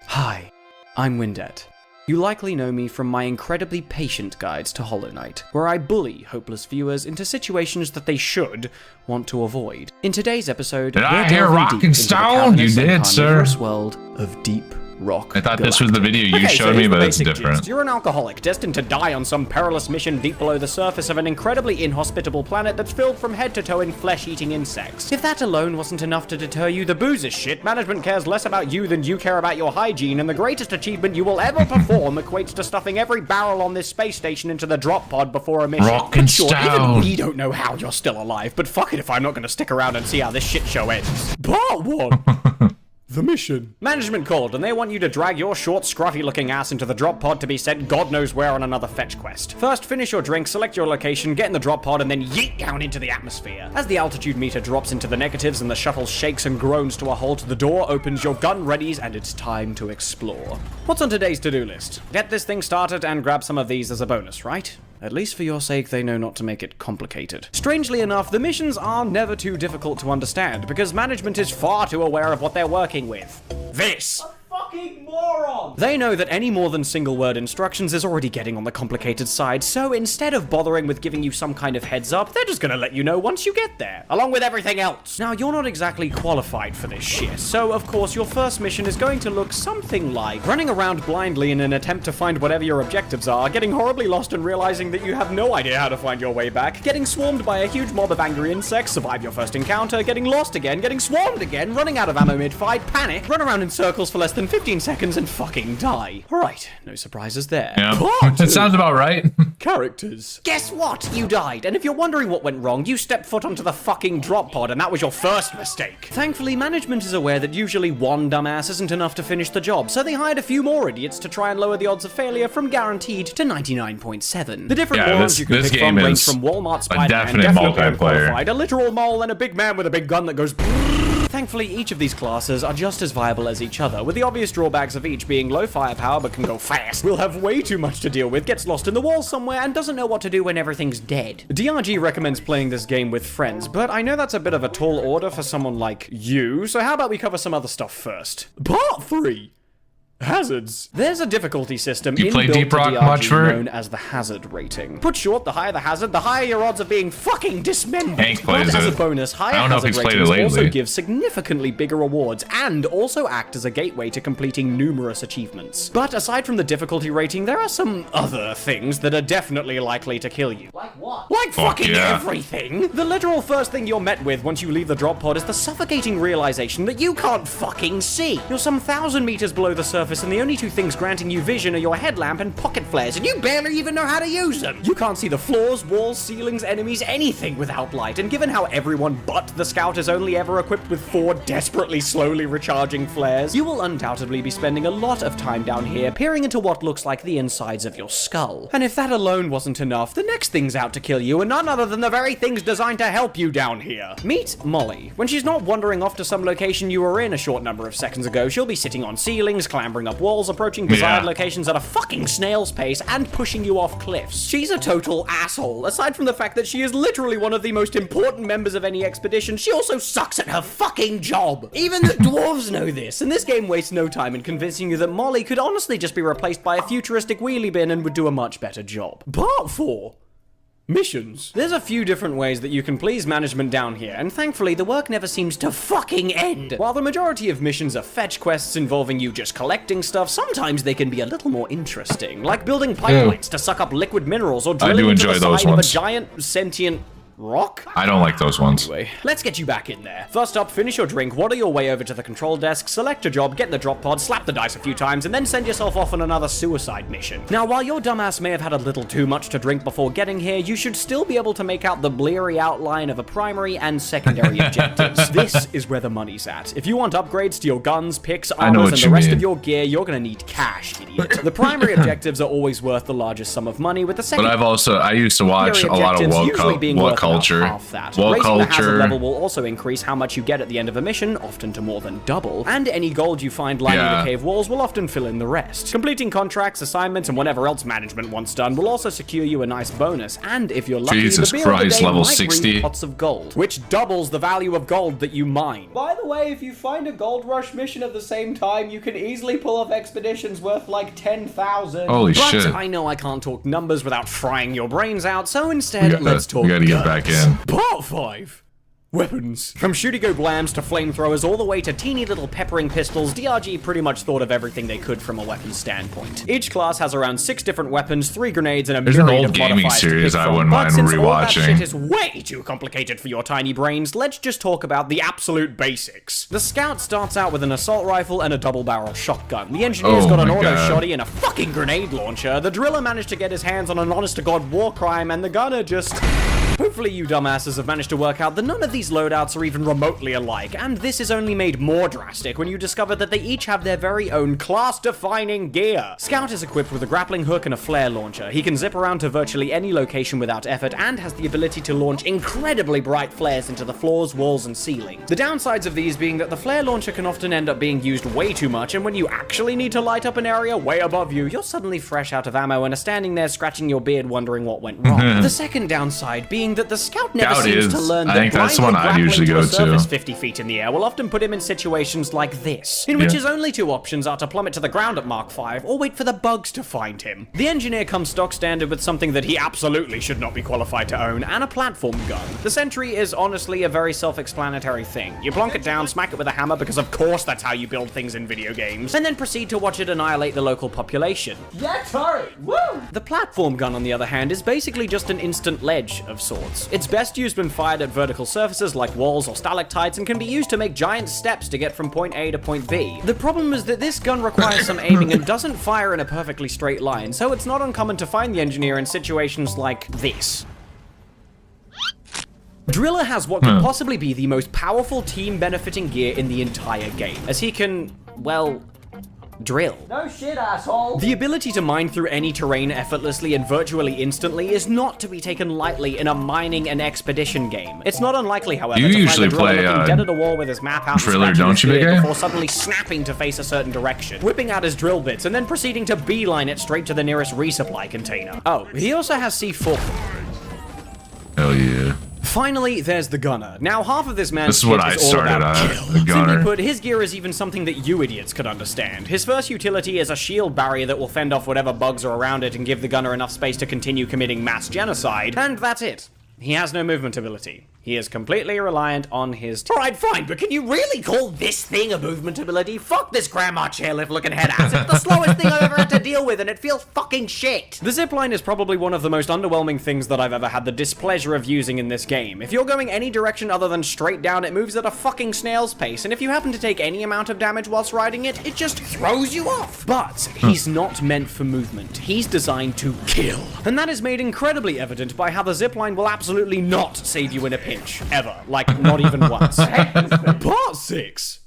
Hi, I'm Windet. You likely know me from my incredibly patient guides to Hollow Knight, where I bully hopeless viewers into situations that they should want to avoid. In today's episode, did I hear Rocking Stone? You did, sir. World of Deep Rock. I thought this was the video you showed me, but it's different. Gist. You're an alcoholic destined to die on some perilous mission deep below the surface of an incredibly inhospitable planet that's filled from head to toe in flesh-eating insects. If that alone wasn't enough to deter you, the booze is shit, management cares less about you than you care about your hygiene, and the greatest achievement you will ever perform equates to stuffing every barrel on this space station into the drop pod before a mission. Rockin' Sure, Stone. even we don't know how you're still alive, but fuck it if I'm not gonna stick around and see how this shit show ends. Part 1. The mission. Management called, and they want you to drag your short, scruffy-looking ass into the drop pod to be sent God knows where on another fetch quest. First, finish your drink, select your location, get in the drop pod, and then yeet down into the atmosphere. As the altitude meter drops into the negatives and the shuttle shakes and groans to a halt, the door opens, your gun readies, and it's time to explore. What's on today's to-do list? Get this thing started and grab some of these as a bonus, right? At least for your sake, they know not to make it complicated. Strangely enough, the missions are never too difficult to understand, because management is far too aware of what they're working with. This! Fucking moron! They know that any more than single-word instructions is already getting on the complicated side, so instead of bothering with giving you some kind of heads up, they're just gonna let you know once you get there, along with everything else. Now, you're not exactly qualified for this shit, so of course your first mission is going to look something like running around blindly in an attempt to find whatever your objectives are, getting horribly lost and realizing that you have no idea how to find your way back, getting swarmed by a huge mob of angry insects, survive your first encounter, getting lost again, getting swarmed again, running out of ammo mid-fight, panic, run around in circles for less than 15 seconds and fucking die. Alright, no surprises there. Yeah, that sounds about right. Characters. Guess what? You died, and if you're wondering what went wrong, you stepped foot onto the fucking drop pod, and that was your first mistake. Thankfully, management is aware that usually one dumbass isn't enough to finish the job, so they hired a few more idiots to try and lower the odds of failure from guaranteed to 99.7. The different morons you can pick from range from Walmart Spider-Man, definitely unqualified, a literal mole, and a big man with a big gun that goes Thankfully, each of these classes are just as viable as each other, with the obvious drawbacks of each being low firepower but can go fast, will have way too much to deal with, gets lost in the wall somewhere, and doesn't know what to do when everything's dead. DRG recommends playing this game with friends, but I know that's a bit of a tall order for someone like you, so how about we cover some other stuff first? Part 3. Hazards. There's a difficulty system you play Deep Rock DRG much for known as the hazard rating. Put short, the higher the hazard, the higher your odds of being fucking dismembered. Hank plays but as it. a bonus, higher I don't know if hazard he's played it ratings lately. also give significantly bigger rewards and also act as a gateway to completing numerous achievements. But aside from the difficulty rating, there are some other things that are definitely likely to kill you. Like what? Like fucking everything! The literal first thing you're met with once you leave the drop pod is the suffocating realization that you can't fucking see. You're some 1,000 meters below the surface, and the only two things granting you vision are your headlamp and pocket flares, and you barely even know how to use them. You can't see the floors, walls, ceilings, enemies, anything without light, and given how everyone but the scout is only ever equipped with 4 desperately slowly recharging flares, you will undoubtedly be spending a lot of time down here peering into what looks like the insides of your skull. And if that alone wasn't enough, the next thing's out to kill you, and none other than the very things designed to help you down here. Meet Molly. When she's not wandering off to some location you were in a short number of seconds ago, she'll be sitting on ceilings, clambering clambering up walls, approaching desired locations at a fucking snail's pace, and pushing you off cliffs. She's a total asshole. Aside from the fact that she is literally one of the most important members of any expedition, she also sucks at her fucking job. Even the dwarves know this, and this game wastes no time in convincing you that Molly could honestly just be replaced by a futuristic wheelie bin and would do a much better job. Part 4. Missions. There's a few different ways that you can please management down here, and thankfully the work never seems to fucking end. While the majority of missions are fetch quests involving you just collecting stuff, sometimes they can be a little more interesting, like building pipelines to suck up liquid minerals or drilling into the side of a giant sentient rock? I don't like those ones. Anyway, let's get you back in there. First up, finish your drink, water your way over to the control desk, select a job, get the drop pod, slap the dice a few times, and then send yourself off on another suicide mission. Now, while your dumbass may have had a little too much to drink before getting here, you should still be able to make out the bleary outline of a primary and secondary objectives. This is where the money's at. If you want upgrades to your guns, picks, armors, and the rest of your gear, you're gonna need cash, idiot. The primary objectives are always worth the largest sum of money, with the secondary... But I used to watch a lot of World Culture. Half that. Raising the hazard level will also increase how much you get at the end of a mission, often to more than double, and any gold you find lining the cave walls will often fill in the rest. Completing contracts, assignments, and whatever else management wants done will also secure you a nice bonus, and if you're lucky, Jesus the beer of the day level might 60 bring pots of gold, which doubles the value of gold that you mine. By the way, if you find a gold rush mission at the same time, you can easily pull off expeditions worth like 10,000. Holy shit. But I know I can't talk numbers without frying your brains out, so instead, let's talk We gotta get back in. Part 5. Weapons. From shooty-go blams to flamethrowers all the way to teeny little peppering pistols, DRG pretty much thought of everything they could from a weapons standpoint. Each class has around 6 different weapons, 3 grenades, and a myriad of modifiers to pick from. wouldn't mind since all that rewatching. shit is way too complicated for your tiny brains, let's just talk about the absolute basics. The Scout starts out with an assault rifle and a double-barrel shotgun. The Engineer's got an auto shotty and a fucking grenade launcher. The Driller managed to get his hands on an honest-to-God war crime, and the Gunner just... Hopefully you dumbasses have managed to work out that none of these loadouts are even remotely alike, and this is only made more drastic when you discover that they each have their very own class-defining gear. Scout is equipped with a grappling hook and a flare launcher. He can zip around to virtually any location without effort and has the ability to launch incredibly bright flares into the floors, walls, and ceiling. The downsides of these being that the flare launcher can often end up being used way too much, and when you actually need to light up an area way above you, you're suddenly fresh out of ammo and are standing there scratching your beard wondering what went wrong. The second downside being that the Scout never seems to learn that I think that's the one I'd usually go surface to. 50 feet in the air will often put him in situations like this, in which his only 2 options are to plummet to the ground at Mark 5 or wait for the bugs to find him. The Engineer comes stock standard with something that he absolutely should not be qualified to own, and a platform gun. The Sentry is honestly a very self-explanatory thing. You plonk it down, smack it with a hammer, because of course that's how you build things in video games, and then proceed to watch it annihilate the local population. Yeah, turret! Woo! The platform gun, on the other hand, is basically just an instant ledge of sorts. It's best used when fired at vertical surfaces like walls or stalactites and can be used to make giant steps to get from point A to point B. The problem is that this gun requires some aiming and doesn't fire in a perfectly straight line, so it's not uncommon to find the Engineer in situations like this. Driller has what could possibly be the most powerful team-benefiting gear in the entire game, as he can, well... drill. No shit, asshole! The ability to mine through any terrain effortlessly and virtually instantly is not to be taken lightly in a mining and expedition game. It's not unlikely, however, You to usually find the driller play, looking dead at a wall with his map out Driller, and scratching don't his you, big beard guy? before suddenly snapping to face a certain direction, whipping out his drill bits, and then proceeding to beeline it straight to the nearest resupply container. Oh, he also has C4. Hell yeah. Finally, there's the Gunner. Now, half of this man's This is what kit I is all started about at, kill. the Gunner. Simply put, his gear is even something that you idiots could understand. His first utility is a shield barrier that will fend off whatever bugs are around it and give the Gunner enough space to continue committing mass genocide, and that's it. He has no movement ability. He is completely reliant on his... Alright, fine, but can you really call this thing a movement ability? Fuck this grandma chairlift looking head ass. It's the slowest thing I've ever had to deal with, and it feels fucking shit. The zipline is probably one of the most underwhelming things that I've ever had the displeasure of using in this game. If you're going any direction other than straight down, it moves at a fucking snail's pace, and if you happen to take any amount of damage whilst riding it, it just throws you off. But he's not meant for movement. He's designed to kill. And that is made incredibly evident by how the zipline will absolutely not save you in a pinch. Ever. Like, not even once. Part 6.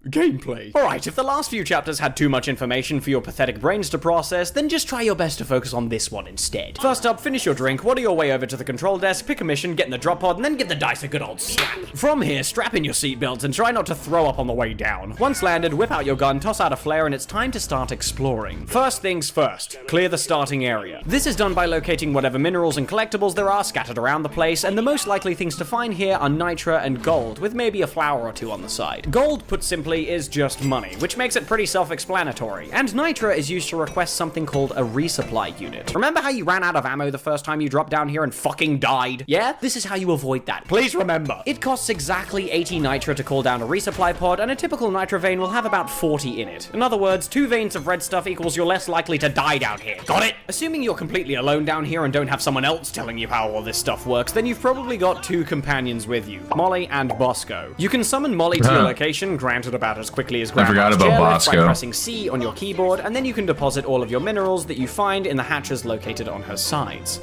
gameplay. Alright, if the last few chapters had too much information for your pathetic brains to process, then just try your best to focus on this one instead. First up, finish your drink, water your way over to the control desk, pick a mission, get in the drop pod, and then give the dice a good old slap. From here, strap in your seatbelts and try not to throw up on the way down. Once landed, whip out your gun, toss out a flare, and it's time to start exploring. First things first, clear the starting area. This is done by locating whatever minerals and collectibles there are scattered around the place, and the most likely things to find here are nitra and gold, with maybe a flower or two on the side. Gold, put simply, is just money, which makes it pretty self-explanatory, and nitra is used to request something called a resupply unit. Remember how you ran out of ammo the first time you dropped down here and fucking died? Yeah? This is how you avoid that. Please remember, it costs exactly 80 nitra to call down a resupply pod, and a typical nitra vein will have about 40 in it. In other words, 2 veins of red stuff equals you're less likely to die down here. Got it? Assuming you're completely alone down here and don't have someone else telling you how all this stuff works, then you've probably got 2 companions with you, Molly and Bosco. You can summon Molly to your location, granted about as quickly as I forgot about by Bosco. pressing C on your keyboard, and then you can deposit all of your minerals that you find in the hatches located on her sides.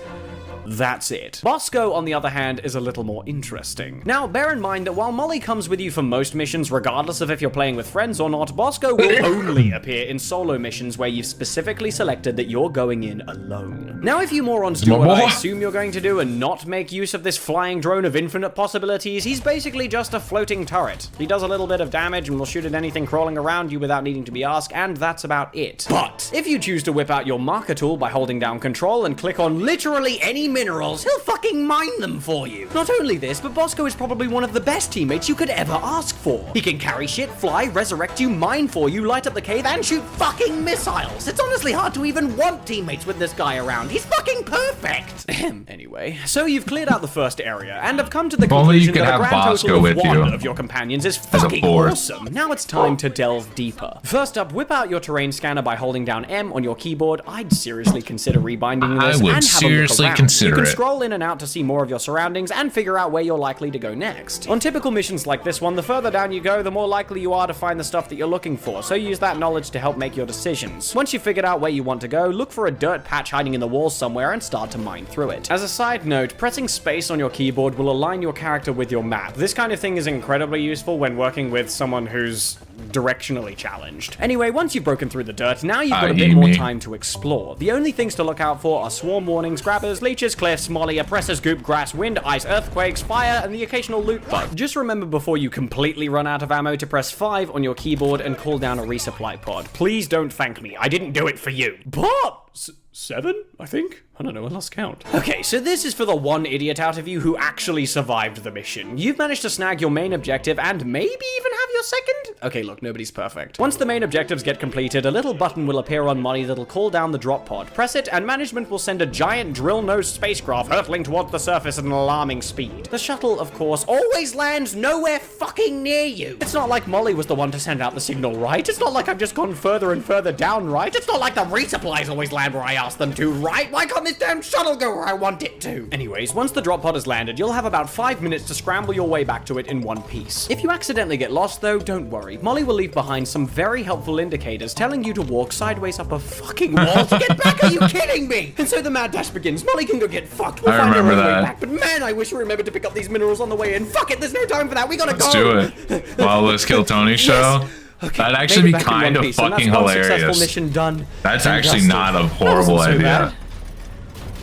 That's it. Bosco, on the other hand, is a little more interesting. Now, bear in mind that while Molly comes with you for most missions, regardless of if you're playing with friends or not, Bosco will only appear in solo missions where you've specifically selected that you're going in alone. Now, if you morons do what I assume you're going to do and not make use of this flying drone of infinite possibilities, he's basically just a floating turret. He does a little bit of damage and will shoot at anything crawling around you without needing to be asked, and that's about it. But if you choose to whip out your marker tool by holding down control and click on literally any minerals, he'll fucking mine them for you. Not only this, but Bosco is probably one of the best teammates you could ever ask for. He can carry shit, fly, resurrect you, mine for you, light up the cave, and shoot fucking missiles. It's honestly hard to even want teammates with this guy around. He's fucking perfect. Anyway, so you've cleared out the first area, and have come to the conclusion that a grand total of 1 of your companions is fucking awesome. Now it's time to delve deeper. First up, whip out your terrain scanner by holding down M on your keyboard. I'd seriously consider rebinding this and have seriously a look around. consider it. Scroll in and out to see more of your surroundings and figure out where you're likely to go next. On typical missions like this one, the further down you go, the more likely you are to find the stuff that you're looking for, so use that knowledge to help make your decisions. Once you've figured out where you want to go, look for a dirt patch hiding in the walls somewhere and start to mine through it. As a side note, pressing space on your keyboard will align your character with your map. This kind of thing is incredibly useful when working with someone who's directionally challenged. Anyway, once you've broken through the dirt, now you've got a bit more time to explore. The only things to look out for are swarm warnings, grabbers, leeches, cliffs, molly, oppressors, goop, grass, wind, ice, earthquakes, fire, and the occasional loot bug. Just remember before you completely run out of ammo to press 5 on your keyboard and call down a resupply pod. Please don't thank me. I didn't do it for you. But 7, I think? I don't know, I lost count. Okay, so this is for the one idiot out of you who actually survived the mission. You've managed to snag your main objective and maybe even have your second? Okay, look, nobody's perfect. Once the main objectives get completed, a little button will appear on Molly that'll call down the drop pod. Press it, and management will send a giant drill-nosed spacecraft hurtling towards the surface at an alarming speed. The shuttle, of course, always lands nowhere fucking near you. It's not like Molly was the one to send out the signal, right? It's not like I've just gone further and further down, right? It's not like the resupplies always land where I asked them to, right? Why can't this damn shuttle go where I want it to? Anyways, once the drop pod has landed, you'll have about 5 minutes to scramble your way back to it in one piece. If you accidentally get lost, though, don't worry. Molly will leave behind some very helpful indicators telling you to walk sideways up a fucking wall to get back. Are you kidding me? And so the mad dash begins. Molly can go get fucked. We'll find her on the way back. But man, I wish we remembered to pick up these minerals on the way in. Fuck it, there's no time for that. We gotta Let's go. do it. Well, let's kill Tony show. Yes. Okay, that'd actually be kind of fucking hilarious. Mission done. That's actually not a horrible idea.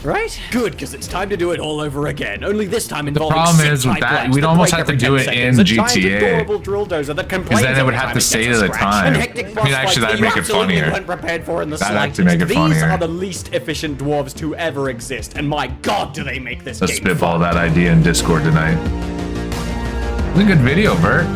Right? Good, because it's time to do it all over again. Only this time The involving problem is with that, we'd almost have to do it in GTA. Because then it would have to stay to the time. I mean, actually, that'd make it funnier. That'd actually make it funnier. These are the least efficient dwarves to ever exist, and my god, do they make this Let's game spitball fun. that idea in Discord tonight. It's a good video, Bert.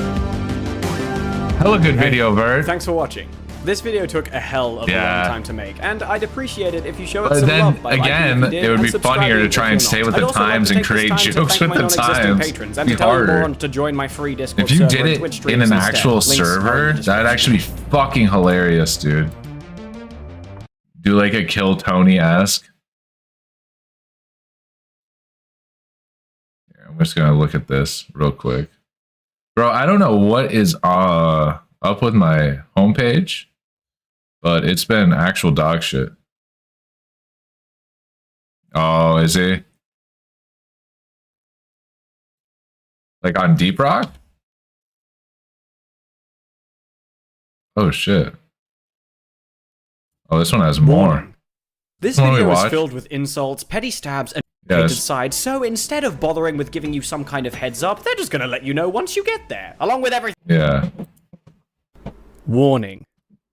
Hella good video, Bert. Thanks for watching. This video took a hell of a long time to make, and I'd appreciate it if you show it But some then love by again, liking it would be funnier to try and stay with the times and create jokes with the times. It'd be harder. To join my free Discord If you server did and Twitch it streams in an instead. actual Links are in the server, description. that'd actually be fucking hilarious, dude. Do like a Kill Tony-esque. Yeah, I'm just gonna look at this real quick. Bro, I don't know what is up with my homepage, but it's been actual dog shit. Oh, is he? Like on Deep Rock? Oh shit. Oh, this one has more. This video is filled with insults, petty stabs, and painted sides, so instead of bothering with giving you some kind of heads up, they're just gonna let you know once you get there, along with everything. Yeah. Warning.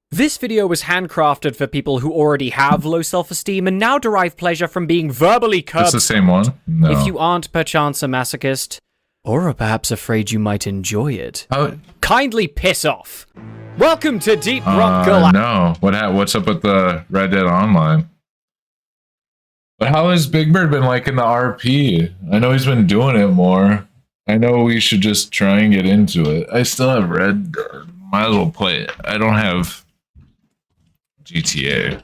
This video was handcrafted for people who already have low self-esteem and now derive pleasure from being verbally curbed. It's the same one? No. If you aren't perchance a masochist, or are perhaps afraid you might enjoy it, kindly piss off. Welcome to Deep Rock Galaxy. No. What's up with the Red Dead Online? But how has Big Bird been liking the RP? I know he's been doing it more. I know we should just try and get into it. I still have Red Dead. Might as well play it. I don't have GTA.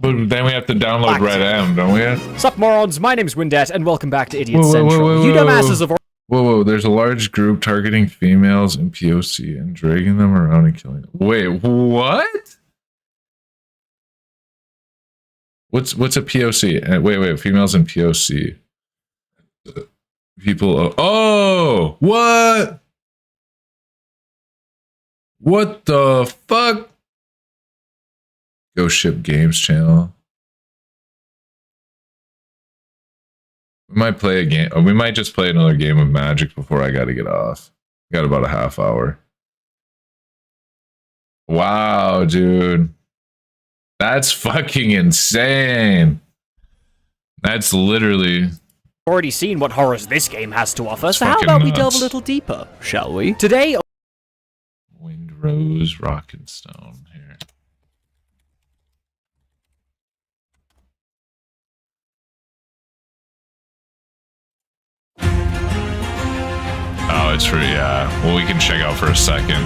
But then we have to download Red M, don't we? Sup, morons? My name's Windet, and welcome back to Idiot Central. You dumbasses have... Whoa, there's a large group targeting females in POC and dragging them around and killing them. Wait, what? What's a POC? Wait, females in POC. People, oh, what? What the fuck? Ghost Ship Games channel. We might play a game. We might just play another game of Magic before I gotta get off. Got about a half hour. Wow, dude. That's fucking insane. That's literally... already seen what horrors this game has to offer, so how about we delve a little deeper, shall we? Today... Windrose, Rock and Stone here. Oh, it's free, yeah. Well, we can check out for a second.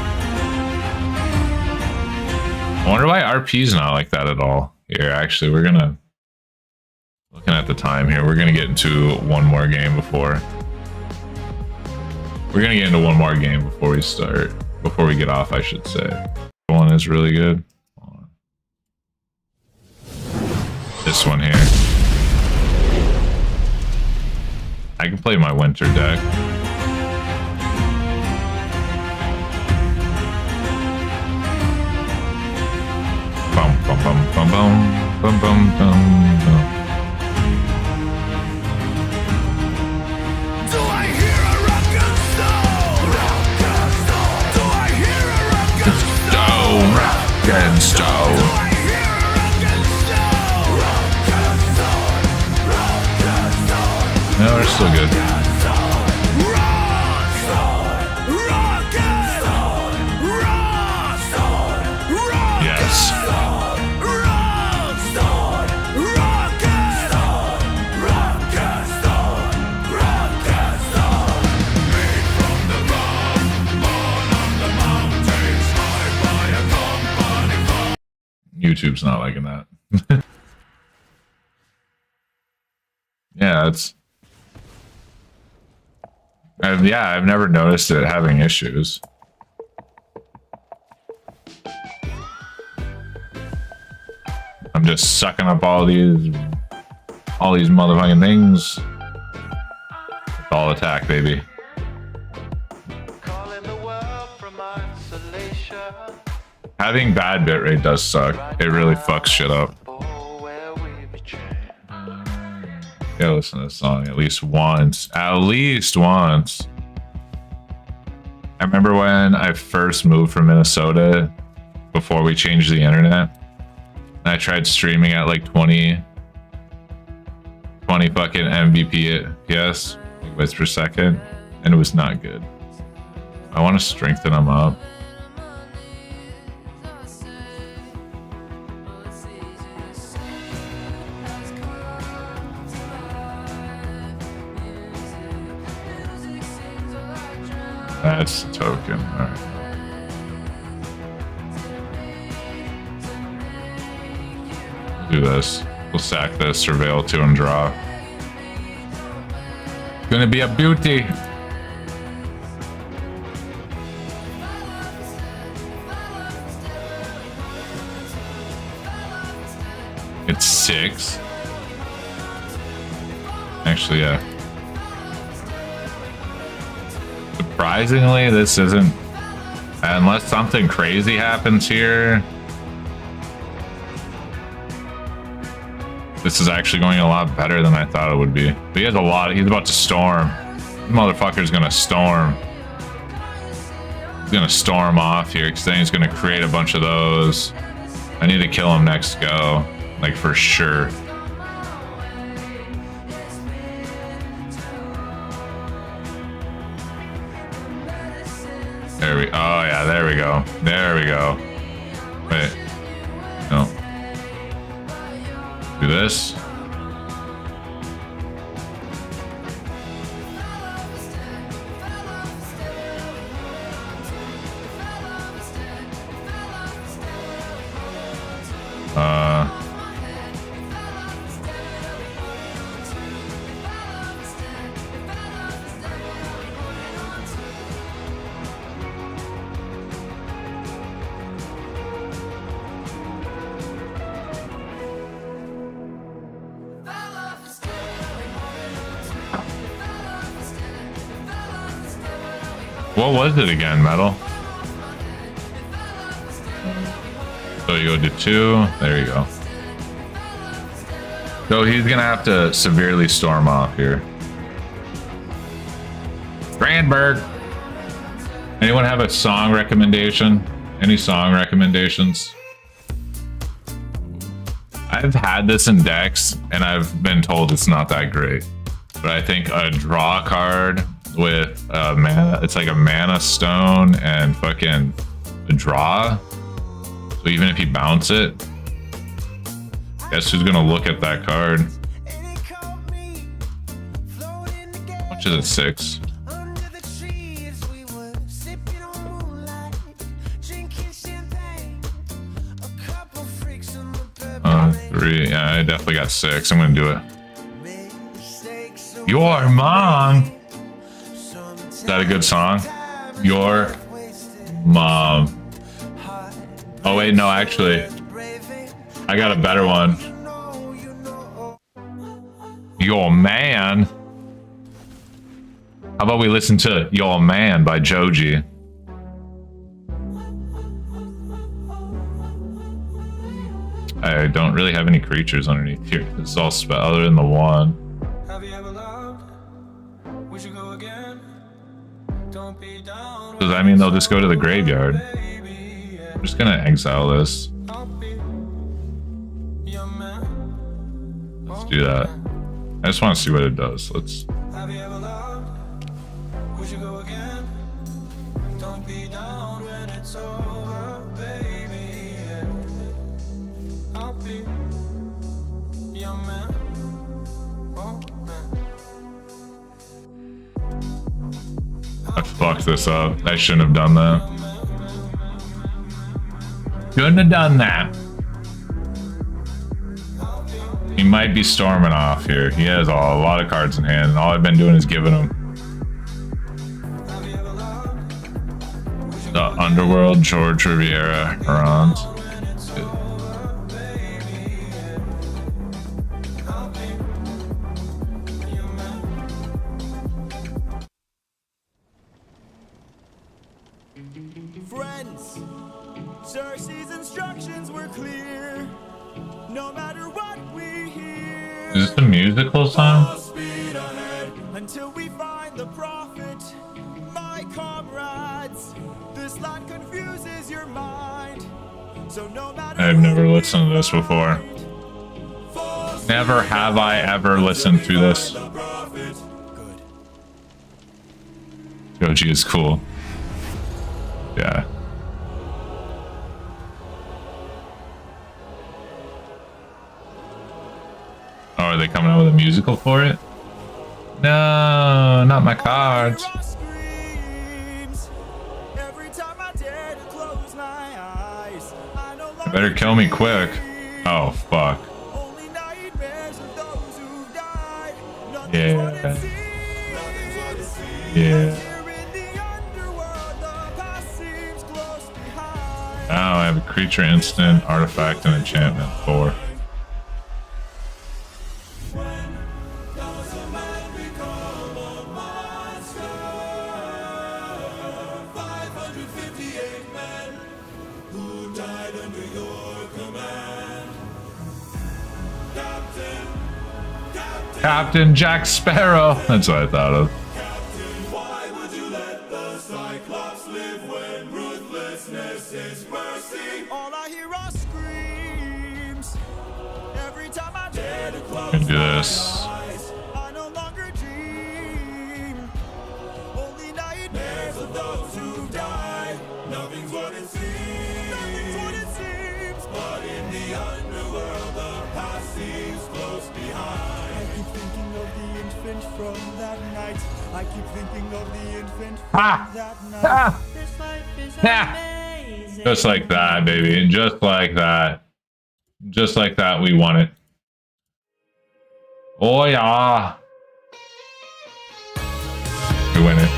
I wonder why RP's not like that at all. Here, actually, we're gonna... Looking at the time here, we're gonna get into one more game before... We're gonna get into one more game before we start. Before we get off, I should say. One is really good. This one here. I can play my winter deck. Bum bum bum bum bum bum bum bum. Rock and stone. No, we're still good. Yes. YouTube's not liking that. Yeah, it's... I've never noticed it having issues. I'm just sucking up all these motherfucking things. All attack, baby. Having bad bitrate does suck. It really fucks shit up. Yeah, listen to this song at least once. At least once. I remember when I first moved from Minnesota, before we changed the internet, and I tried streaming at like 20 fucking Mbps, megabytes per second, and it was not good. I want to strengthen them up. That's the token. All right. We'll do this. We'll sack this, surveil 2 and draw. Gonna be a beauty. It's 6. Actually, yeah. Surprisingly, this isn't Unless something crazy happens here. This is actually going a lot better than I thought it would be. But he has a lot. He's about to storm. This motherfucker's gonna storm. He's gonna storm off here because then he's gonna create a bunch of those. I need to kill him next go. Like for sure. There we, oh yeah, there we go. There we go. Wait, no. Do this. What was it again, Metal? So you go to 2. There you go. So he's gonna have to severely storm off here. Strandberg. Anyone have a song recommendation? Any song recommendations? I've had this in decks and I've been told it's not that great. But I think a draw card with a mana, it's like a mana stone and fucking a draw. So even if you bounce it, guess who's gonna look at that card? How much is it? 6. 3. Yeah, I definitely got 6. I'm gonna do it. Your mom. Is that a good song? Your mom. Oh wait, no, actually, I got a better one. Your man. How about we listen to Your Man by Joji? I don't really have any creatures underneath here. This is all spell other than the one. Does that mean they'll just go to the graveyard? I'm just gonna exile this. Let's do that. I just want to see what it does. Let's. I fucked this up. I shouldn't have done that. Shouldn't have done that. He might be storming off here. He has a lot of cards in hand, and all I've been doing is giving him the Underworld, George Riviera, Herons. Friends, Cersei's instructions were clear. No matter what we hear. Is this a musical song? Until we find the prophet, my comrades. This land confuses your mind. So no matter I've never listened to this before. Never have I ever listened to this. Joji is cool. Yeah. Oh, are they coming out with a musical for it? No, not my cards. Better kill me quick. Oh, fuck. Yeah. Yeah. Now I have a creature, instant, artifact, and enchantment. 4. Captain Jack Sparrow. That's what I thought of. Can do this. From that night, I keep thinking of the infant from that night. This life is amazing. Just like that, baby. Just like that. Just like that, we won it. Oh yeah. We win it.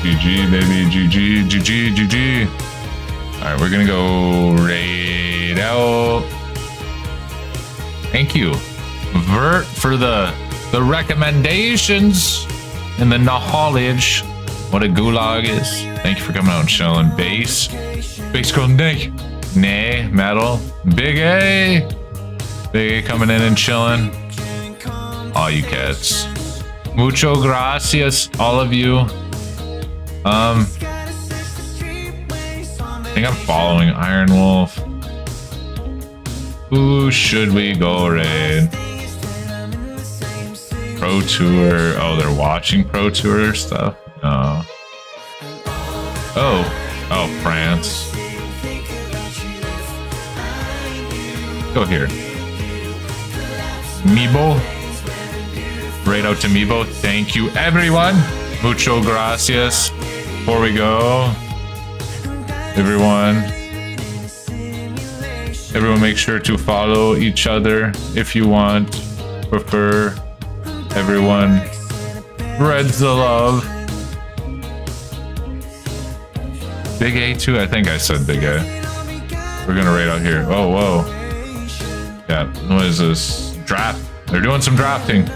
GG, baby. GG, GG, GG. Alright, we're gonna go right out. Thank you, Vert, for the recommendations and the knowledge what a gulag is. Thank you for coming out and chilling. Bass Girl Nick, Nay, Metal, Big A coming in and chilling. All you cats, mucho gracias, all of you. I think I'm following Iron Wolf. Who should we go raid? Pro Tour. Oh, they're watching Pro Tour stuff? No. Oh, France. Go here. Meebo. Right out to Meebo. Thank you, everyone. Mucho gracias. Before we go, everyone make sure to follow each other if you want. Prefer. Everyone spreads the love. Big A too? I think I said Big A. We're gonna raid out here. Oh, whoa. Yeah, what is this? Draft. They're doing some drafting.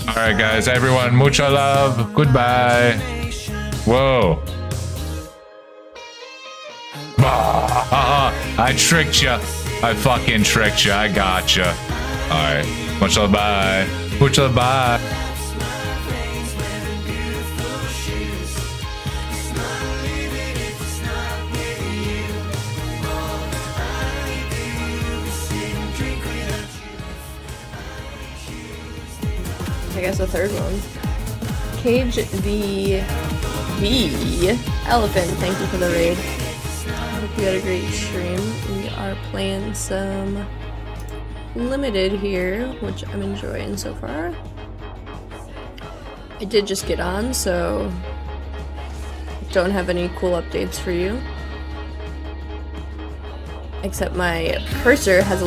Alright guys, everyone, mucha love. Goodbye. Whoa. I tricked ya. I fucking tricked ya. I got ya. Alright. Much love, bye. Much love, bye. I guess the third one. Cage the Elephant, thank you for the raid. I hope you had a great stream. We are playing some limited here, which I'm enjoying so far. I did just get on, so don't have any cool updates for you. Except my cursor has a